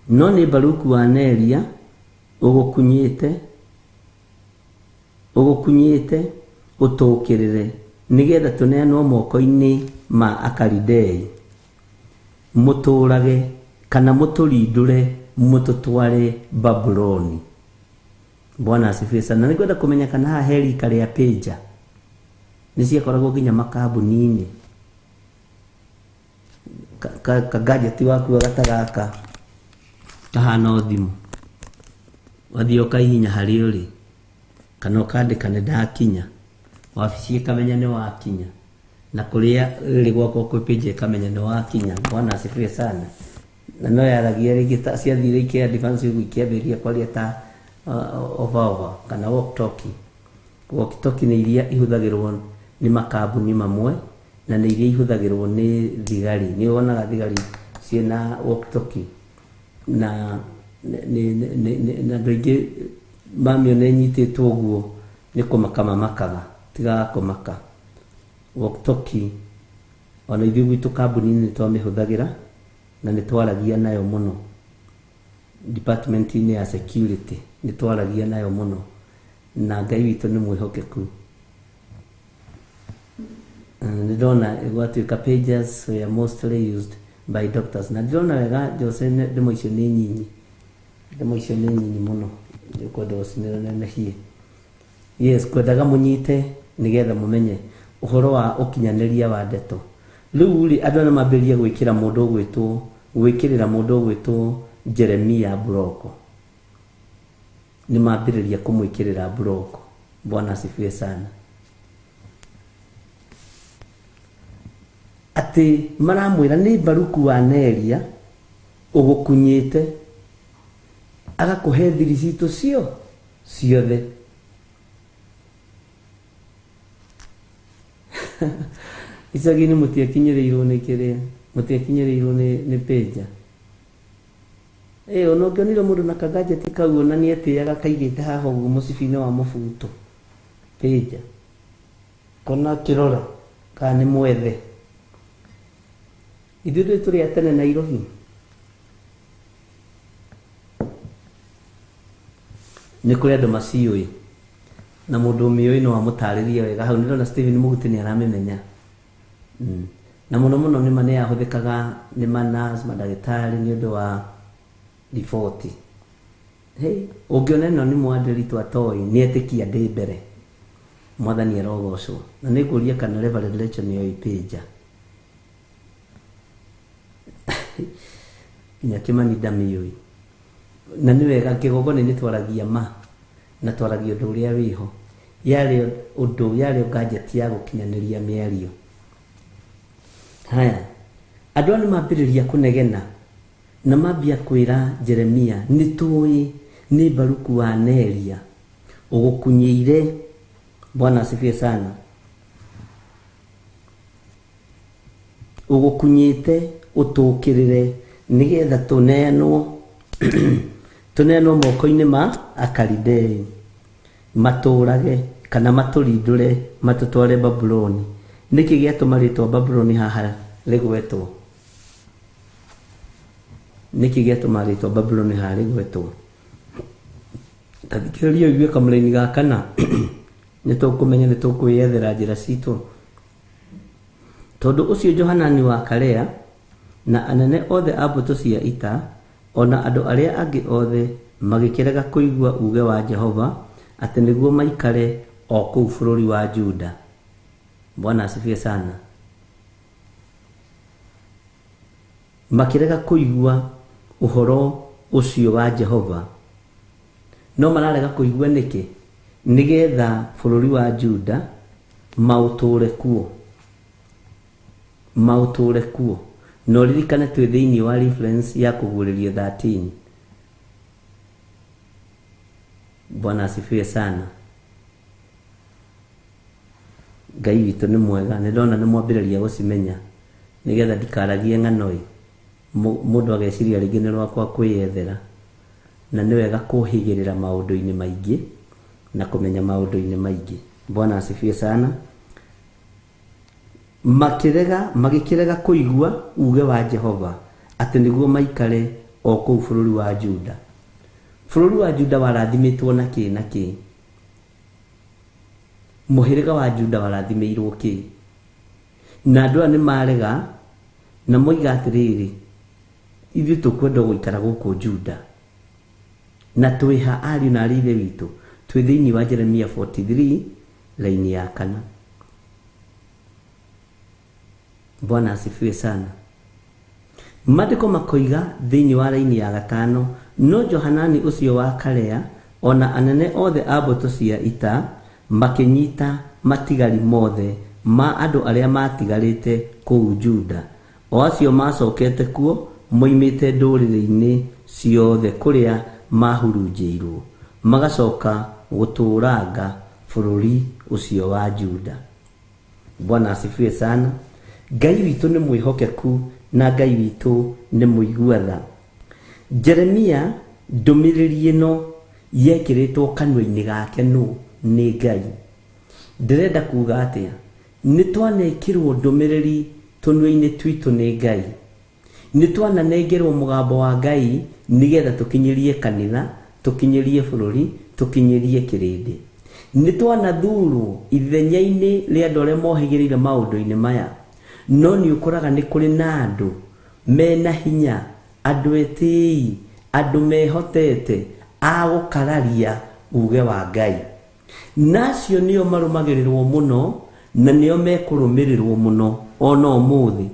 No nĩ Baruku wa Neria ũgũkunyĩte ũtũkĩrĩre nigetha tuneanwo moko-inĩ ma Akalidei mũtũrage kana mũtũrindũre mũtũtware Babuloni. Bwana asifiwe sana. Nĩngwenda kũmenya kana haha he rika rĩa Pager nĩciakoragwo nginya makambuni-inĩ. Kagajeti waku agatagaka kahana thimũ, wathiĩ ũkaihinya harĩa ũrĩ kana ũkandĩka nĩndakinya, wabici ĩkamenya nĩ wakinya, na kũrĩa ĩrĩ gwakwa kwĩ Pager ĩkamenya nĩ wakinya. Bwana asifiwe sana. Na no yaragia rĩngĩ ta ciathire advance ikĩambĩrĩria kwaria ta over kana walkie-talkie. Walkie-talkie nĩ iria ihũthagĩrwo nĩ makambuni mamwe na nĩ iria ihũthagĩrwo nĩ thigari. Nĩ wonaga thigari ciĩna walkie-talkie na andũ aingĩ mamĩona ĩnyitĩtwo ũguo nĩ kũmaka mamakaga, tiga kũmaka. Walkie-talkie ona ithuĩ gwitũ kambuni-inĩ nĩtwamĩhũthagĩra na nĩtwaragia nayo mũno. Department-inĩ ya security nĩtwaragia nayo mũno, na Ngai witũ nĩ mwĩhokeku. Nĩndona gwatuĩka Pagers were mostly used by doctors. Na ndĩrona wega Jose ndemo icio nĩ nyinyi, ndemo icio nĩ nyinyi mũno, kwenda ũcinĩranehie. Yes, kwendaga mũnyite nĩgetha mũmenye ũhoro wa ũkinyanĩria wa ndeto. Rĩu rĩ andũ nĩmambĩrĩria gwĩkĩrĩra mũndũ ũgwĩtwo Jeremia Broko. Nĩmambĩrĩria kũmwĩkĩrĩra Broko. Bwana asifiwe sana. Atĩ maramwĩra nĩ Baruku wa Neria ũgũkunyĩte agakũhe thiri citũ ciothe. Icagi-inĩ mũtiakinyĩrĩirwo nĩ kĩrĩa, mũtiakinyĩrĩirwo nĩ Pager. Ona ũngĩonire mũndũ na kagajeti kau ona nĩetĩaga kaigĩte haha ũguo mũcibi-inĩ wa mũbuto Pager, kona kĩrora kana nĩ mwethe. Ithuĩ tũrĩ a tene Nairobi, nĩ kũrĩ andũ maciũĩ na mũndũ ũmĩũĩ no amũtarĩria wega. Hau nĩndona Stephen Mũguti nĩ aramĩmenya. Na mũno nĩma nĩ yahũthĩkaga nĩ manurse, mandagĩtarĩ nĩ ũndũ wa riboti. Ũngĩona ĩno nĩ mwandĩri twatoĩ nĩetĩkia ndĩ mbere, Mwathani arogocwo. Na nĩngũria kana Reverend Rachel nĩoĩ Pager. Nginya Kĩmani ndamĩũĩ. Na nĩ wega kĩgongona-inĩ twaragia na twaragia ũndũ ũrĩa wĩho. Yarĩ ngajeti ya gũkinyanĩria mĩario. Haya, andũ aya nĩmambĩrĩria kũnegena na mambia kwĩra Jeremia, nĩtũĩ nĩ Baruku wa Neria ũgũkunyĩire. Bwana asifiwe sana. Ũgũkunyĩte ũtũkĩrĩre nĩgetha tũneanwo moko-inĩ ma Akalidei matũrage kana matũrindũre matũtware Babuloni. Nĩkĩ gĩatũma rĩtwa Babuloni haha rĩgwetwo? Nĩkĩ gĩatũma rĩtwa Babuloni haha rĩgwetwo? Tathikĩrĩria ũigue kamũraini gakana nĩtũkũmenya nĩtũkwĩyethera njĩra citũ. Tondũ ũcio Johanani wa Karea na anene othe a mbũtũ cia ita ona andũ arĩa angĩ othe magĩkĩrega kũigua uge wa Jehova atĩ nĩguo maikare o kũu bũrũri wa Juda. Bwana asifiwe sana. Makĩrega kũigua ũhoro ũcio wa Jehova. No mararega kũigua nĩkĩ? Nĩgetha bũrũri wa Juda maũtũre kuo. No ririkane twĩ thĩinĩ wa reference ya kũguũrĩrio 13. Bwana asifiwe sana. Ngai witũ nĩ mwega. Nĩndona nĩ mwambĩrĩria gũcimenya nĩgetha ndikaragie ng'ano mũndũ ageciria rĩngĩ nĩ rwakwa kwĩyethera. Na nĩ wega kũhĩgĩrĩra maũndũ-inĩ maingĩ na kũmenya maũndũ-inĩ maingĩ. Bwana asifiwe sana. Magĩkĩrega kũigua uge wa Jehova atĩ nĩguo maikare o kũu bũrũri wa Juda. Bũrũri wa Juda warathimĩtwo na kĩ? muhiriga wa Juda warathimirwo ki na andu ani marega na moiga atiriri ithu tukwenda guikara guku Juda na twiha ari na rithe witu twi thiini wa Jeremia 43 laini ya 4. Bwana asifiwe sana. Maandiko makoiga thiini wa laini ya 5, no Johanani ucio wa Karea ona anene othe a mbutu cia ita makinyita matigari mothe ma andu aria matigarite kuu Juda, o acio macokete kuo moimite ndurire-ini ciothe kuria mahurunjirwo magacoka guturanga bururi ucio wa Juda. Bwana asifiwe sana. Ngai witu ni mwihokeku na Ngai witu ni muiguatha. Jeremia ndumiriri ino yekiritwo kanwa-ini gake ni Ngai. Ndirenda kuga atia ni twanekirwo ndumiriri tunwa-ini twitu ni Ngai, ni twananengerwo mugambo wa Ngai nigetha tukinyirie kanitha, tukinyirie bururi, tukinyirie kirindi. Ni twanathurwo ithenya-ini ria andu aria mohigirire maundu-ini maya, no ni ukuraga ni kuri na andu mena hinya, andu etii, andu mehotete agukararia uge wa Ngai, nacio nio marumagirirwo muno na nio mekurumirirwo muno ona umuthi,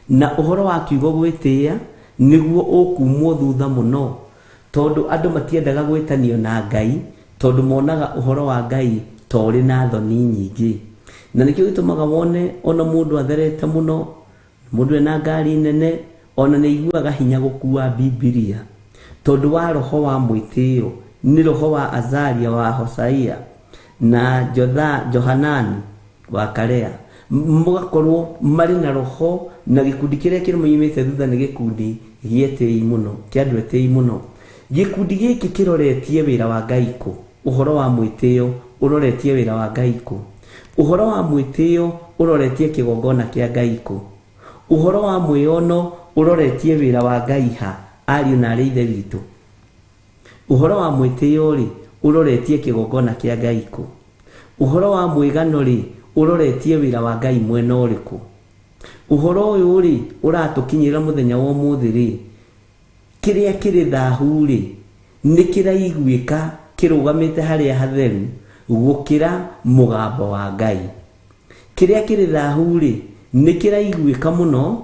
na uhoro wa kiugo gwitia niguo ukumwo thutha muno, tondu andu matiendaga gwitanio na Ngai tondu monaga uhoro wa Ngai tori na thoni nyingi, na nikio gitumaga wone ona mundu atherete muno, mundu ena ngari nene ona ni iguaga hinya gukua Biblia tondu wa roho wa mwitio, ni roho wa Azaria wa Hosaia na Johanani wa Karea, mugakorwo mari na roho na gikundi kiria kirumaimite thutha ni gikundi gietei muno, kiandu etei muno. Gikundi giki kiroretie wira wa Ngai ku, uhoro wa mwitio uroretie wira wa Ngai ku, uhoro wa mwitio uroretie kigongona kia Ngai ku, uhoro wa mwiyono uroretie wira wa Ngai ha ariu na rithe witu, uhoro wa mwitio ri uroretie kigongona kia Ngai ku, uhoro wa mwigano ri uroretie wira wa Ngai mwena uriku, uhoro uyu ri uratukinyira muthenya wa umuthi ri kiria kiri thahu ri ni kiraiguika kirugamite haria hatheru gukira mugambo wa Ngai. Kiria kiri thahu ri ni kiraiguika muno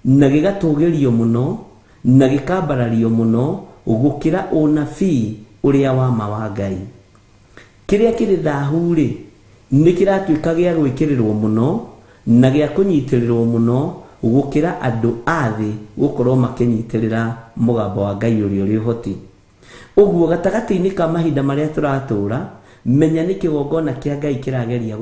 na gigatugirio muno na gikambarario muno gukira unabii uria wa ma wa Ngai. Kiria kiri thahu ri ni kiratuika gia gwikirirwo muno na gia kunyitirirwo muno gukira andu athi gukorwo makinyitirira mugambo wa Ngai uria uri hoti. Uguo gatagati-ini ka mahinda maria turatura, menya ni kigongona kia Ngai kirageria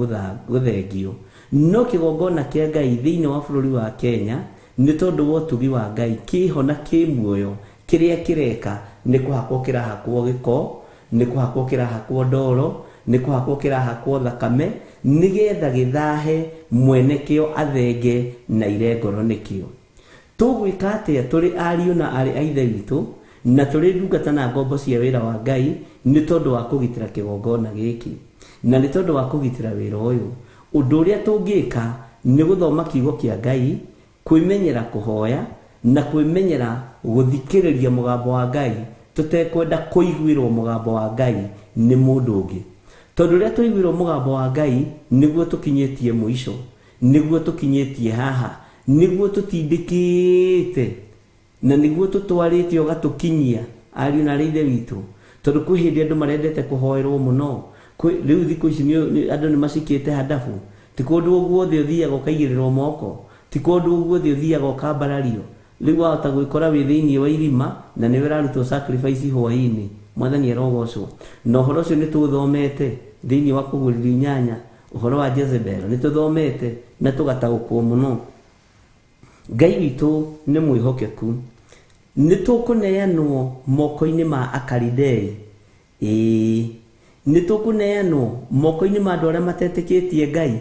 guthengio, no kigongona kia Ngai thiini wa bururi wa Kenya ni tondu wa utugi wa Ngai kiho na kimuoyo, kiria kireka ni kuhakwo kirahakwo giko, ni kuhakwo kirahakwo ndoro, ni kuhakwo kirahakwo thakame nigetha githahe mwenekio athenge na irengoro nikio. Tugwika atia turi ariu na ari aithe witu na turi ndungata na ngombo cia wira wa Ngai ni tondu wa kugitira kigongona giki na ni tondu wa kugitira wira uyu. Undu uria tungika ni guthoma kiugo kia Ngai, kwimenyera kuhoya na kwimenyera guthikiriria mugambo wa Ngai, tutekwenda kuiguirwo mugambo wa Ngai ni mundu ungi. Tondu ria tuiguirwo mugambo wa Ngai niguo tukinyetie muico, niguo tukinyetie haha, niguo tutindikite na niguo tutwarite ogatukinyia ariu na rithe witu. Tondu kwi hindi andu marendete kuhoerwo muno, riu thiku ici ni andu ni macikite hadafu, ti kundu uguo thi uthiaga ukaigirirwo moko, ti kundu uguo thi uthiaga ukambarario. Riu wahota gwikora wi thiini wa irima na ni wirarutwo sacrifice hwaini, mwathani arogocwo. No horo ucio ni tuthomete thiini wa kuguriri nyanya, uhoro wa Jezebel ni tuthomete na tugataukwo muno. Ngai witu ni mwihokeku, ni tukuneanwo moko-ini ma Akalidei, ni tukuneanwo moko-ini ma andu aria matetikitie Ngai,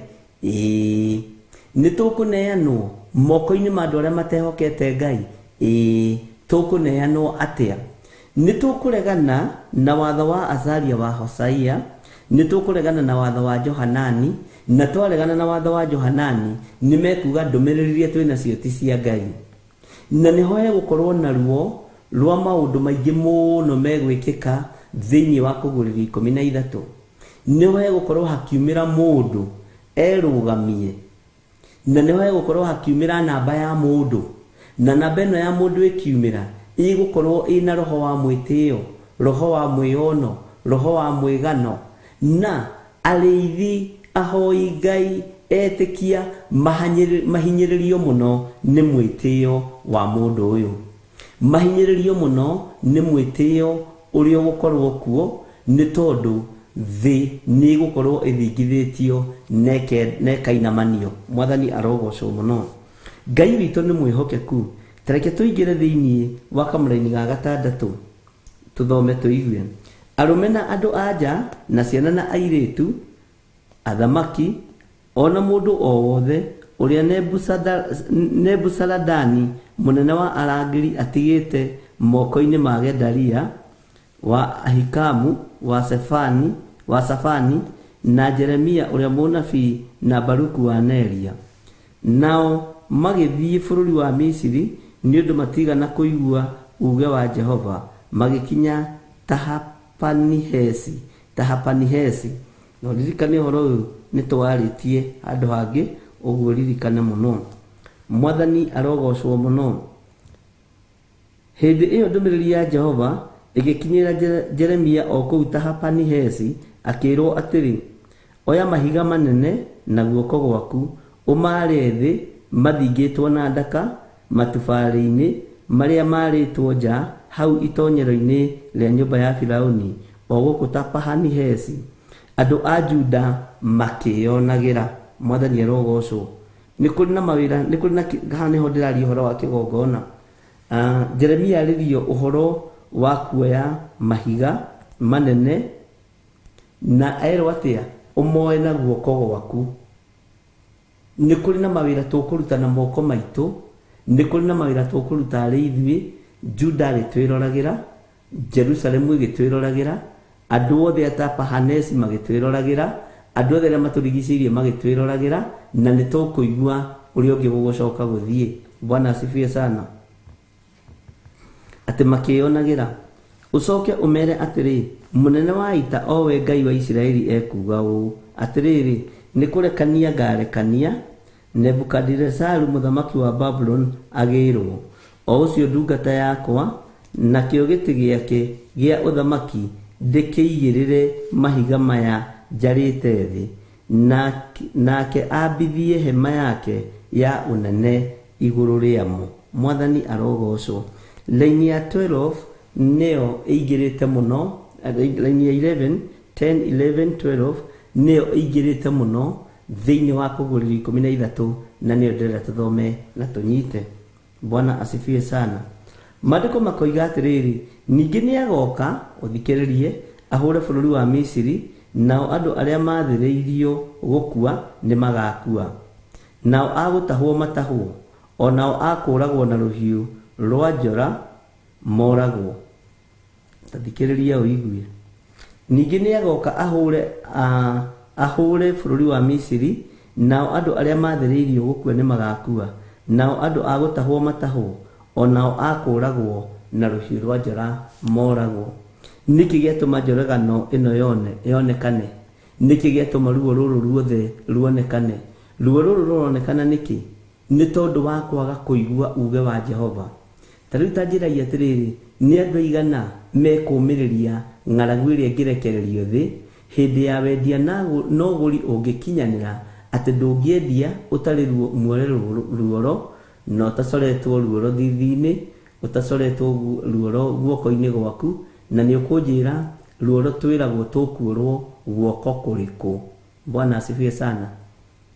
ni tukuneanwo moko-ini ma andu aria matehokete Ngai, tukuneanwo atia? Ni tukuregana na watho wa Azaria wa Hosaia nitukuregana na watho wa Johanani, na twaregana na watho wa Johanani nimekuga ndumiriririe twina cio ti cia Ngai. Na nihoye gukorwo na ruo rwa maundu maingi muno megwikika thiini wa kuguriri 13. Nihoye gukorwo hakiumira mundu erugamie, na nihoye gukorwo hakiumira namba ya mundu, na namba ino ya mundu ikiumira igukorwo ina roho wa mwitio, roho wa mwiyono, roho wa mwigano, na ariithi ahoi Ngai etikia mahinyiririo muno ni mwitio wa mundu uyu, mahinyiririo muno ni mwitio uria gukorwo kuo, ni tondu thi ni gukorwo ithingithitio nekainamanio. Mwathani arogocwo muno. Ngai witũ nĩ mwĩhokeku. Tareke tũingĩre thĩinĩ wa kamũra-inĩ ga 6 tũthome tũigue. Arũme na andũ anja na ciana na airĩtu, athamaki, ona mũndũ o wothe ũrĩa Nebuzaradani mũnene wa arangĩri atigĩte moko-inĩ ma Gedalia wa Ahikamu wa Safani na Jeremia ũrĩa mũnabii na Baruku wa Neria. Nao magĩthiĩ bũrũri wa Misiri nĩ ũndũ matigana kũigua uge wa Jehova, magĩkinya Tahapanihesi. No ririkane ũhoro ũyũ nĩ twarĩtie handũ hangĩ, ũguo ririkane mũno. Mwathani arogocwo mũno. Hĩndĩ ĩyo ndũmĩrĩri ya Jehova ĩgĩkinyĩra Jeremia o kũu Tahapanihesi, akĩrwo atĩrĩ, oya mahiga manene na guoko gwaku ũmaare thĩ, mathingĩtwo na ndaka matubarĩ-inĩ marĩa marĩtwo nja hau itonyero-inĩ rĩa nyũmba ya Firaũni o gũkũ Tahapanihesi. Andũ a Juda makĩonagĩra. Mwathani arogocwo. Nĩ kũrĩ na mawĩra, nĩ kũrĩ na haha nĩho ndĩraria ũhoro wa kĩgongona. Jeremia arĩrio ũhoro wa kuoya mahiga manene na erwo atĩa ũmoe na guoko gwaku. Nĩ kũrĩ na mawĩra tũkũruta na moko maitũ, nĩ kũrĩ na mawĩra tũkũruta arĩ ithuĩ. Juda rĩtwĩroragĩra, Jerusalemu ĩgĩtwĩroragĩra, andũ othe a Tahapanihesi magĩtwĩroragĩra, andũ othe arĩa matũrigicĩirie magĩtwĩroragĩra, na nĩ tũkũigua ũrĩa ũngĩ gũgũcoka gũthiĩ. Bwana asifiwe sana. Atĩ makĩonagĩra. Ucoke umere atĩrĩ, mũnene wa ita owe Ngai wa Isiraeli ekuga ũũ atĩrĩrĩ, nĩ kũrekania ngarekania Nebukadinezaru mũthamaki wa Babylon agĩrwo, o ũcio ndungata yakwa, nakĩo gĩtĩ gĩake gĩa ũthamaki ndĩkĩigĩrĩre mahiga maya njarĩte thĩ, nake ambithie hema yake ya ũnene igũrũ rĩamo. Mwathani arogocwo. Laini ya 12 nĩyo ĩingĩrĩte mũno, laini ya 11, 10, 11, 12 nĩyo ĩingĩrĩte mũno thĩinĩ wa kũgũrĩrwo 13, na nĩyo ndĩrenda tũthome na tũnyite. Bwana asifiwe sana. Maandĩko makoiga atĩrĩrĩ, ningĩ nĩagoka, ũthikĩrĩrie, ahũre bũrũri wa Misiri, nao andũ arĩa mathĩrĩirio gũkua nĩ magakua, nao agũtahwo matahwo, o nao akũragwo na rũhiũ rwa njora moragwo. Tathikĩrĩria ũigue. Ningĩ nĩagoka ahũre bũrũri wa Misiri, nao andũ arĩa mathĩrĩirio gũkua nĩ magakua, nao andũ agũtahwo matahwo, o nao akũragwo na rũhiũ rwa njora moragwo. Nĩkĩ gĩatũma njoragano ĩno yonekane? Nĩkĩ gĩatũma ruo rũrũ ruothe ruonekane? Ruo rũrũ rũronekana nĩkĩ? Nĩ tondũ wa kwaga kũigua uge wa Jehova. Ta rĩu ta njĩragia atĩrĩrĩ, nĩ andũ aigana mekũmĩrĩria ng'aragu ĩrĩa ĩngĩrekererio thĩ hĩndĩ ya wendia na ũgũri ũngĩkinyanĩra, atĩ ndũngĩendia ũtarĩ muore ruoro, na ũtacoretwo ruoro thithi-inĩ, ũtacoretwo ruoro guoko-inĩ gwaku, na nĩ ũkũnjĩra ruoro twĩragwo tũkuorwo guoko kũrĩkũ. Bwana asifiwe sana.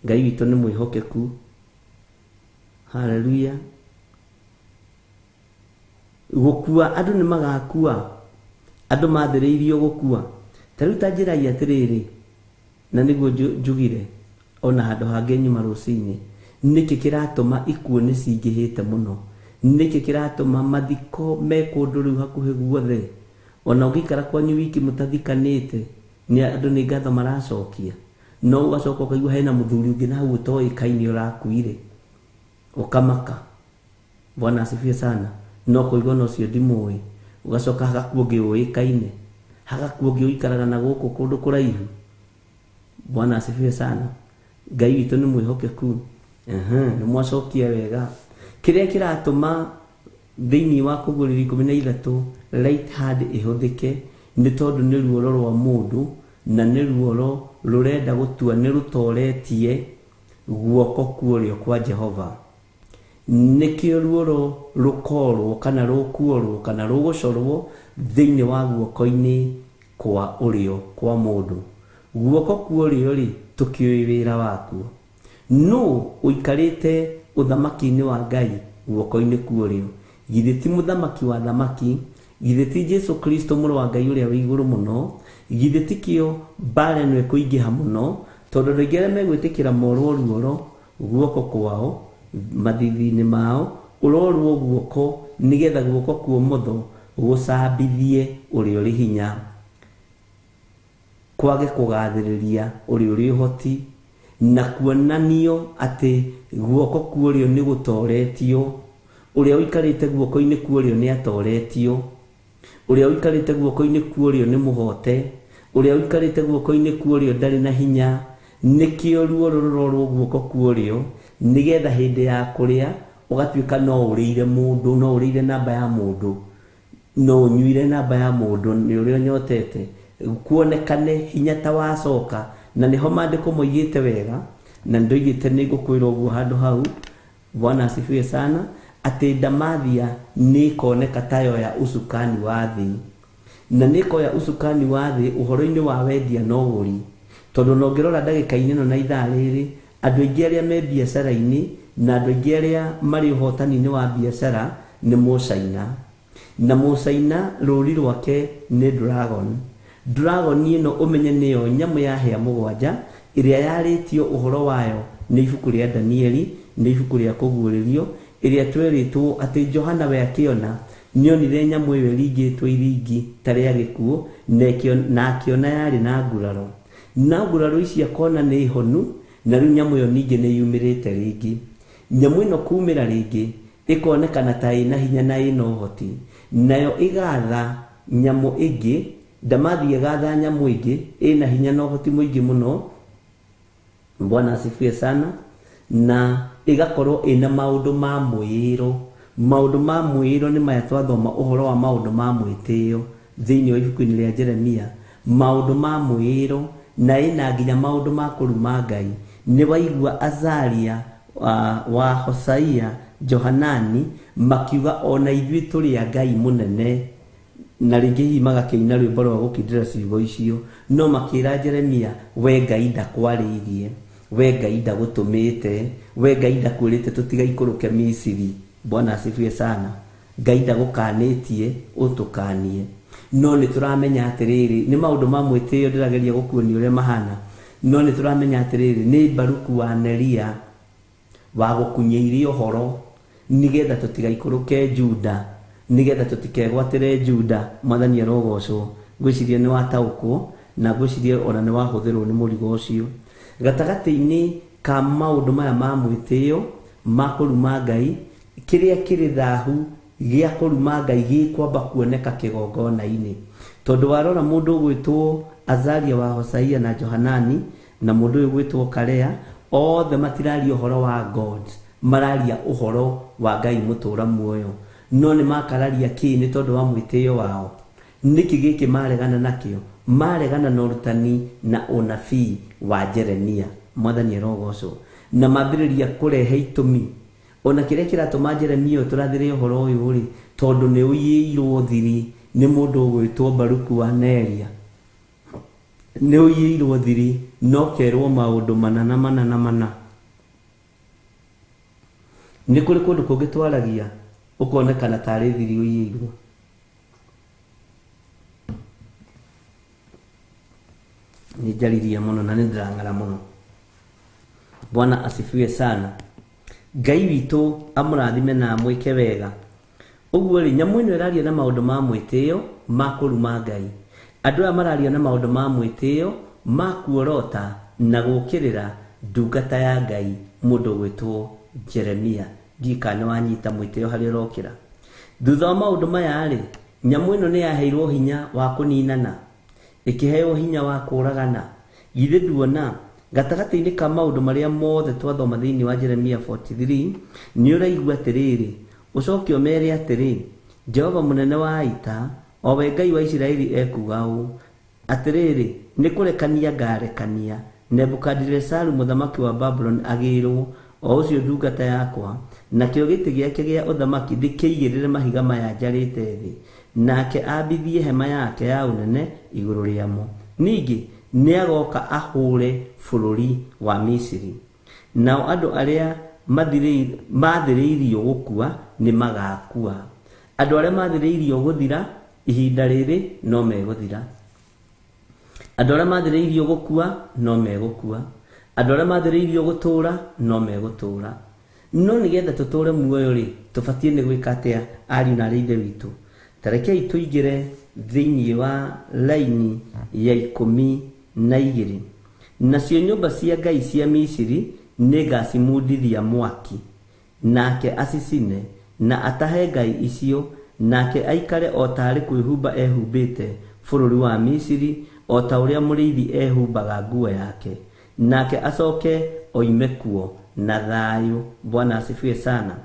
Ngai witũ nĩ mwĩhokeku. Haleluya. Gũkua, andũ nĩ magakua, andũ mathĩrĩirio gũkua. Ta rĩu ta njĩragia atĩrĩrĩ, na nĩguo njugire ona handũ hangĩ nyuma rũcinĩ, nĩkĩ kĩratũma ikuũ nĩ cingĩhĩte mũno? Nĩkĩ kĩratũma mathiko me kũndũ rĩu hakuhĩ guothe? Ona ũgĩikara kwanyu wiki mũtathikanĩte, ni andu ni ngatho maracokia no ugacoka ukaigua hena muthuri ungi na hau utoikaini urakuire ukamaka. Bwana asifiwe sana. No kuigua no cio ndimui ugacoka hagakuonge uikaine hagakuonge uikaraga na guku kundu kuraihu. Bwana asifiwe sana. Ngai witu ni mwihokeku. Ni mwacokia wega. Kiria kiratuma thiini wa Kuguriri 13 right hand ihuthike ni tondu ni ruoro rwa mundu na ni ruoro rurenda gutua ni rutoretie guoko kuorio kwa Jehova. Nikio ruoro rukorwo kana rukuorwo kana rugucorwo thiini wa guoko-ini kwa urio kwa mundu. Guoko kuorio ri tukioi wira waku no uikarite uthamaki-ini wa Ngai guoko-ini kuorio. Githĩ ti muthamaki wa thamaki, githĩ ti Jesu Kristo mũrũ wa Ngai ũrĩa wĩ igũrũ mũno, githĩ ti kĩo mbara ĩno ĩkũingĩha mũno, tondũ andũ aingĩ arĩa megwĩtĩkĩra morwo ruoro guoko kwao mathithi-inĩ mao ũrorwo guoko nĩgetha guoko kwa ũmotho gũcambithie ũrĩa ũrĩ hinya, kwage kũgathĩrĩria ũrĩa ũrĩ ũhoti na kuonanio atĩ guoko kuorio nĩ gũtoretio. Uria uikarite guoko-ini kuorio ni atoretio, uria uikarite guoko-ini kuorio ni muhote, uria uikarite guoko-ini kuorio ndari na hinya. Nikio ruoro rurorwo guoko kuorio nigetha hindi ya kuria ugatuika no urire mundu, no urire namba ya mundu, no nyuire namba ya mundu ni uria nyotete kuonekane hinya ta wacoka. Na niho maandiko moigite wega na ndoigite ni ngukwira uguo handu hau. Bwana asifiwe sana. Ati Ndamathia nikoneka tayo ya usukani wa thi, na niko ya usukani wa thi uhoro-ini wa wendia no uri. Tondu no ngirora ndagika-ini no na ithaa riri andu aingi aria me biacara-ini na andu aingi aria mari uhotani-ini wa biacara ni Mucaina, na Mucaina ruri rwake ni dragon. Dragon ino umenye niyo nyamu ya hĩa mũgwanja iria yaritio uhoro wayo ni ibuku ria Danieli, ni ibuku ria Kuguririo iria tweritwo ati Johana we akiona nionire nyamu iyo ringitwo iringi taria gikuo na akiona yari na nguraro, na nguraro ici akona ni honu, na riu nyamu iyo ningi ni yumirite ringi. Nyamu ino kumira ringi ikonekana ta ina hinya na ina uhoti, nayo igatha nyamu ingi. Ndamathia gatha nyamu ingi ina hinya na uhoti muingi muno. Bwana asifiwe sana. Na igakorwo ina maundu ma mwiro. Maundu ma mwiro ni maya twathoma uhoro wa maundu ma mwitio thiini wa ibuku-ini ria Jeremia. Maundu ma mwiro na ina nginya maundu ma kuruma Ngai. Ni waigua Azaria wa Hosaia, Johanani makiuga ona ithuĩ tũrĩ a Ngai munene, na ringi hi magakeina rwĩmbo rwa gũkindĩra ciugo icio. No makĩra Jeremia, we Ngai ndakwarĩirie, we Ngai ndagũtũmĩte, we Ngai ndakwĩrĩte tũtigaikũrũke Misiri. Bwana asifiwe sana. Ngai ndagũkanĩtie ũtũkanie. No nĩ tũramenya atĩrĩrĩ, nĩ maũndũ ma mwĩtĩo ndĩrageria gũkuonia ũrĩa mahana. No nĩ tũramenya atĩrĩrĩ, nĩ Baruku wa Neria wa gũkunyĩire ũhoro nigetha tũtigaikũrũke Juda, nigetha tutikegwatire Juda. Mwathani arogocwo. Ngwĩciria nĩ wataũkwo na ngwĩciria ona nĩ wahũthĩrwo nĩ mũrigo ũcio. Gatagati-inĩ ka maũndũ maya ma mwĩtĩo ma kũruma Ngai, kĩrĩa kĩrĩ thahu gĩa kũruma Ngai gĩkwamba kuoneka kĩgongona-inĩ. Tondũ warora mũndũ ũgwĩtwo Azaria wa Hosaia na Johanani na mũndũ ũyũ ũgwĩtwo Karea, othe matiraria ũhoro wa God, mararia ũhoro wa Ngai mũtũra muoyo. No nĩ makararia kĩ? Nĩ tondũ wa mwĩtĩo wao. Nĩkĩ gĩkĩ maregana nakĩo? Maregana na ũrutani na ũnabii wa Jeremia. Mwathani arogocwo. Na mambĩrĩria kũrehe itũmi. Ona kĩrĩa kĩratũma Jeremia tũrathĩre ũhoro ũyũ rĩ, tondũ nĩ ũiyĩirwo thiri nĩ mũndũ ũgwĩtwo Baruku wa Neria. Nĩ ũiyĩirwo thiri no kerwo maũndũ mana. Nĩ kũrĩ kũndũ kũngĩ twaragia ukonekana tarĩ thiri ũiyĩirwo. Nĩ njariria mũno na nĩ ndĩrang'ara mũno. Bwana asifiwe sana. Ngai witũ amũrathime na amwĩke wega. Ũguo rĩ, nyamũ ĩno ĩraria na maũndũ ma mwĩtĩo ma kũruma Ngai. andũ aya mararia na maũndũ ma mwĩtĩo ma kuorota na gũkĩrĩra ndungata ya Ngai mũndũ gwĩtwo Jeremia. Gikana wanyita mwĩtĩo harĩ ũrokĩra. Thutha wa maũndũ maya rĩ, nyamũ ĩno nĩ yaheirwo hinya wa kũninana, ĩkĩheo hinya wa kũragana. Githĩ nduona gatagatĩ-inĩ ka maũndũ marĩa mothe twathoma thĩinĩ wa Jeremia 43 nĩ ũraigua atĩrĩrĩ, ũcoke ũmere atĩrĩ, Jehova mũnene wa ita, o we Ngai wa Isiraeli ekuga ũũ atĩrĩrĩ, nĩ kũrekania ngarekania Nebukadinezaru mũthamaki wa Babylon agĩrwo, o ũcio ndungata yakwa, nakĩo gĩtĩ gĩake gĩa ũthamaki ndĩkĩigĩrĩre mahiga maya njarĩte thĩ, nake ambithie hema yake ya ũnene igũrũ rĩamo. Ningĩ nĩ agoka ahũre bũrũri wa Misiri, nao andũ arĩa mathĩrĩirio gũkua nĩ magakua. Andũ arĩa mathĩrĩirio gũthira ihinda rĩrĩ no megũthira. Andũ arĩa mathĩrĩirio gũkua no megũkua. Andũ arĩa mathĩrĩirio gũtũũra no megũtũũra. No nĩgetha tũtũũre muoyo rĩ, tũbatiĩ nĩ gwĩka atĩa ariũ na ithe witũ? Tarekei tũingĩre thĩinĩ wa laini ya 12. Nacio nyũmba cia Ngai cia Misiri nĩngacimundithia mwaki, nake acicine na atahe ngai icio, nake aikare o tarĩ kwĩhumba ehumbĩte bũrũri wa Misiri, o ta ũrĩa mũrĩithi ehumbaga nguo yake, nake acoke oime kuo na thayũ. Bwana asifiwe sana.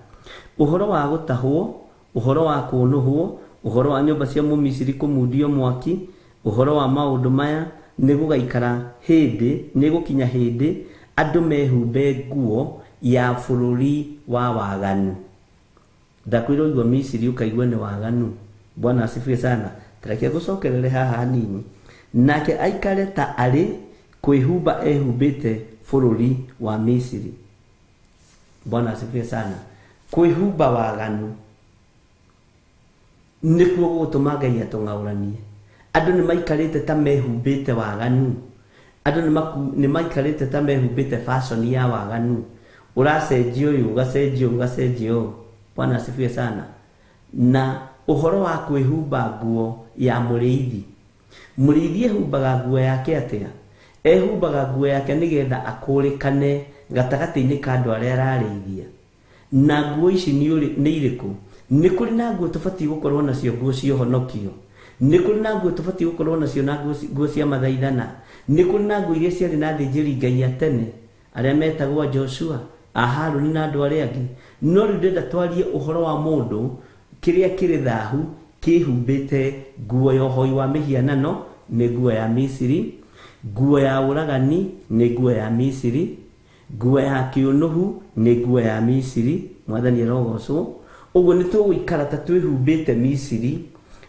Ũhoro wa gũtahwo, ũhoro wa kũnũhwo, ũhoro wa nyũmba cia Mũmisiri kũmundio mwaki, ũhoro wa maũndũ maya nĩ gũgaikara hĩndĩ, nĩ gũkinya hĩndĩ andũ mehumbe nguo ya bũrũri wa waganu. Ndakwĩrwo igua Misiri ũkaigua nĩ waganu. Bwana asifiwe sana. Tareke gũcokerere haha hanini. Nake aikare ta arĩ kwĩhumba ehumbĩte bũrũri wa Misiri. Bwana asifiwe sana. Kwĩhumba waganu nĩkuo gũtũma Ngai atũng'aũranie. Andũ nĩ maikarĩte ta mehumbĩte waganu. Andũ nĩ maikarĩte ta mehumbĩte fashion ya waganu. Ũracenjio ũyũ, ũgacenjio, ũgacenjio. Bwana asifiwe sana. Na ũhoro wa kwĩhumba nguo ya mũrĩithi. Mũrĩithi ehumbaga nguo yake atĩa? Ehumbaga nguo yake nĩgetha akũrĩkane gatagatĩ-inĩ ka andũ arĩa ararĩithia. Na nguo ici nĩ irĩkũ? Nĩ kũrĩ na nguo tũbatiĩ gũkorwo nacio, nguo cia ũhonokio. Nĩ kũrĩ na nguo tũbatiĩ gũkorwo nacio, na nguo cia mathaithana. Nĩ kũrĩ na nguo iria ciarĩ na athĩnjĩri Ngai a tene arĩa metagwo Joshua, Harũni na andũ arĩa angĩ. No rĩu ndĩrenda twarie ũhoro wa mũndũ kĩrĩa kĩrĩ thahu kĩhumbĩte nguo ya ũhoi wa mĩhianano, nĩ nguo ya Misiri. Nguo ya ũragani nĩ nguo ya Misiri. Nguo ya kĩũnũhu nĩ nguo ya Misiri. Mwathani arogocwo. Ũguo nĩ tũgũikara ta twĩhumbĩte Misiri,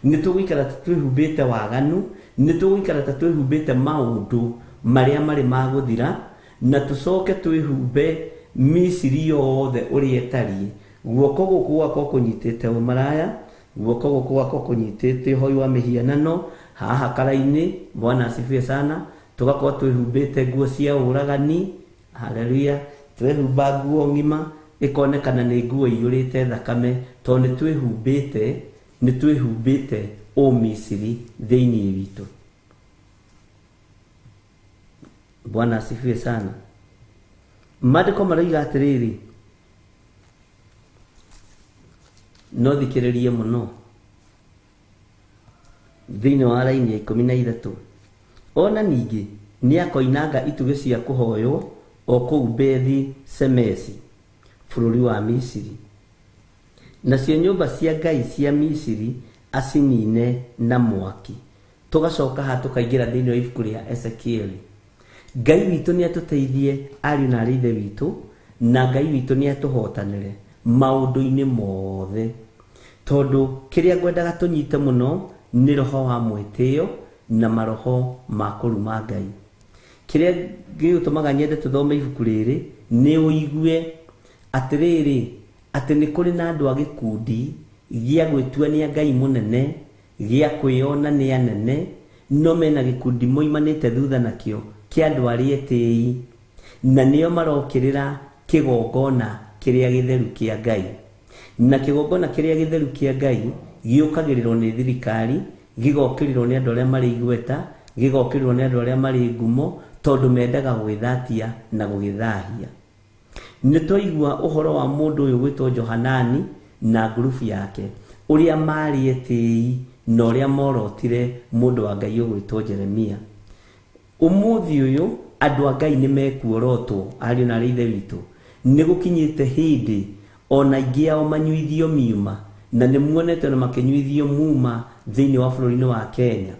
nĩ tũgũikara ta twĩhumbĩte waganu, nĩ tũgũikara ta twĩhumbĩte maũndũ marĩa marĩ ma gũthira, na tũcoke twĩhumbe Misiri yothe ũrĩa ĩtariĩ. Guoko gũkũ gwakwa kũnyitĩte ũmaraya, guoko gũkũ gwakwa kũnyitĩte ũhoi wa mĩhianano, haha kara-inĩ. Bwana asifiwe sana. Tugakorwo twĩhumbĩte nguo cia ũragani. Haleluya. Twĩhumba nguo ng'ima ĩkonekana nĩ nguo iyũrĩte thakame, tondũ nĩ twĩhumbĩte Misiri thĩinĩ witũ. Bwana asifiwe sana. Maandĩko maroiga atĩrĩrĩ, no thikĩrĩrie mũno thĩinĩ wa raini ya 13. Ona ningĩ nĩ akoinanga itugĩ cia kũhoywo o kũu Bethi Semesi bũrũri wa Misiri. Nacio nyũmba cia Ngai cia Misiri acinine na mwaki. Tugacoka ha tukaingĩra thĩinĩ wa ibuku rĩa Ezekieli. Ngai witũ nĩ atũteithie ariũ na ithe witũ, na Ngai witũ nĩ atũhotanĩre maũndũ-inĩ mothe. Tondũ kĩrĩa ngwendaga tũnyite mũno nĩ roho wa mwĩtĩo na maroho ma kũruma Ngai. Kĩrĩa gĩtũmaga nyende tũthome ibuku rĩrĩ nĩ ũigue atĩrĩrĩ, atĩ nĩ kũrĩ na andũ a gĩkundi gĩa gwĩtuania Ngai mũnene, gĩa kwĩona nĩ anene, no mena gĩkundi moimanĩte thutha nakĩo kĩa andũ arĩa etĩi, na nĩo marokĩrĩra kĩgongona kĩrĩa gĩtheru kĩa Ngai. Na kĩgongona kĩrĩa gĩtheru kĩa Ngai gĩũkagĩrĩrwo nĩ thirikari, gigokirirwo ni andu aria mari igweta, gigokirirwo ni andu aria mari ngumo, tondu mendaga gwithatia na gugithahia. Nitwaigua uhoro wa mundu uyu gwitwo Johanani na grupu yake uria mari etii na uria morotire mundu wa Ngai ugwitwo Jeremia. Umuthi uyu andu a Ngai ni mekuorotwo ari na rithe witu, ni gukinyite hindi ona ingi ao manyuithio miuma, na ni muonete na makinyuithio muma thiini wa bururi wa Kenya.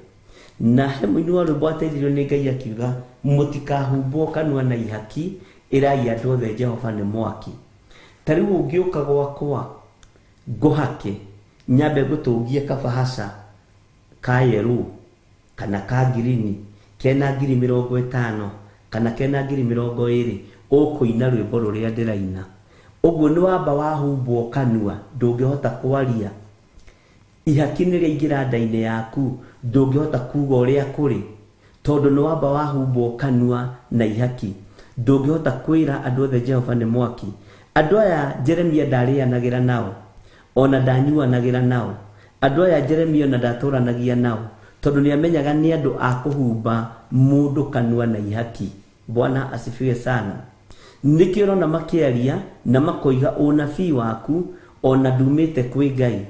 Na he muini wa rwimbo ateithirio ni Ngai akiuga mutikahumbo kanua na ihaki irai andu othe Jehova ni mwaki. Tariu ungiuka gwakwa nguhake nyambe gutungie kabahasha ka yeru kana ka girini kena 50,000 kana kena 20,000 ukuina rwimbo ruria ndiraina. Uguo ni wamba wahumbwo kanua ndungihota kwaria. Ihaki ni riingira ndaine yaku ndungihota kuga uria kuri, tondu ni wamba wahumbwo kanua na ihaki. Ndungihota kwira andu othe Jehova ni mwaki. Andu aya Jeremia ndarianagira nao, ona ndanyuanagira nao. Andu aya Jeremia na ndaturanagia nao, tondu ni amenyaga ni andu a kuhumba mundu kanua na ihaki. Bwana asifiwe sana. Nikiro na makiaria na makoiga unabii waku ona dumite kwi Ngai,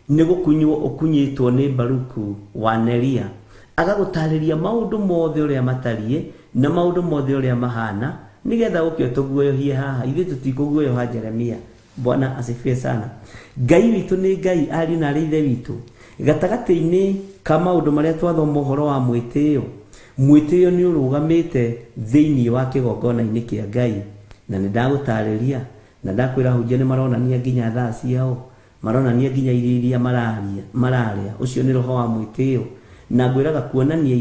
ni gukunywo ukunyitwo ni Baruku wa Neria, agagutariria maundu mothe uria matarie na maundu mothe uria mahana, nigetha ukio tuguoyohie haha ithe tutikuguoyoha Jeremia. Bwana asifiwe sana. Ngai witu ni Ngai ari na rithe witu. Gatagati-ini ka maundu maria twathoma uhoro wa mwitio, mwitio ni urugamite thiini wa kigongona-ini kia Ngai. Na nindagutariria na ndakwira hunjia ni maronania nginya thaa ciao, maronania nginya iria mararia. Ucio ni roho wa mwitio. Na ngwiraga kuonania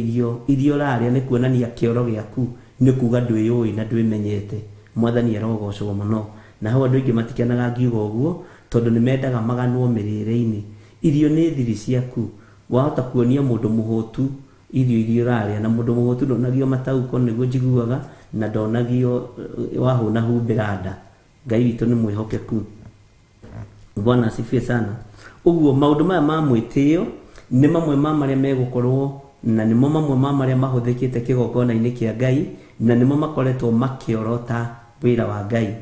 irio raria ni kuonania kioro giaku, ni kuga ndwiyui na ndwimenyete. Mwathani arogocwo muno. Na ho andu ingi matikenaga ngiuga uguo tondu ni mendaga maganwo mirire-ini. Irio ni thiri ciaku. Wahota kuonia mundu muhutu irio raria, na mundu muhutu ndonagio matauko niguo njiguaga, na ndonagio wahuna humbiranda. Ngai witu ni mwihokeku. Bwana asifiwe sana. Uguo maundu maya ma mwitio ni mamwe ma maria megukorwo, na nimo mamwe ma maria mahuthikite kigongona-ini kia Ngai, na nimo makoretwo makiorota wira wa Ngai.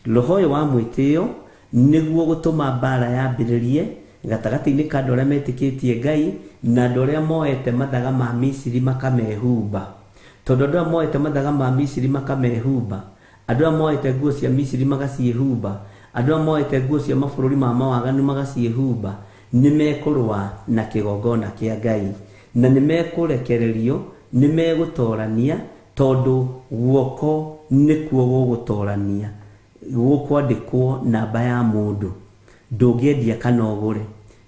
Roho uyu wa mwitio niguo gutuma mbara yambiririe gatagati-ini ka andu aria metikitie Ngai na andu aria moete mathaga ma Misiri makamehumba. Tondu andu aria moete mathaga ma Misiri makamehumba, andu aria moete nguo cia Misiri magaciehumba, andu aria moete nguo cia mabururi ma mawaganu magaciehumba, ni mekurwa na kigongona kia Ngai, na ni mekurekererio, ni megutorania, tondu guoko nikuo gugutorania. Gukwandikwo namba ya mundu, ndungiendia kana ugure.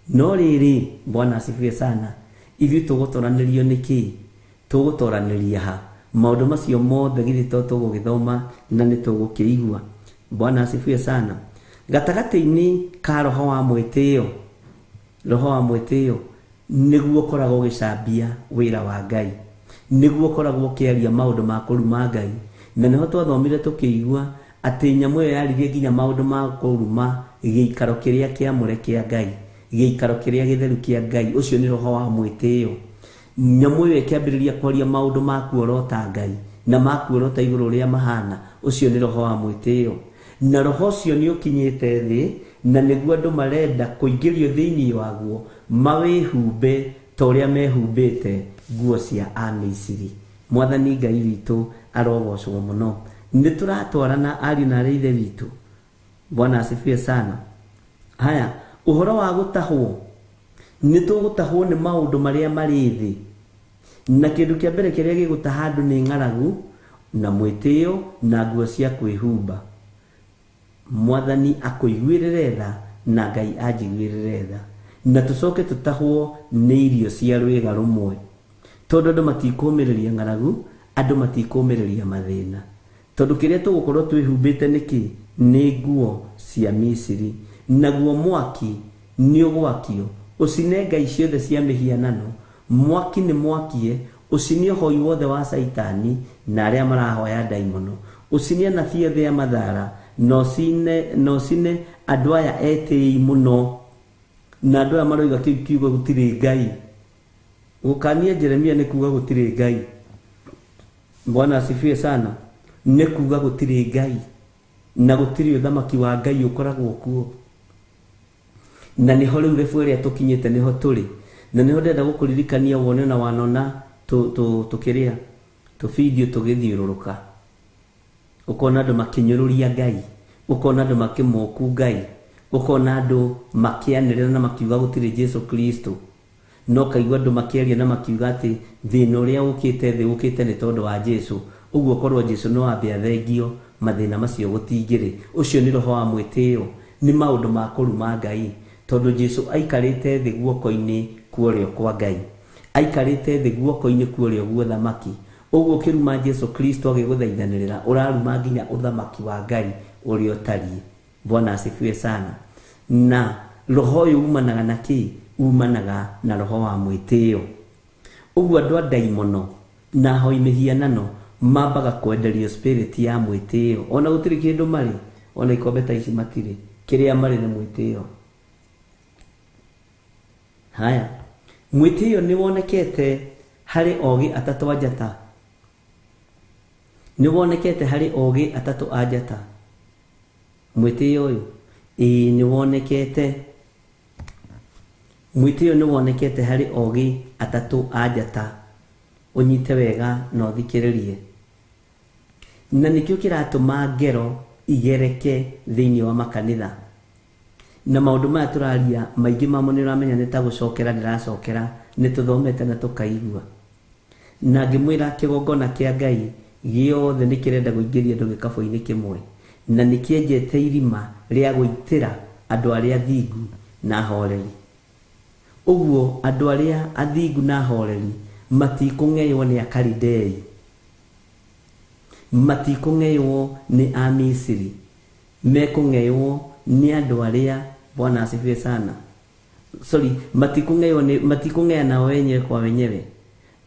No riri, Bwana asifiwe sana, ithuĩ tugutoranirio niki? Tugutoraniria ha? Maundu macio mothe githi tugugithoma na ni tugukiigua. Bwana asifiwe sana. Gatagati-ini ka roho wa mwitio, roho wa mwitio niguo koragwo gicambia wira wa Ngai, niguo koragwo kiaria maundu ma kuruma Ngai. Na niho twathomire tukiigua ati nyamu iyo yaririe nginya maundu ma kuruma giikaro kiria kiamure kia Ngai, giikaro kiria githeru kia Ngai. Ucio ni roho wa mwitio. Nyamu iyo ikiambiriria kwaria maundu ma kuorota Ngai na ma kuorota iguru ria mahana. Ucio ni roho wa mwitio. Na roho ucio ni ukinyite thi, na niguo andu marenda kuingirio thiini waguo mawihumbe ta uria mehumbite nguo cia Amisiri. Mwathani Ngai witu arogocwo muno. Nituratwarana ari na rithe witu. Bwana asifiwe sana. Haya, uhoro wa gutahwo, nitugutahwo ni maundu maria mari thi, na kindu kia mbere kiria gigutaha andu ni ng'aragu na mwitio na nguo cia kwihumba. Mwathani akuiguirire tha na Ngai anjiguirire tha, na tucoke tutahwo ni irio cia rwiga rumwe, tondu andu matikuumiriria ng'aragu, andu matikuumiriria mathina. Tondu kiria tugukorwo twihumbite niki? Ni nguo cia Misiri. Naguo mwaki ni ugwakio ucine ngai ciothe cia mihianano. Mwaki ni mwakie ucinie hoi wothe wa Saitani na aria marahoya daimono. Ucinie nabii othe ya mathara, no cine andu aya etei muno, na andu aya maroiga kiugo gutiri Ngai. Gukania Jeremia ni kuga gutire Ngai. Bwana asifiwe sana. Ni kuga gutire Ngai. Na gutire uthamaki wa Ngai ukoragwo kuo. Na niho riu refu ria tukinyite niho turi. Na niho ndenda gukuririkania wone na wanona tukiria tu video tugithiururuka. Ukona andu makinyururia Ngai, ukona andu makimoku Ngai, ukona andu makianirira na makiuga gutire Jesu Kristo. No kaigwa andu makiaria na makiuga ati thina uria ukite thi ukite ni tondu wa Jesu. Uguo korwo Jesu no ambe athengio mathina macio gutingire. Ucio ni roho wa mwitio, ni maundu ma kuruma Ngai. Tondu Jesu aikarite thi guoko-ini kuorio kwa Ngai. Aikarite thi guoko-ini kuorio gwa thamaki. Uguo kiruma Jesu Kristo agiguthaithanirira uraruma nginya uthamaki wa Ngai urio tari. Bwana asifiwe sana. Na roho uyu umanaga na ki? Umanaga na roho wa mwitio. Uguo andu a daimono na hoi mihianano mambaga kwenderio spirit ya mwitio. Ona gutiri kindu mari, ona ikombe ta ici matire. Kiria mari ni mwitio. Haya. Mwitio ni wonekete hari ogi atatu ajata. Ni wonekete hari ogi atatu ajata. Mwitio uyu ni wonekete. Mwitio ni wonekete hari ogi atatu ajata. Unyite wega na uthikiririe. Na nikio kiratuma ngero igereke thiini wa makanitha. Na maundu maya turaria maingi mamo ni uramenya ni ta gucokera ndiracokera ni tuthomete na tukaigua. Na ngimwira kigongona kia Ngai giothe ni kirenda guingiria andu gikabu-ini kimwe. Na nikienjete irima ria guitira andu aria thingu na horeri. Uguo andu aria athingu na horeri matikung'eyo ni Akalidei. Matikung'eyo ni Amisiri. Mekung'eyo ni andu aria Bwana asifiwe sana. Matikung'eya na wenyewe kwa wenyewe.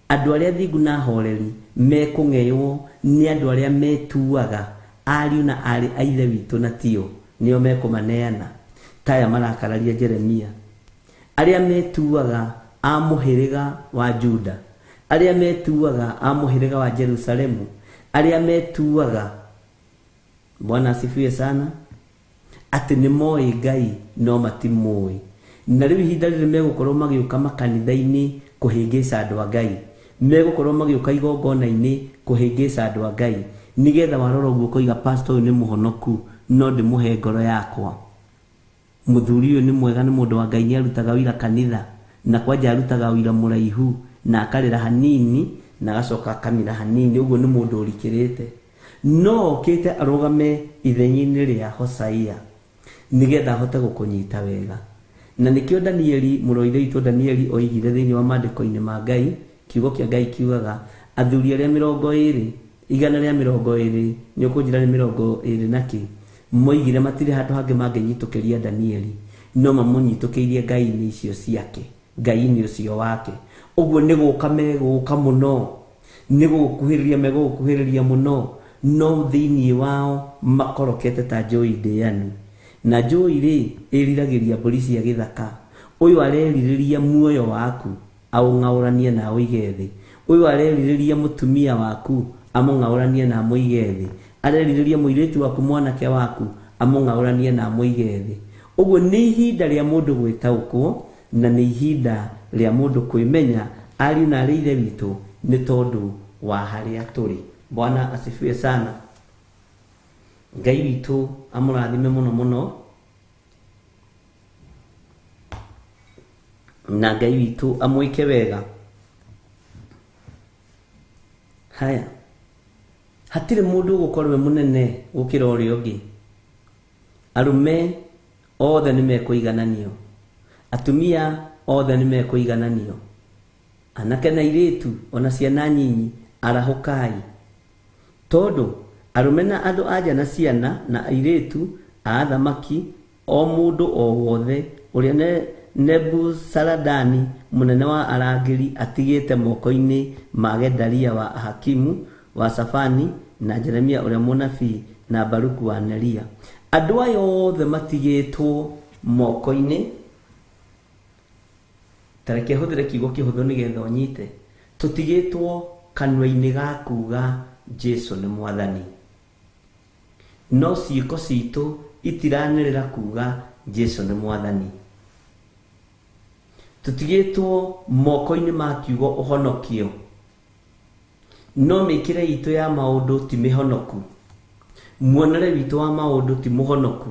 Andu aria thingu na horeri mekung'eyo ni andu aria metuaga ariu na ari a ithe witu na tio nio mekumaneana. Taya marakararia Jeremia. Aria metuaga a muhiriga wa Juda, aria metuaga a muhiriga wa Jerusalemu, aria metuaga, Bwana asifiwe sana, ati ni moi Ngai no matimoi. Na riu ihinda riri megukorwo magiuka makanitha-ini kuhingica andu a Ngai, megukorwo magiuka igongona-ini kuhingica andu a Ngai, nigetha warora uguo koiga pastor uyu ni muhonoku no ndimuhe ngoro yakwa. Muthuri uyu ni mwega, ni mundu wa Ngai, ni arutaga wira kanitha, na kwanja arutaga wira muraihu, na akarira hanini na gacoka akamira hanini. Uguo ni mundu urikirite, no kite arugame ithenyi-ini ria Hosaia nigetha ahote gukunyita wega. Na nikio Danieli, muroithe itu Danieli oigire thiini wa mandiko-ini ma Ngai, kiugo kia Ngai kiugaga athuri aria 20, 120 ni ukunjira ni 20 naki moigire matire handu hangi manginyitukĩria Danieli, no mamunyitukĩirie Ngai-ini icio ciake, Ngai-ini ucio wake. Uguo ni guka meguka muno, ni gukuhiriria megukuhiriria muno, no thiini wao makorokete ta njui ndĩanu. Na njui ri iriragiria mbũri cia gĩthaka. Uyu areririria muoyo waku aung'aũranie na ũige thĩ. Uyu areririria mutumia waku amung'aũranie na mũige thĩ. Areririria mũirĩtu waku, mwanake waku amung'aũranie na mũige thĩ. Uguo ni ihinda ria mundu gwĩtaũkwo, na ni ihinda ria mundu kwĩmenya ariu na ari ithe witu ni tondu wa haria turi. Bwana asifiwe sana. Ngai witu amurathime muno muno, na Ngai witu amwike wega. Haya, hatire mundu gukorwo munene gukira uria ungi. Arume othe ni mekuigananio, atumia othe ni mekuigananio, anake na iritu ona ciana nyinyi arahukai. Tondu arume na andu anja na ciana na iritu athamaki o mundu o wothe uria Nebuzaradani munene wa arangiri atigite moko-ini ma Gedalia wa Hakimu wa Safani na Jeremia uria munabii na Baruku wa Neria. Andu ayo othe matigitwo moko-ini tareke huthire kiugo kihuthu nigetha unyite tutigitwo kanwa-ini ga kuga Jesu ni mwathani, no ciiko citu itiranirira kuga Jesu ni mwathani. Tutigitwo moko-ini ma kiugo uhonokio, no mikire itu ya maundu ti mihonoku, muonere witu wa maundu ti muhonoku,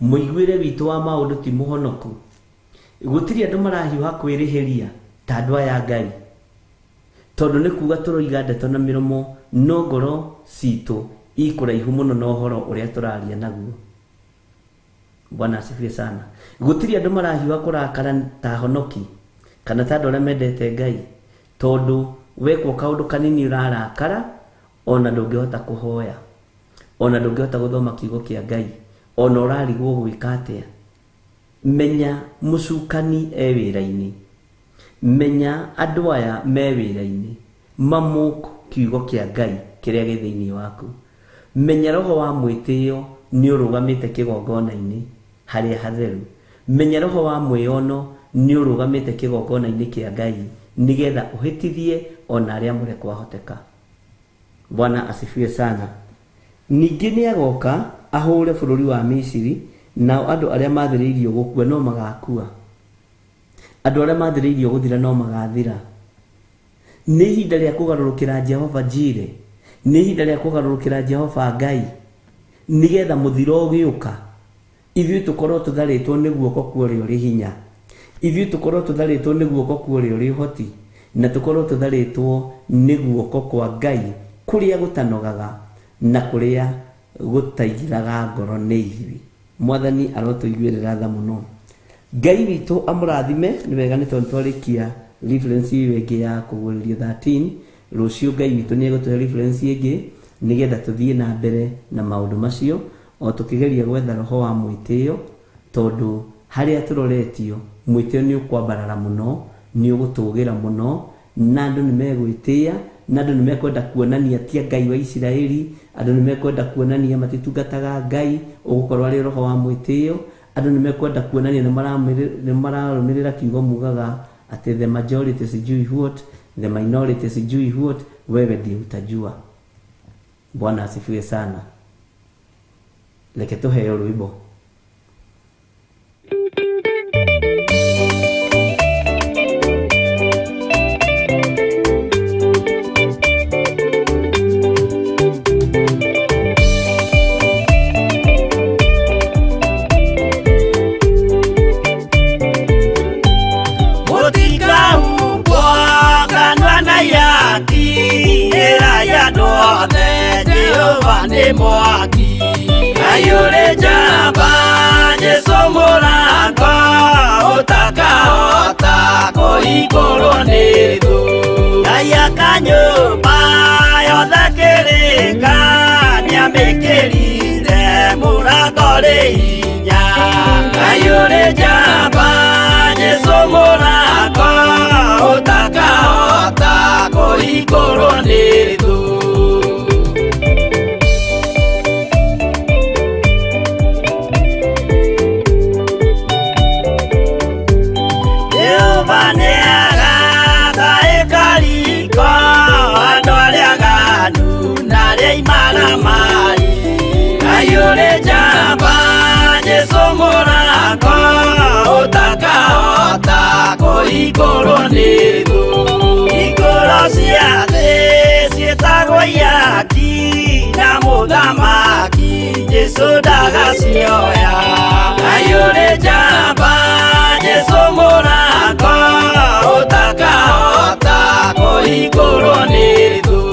muiguire witu wa maundu ti muhonoku. Gutiri andu marahiuha kwirihiria ta andu aya Ngai, tondu ni kuga turoiga ndeto na miromo, no ngoro citu ikuraihu muno na uhoro uria turaria naguo. Bwana asifiwe sana. Gutiri andu marahiuha kurakara ta honoki kana ta andu aria mendete Ngai, tondu wekwo kaundu kanini urarakara, ona ndungihota kuhoya, ona ndungihota guthoma kiugo kia Ngai, ona urarigwo gwika atia. Menya mucukani e wira-ini, menya andu aya me wira-ini mamuku kiugo kia Ngai kiria gi thiini waku. Menya roho wa mwitio ni urugamite kigongona-ini haria hatheru. Menya roho wa mwiono ni urugamite kigongona-ini kia Ngai nigetha uhitithie ona aria mure kwahoteka. Bwana asifiwe sana. Ningi ni agoka ahure bururi wa Misiri, nao andu aria mathiriirio gukua no magakua, andu aria mathiriirio guthira no magathira. Ni ihinda ria kugarurukira Jehova Jire, ni ihinda ria kugarurukira Jehova Ngai, nigetha muthiro ugiuka ithui tukorwo tutharitwo ni guoko kuori uri hinya, ithui tukorwo tutharitwo ni guoko kuori uri hoti, na tukorwo tutharitwo ni guoko kwa Ngai kuria gutanogaga na kuria gutaigiraga ngoro ni ithui. Mwathani arotuiguirira tha muno. Ngai witu amurathime. Ni wega ni tondu twarikia reference yengi ya kuguririo 13, rucio Ngai witu ni egutuhe reference yengi nigetha tuthie na mbere na maundu macio, o tukigeria gwetha roho wa mwitio, tondu haria turoretio mwitio ni ukwambarara muno, ni ugutugira muno, na andu ni megwitia, na andu ni mekwenda kuonania tia Ngai wa Isiraeli, andu ni mekwenda kuonania matitungataga Ngai, ugukorwo ari roho wa mwitio. Andu ni mekwenda kuonania ni mararumirira kiugo mugaga ati the majority sijui what, the minority sijui what, wewe ndiye utajua. Bwana asifiwe sana. Leke tuheo rwimbo. Mwaki ayure jamba Jesu murango utakahota kuigurwo ni thu aya kanyumba yothe kirika niamikirire murango ri hinya ayure jamba Jesu murango utakahota kuigurwo ni thu. Ayure jamba Jesu murango utakahota kuigurwo ni thu iguru cia thi cietagwo iaki na muthamaki Jesu ndagacioya. Ayure jamba Jesu murango utakahota kuigurwo ni thu.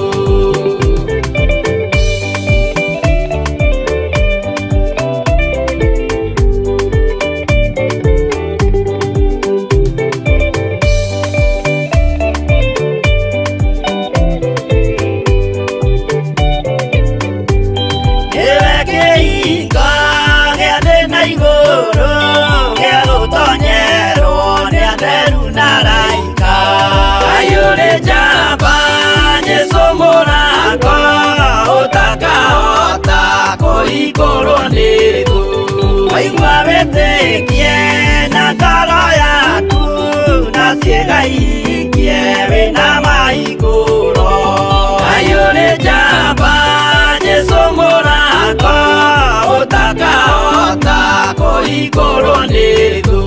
Iguru ni thu waigua witikie na ngoro yaku na siegai kiewe na maigoro ayone jamba Jesu morako utaka otako igoro nidu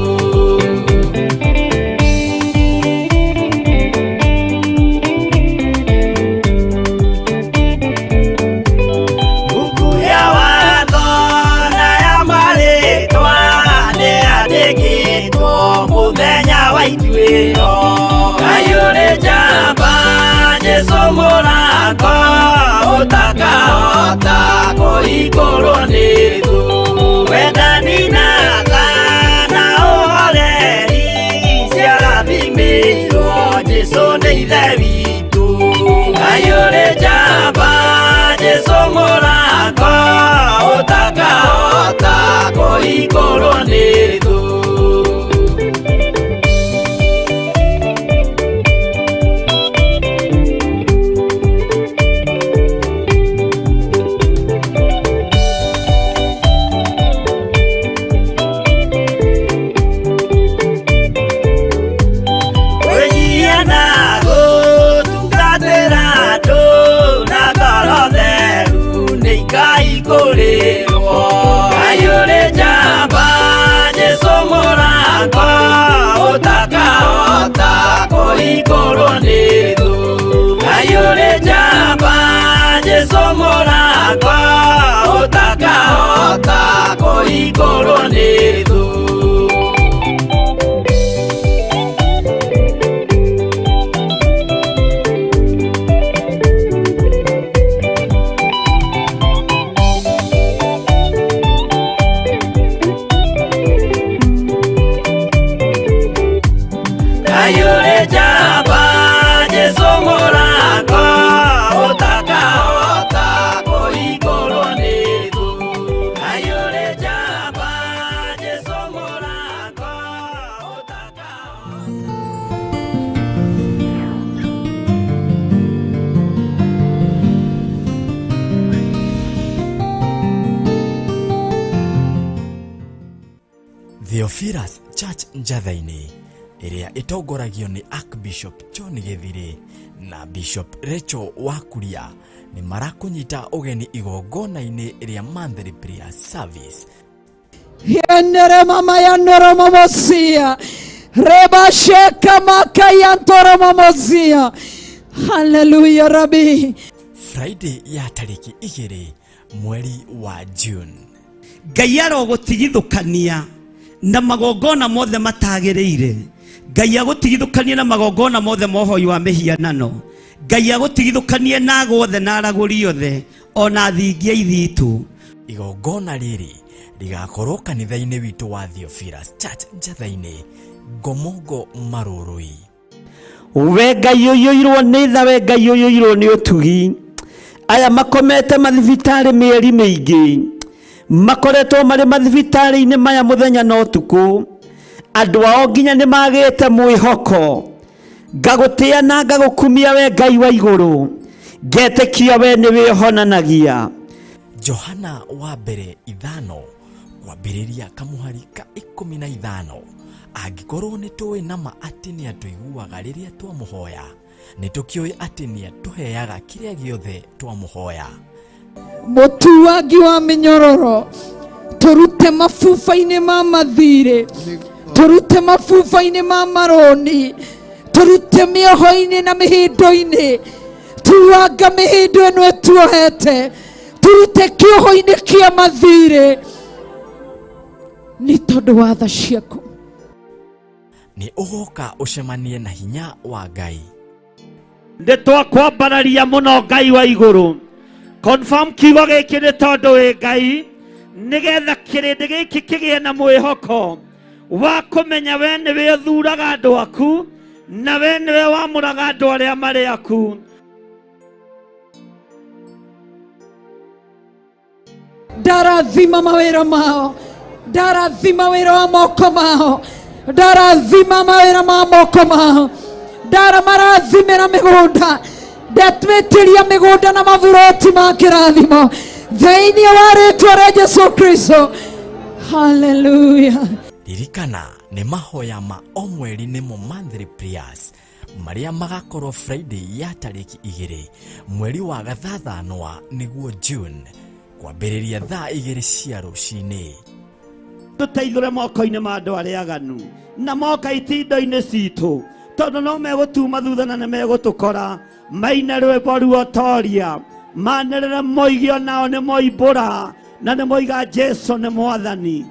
ayone jamba Jesu morako utaka otako igoro nidu wedani na oleri siara bimiro Jesu neithe witu ayone jamba Jesu morako utaka otako igoro nidu ayone jamba Jesu morako utaka otako igoro nidu ayone jamba Jesu morako utaka otako igoro nidu ayone jamba Jesu morako utaka otako igoro nidu ayone jamba Jesu morako utaka Theophilus Church Njathaini iria itongoragio ni Archbishop John Githiri na Bishop Rachel Wakuria ni marakunyita ugeni igongona-ini iria Monthly Prayer Service. Yenere mama ya noro momosia reba sheka maka ya ntoro momosia. Hallelujah Rabbi. Friday ya tariki 2 mweri wa June. Ngai arogutigithukania na magongona mothe matagereire. Ngai agutigithukanie na magongona mothe mohoi wa mihianano. Ngai agutigithukanie na agothe na araguri othe ona thingia ithitu. Igongona riri rigakorwo kanitha-ini witu wa Theophilus Church Njathaini Ngomongo Marurui. We Ngai uyoirwo ni tha, we Ngai uyoirwo ni utugi. Aya makomete mathibitari mieri mingi, makoretwo mari mathibitari-ini maya muthenya no tuku. Andu ao nginya ni magite mwihoko. Ngagutia na ngagukumia we Ngai wa iguru, ngetekia we ni wihonanagia. Johana wa mbere 5 kwambiriria kamuhari ka 15. Angikorwo ni tuwi nama ati ni atuiguaga riria twamuhoya, ni tukioi ati ni atuheaga kiria giothe twamuhoya. Mutuagi wa minyororo turute mafufa-ini ma mathire, turute mafufa-ini ma maroni, turute mioho-ini na mihindo-ini, tuanga mihindo ino etuohete, turute kioho-ini kia mathire ni tondu wa tha ciaku. Ni ugoka ucemanie na hinya wa Ngai. Nditwakwambararia muno Ngai wa iguru. Confirm kiugo giki ni tondu wi Ngai, nigetha kirindi giki kigie na mwihoko wa kumenya we niwe uthuraga andu aku na we niwe wamuraga andu aria mari aku. Ndarathima mawira mao, ndarathima wira wa moko mao, ndarathima mawira ma moko mao, ndaramarathimira migunda, ndatwitiria migunda na mavuroti ma kirathimo thiini wa ritwa ria Jesu Kristo. Hallelujah. Ririkana nĩ mahoya ma o mweri nĩmo monthly prayers maria magakorwo Friday ya tariki 2 mweri wa gathathanwa nĩguo June kwambĩrĩria thaa 2 cia rũcinĩ. Tũteithũre moko-inĩ ma andũ arĩa aganu na moka itindo-inĩ citũ, tondũ no megũtuma thutha na nĩ megũtũkora. Maine rwĩmbo ruotoria manĩrĩre moigio nao nĩ moimbũra na nĩ moiga Jesu nĩ Mwathani.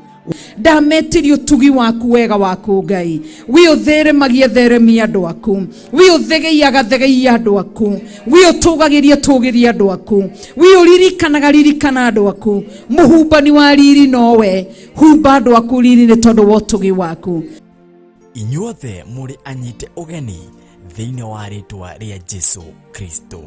Ndametirio tugi waku wega waku Ngai, wi utheremagie theremia andu aku, wi uthegeiaga thegeia andu aku, wi utugagirie tugirie andu aku, wi uririkanaga ririkana andu aku. Muhumbani wa riri nowe, humba andu aku riri ni tondu wa tugi waku. Inyuothe muri anyite ugeni thĩinĩ wa rĩtwa rĩa Jesu Kristo.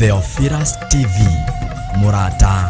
Theophilus TV Murata.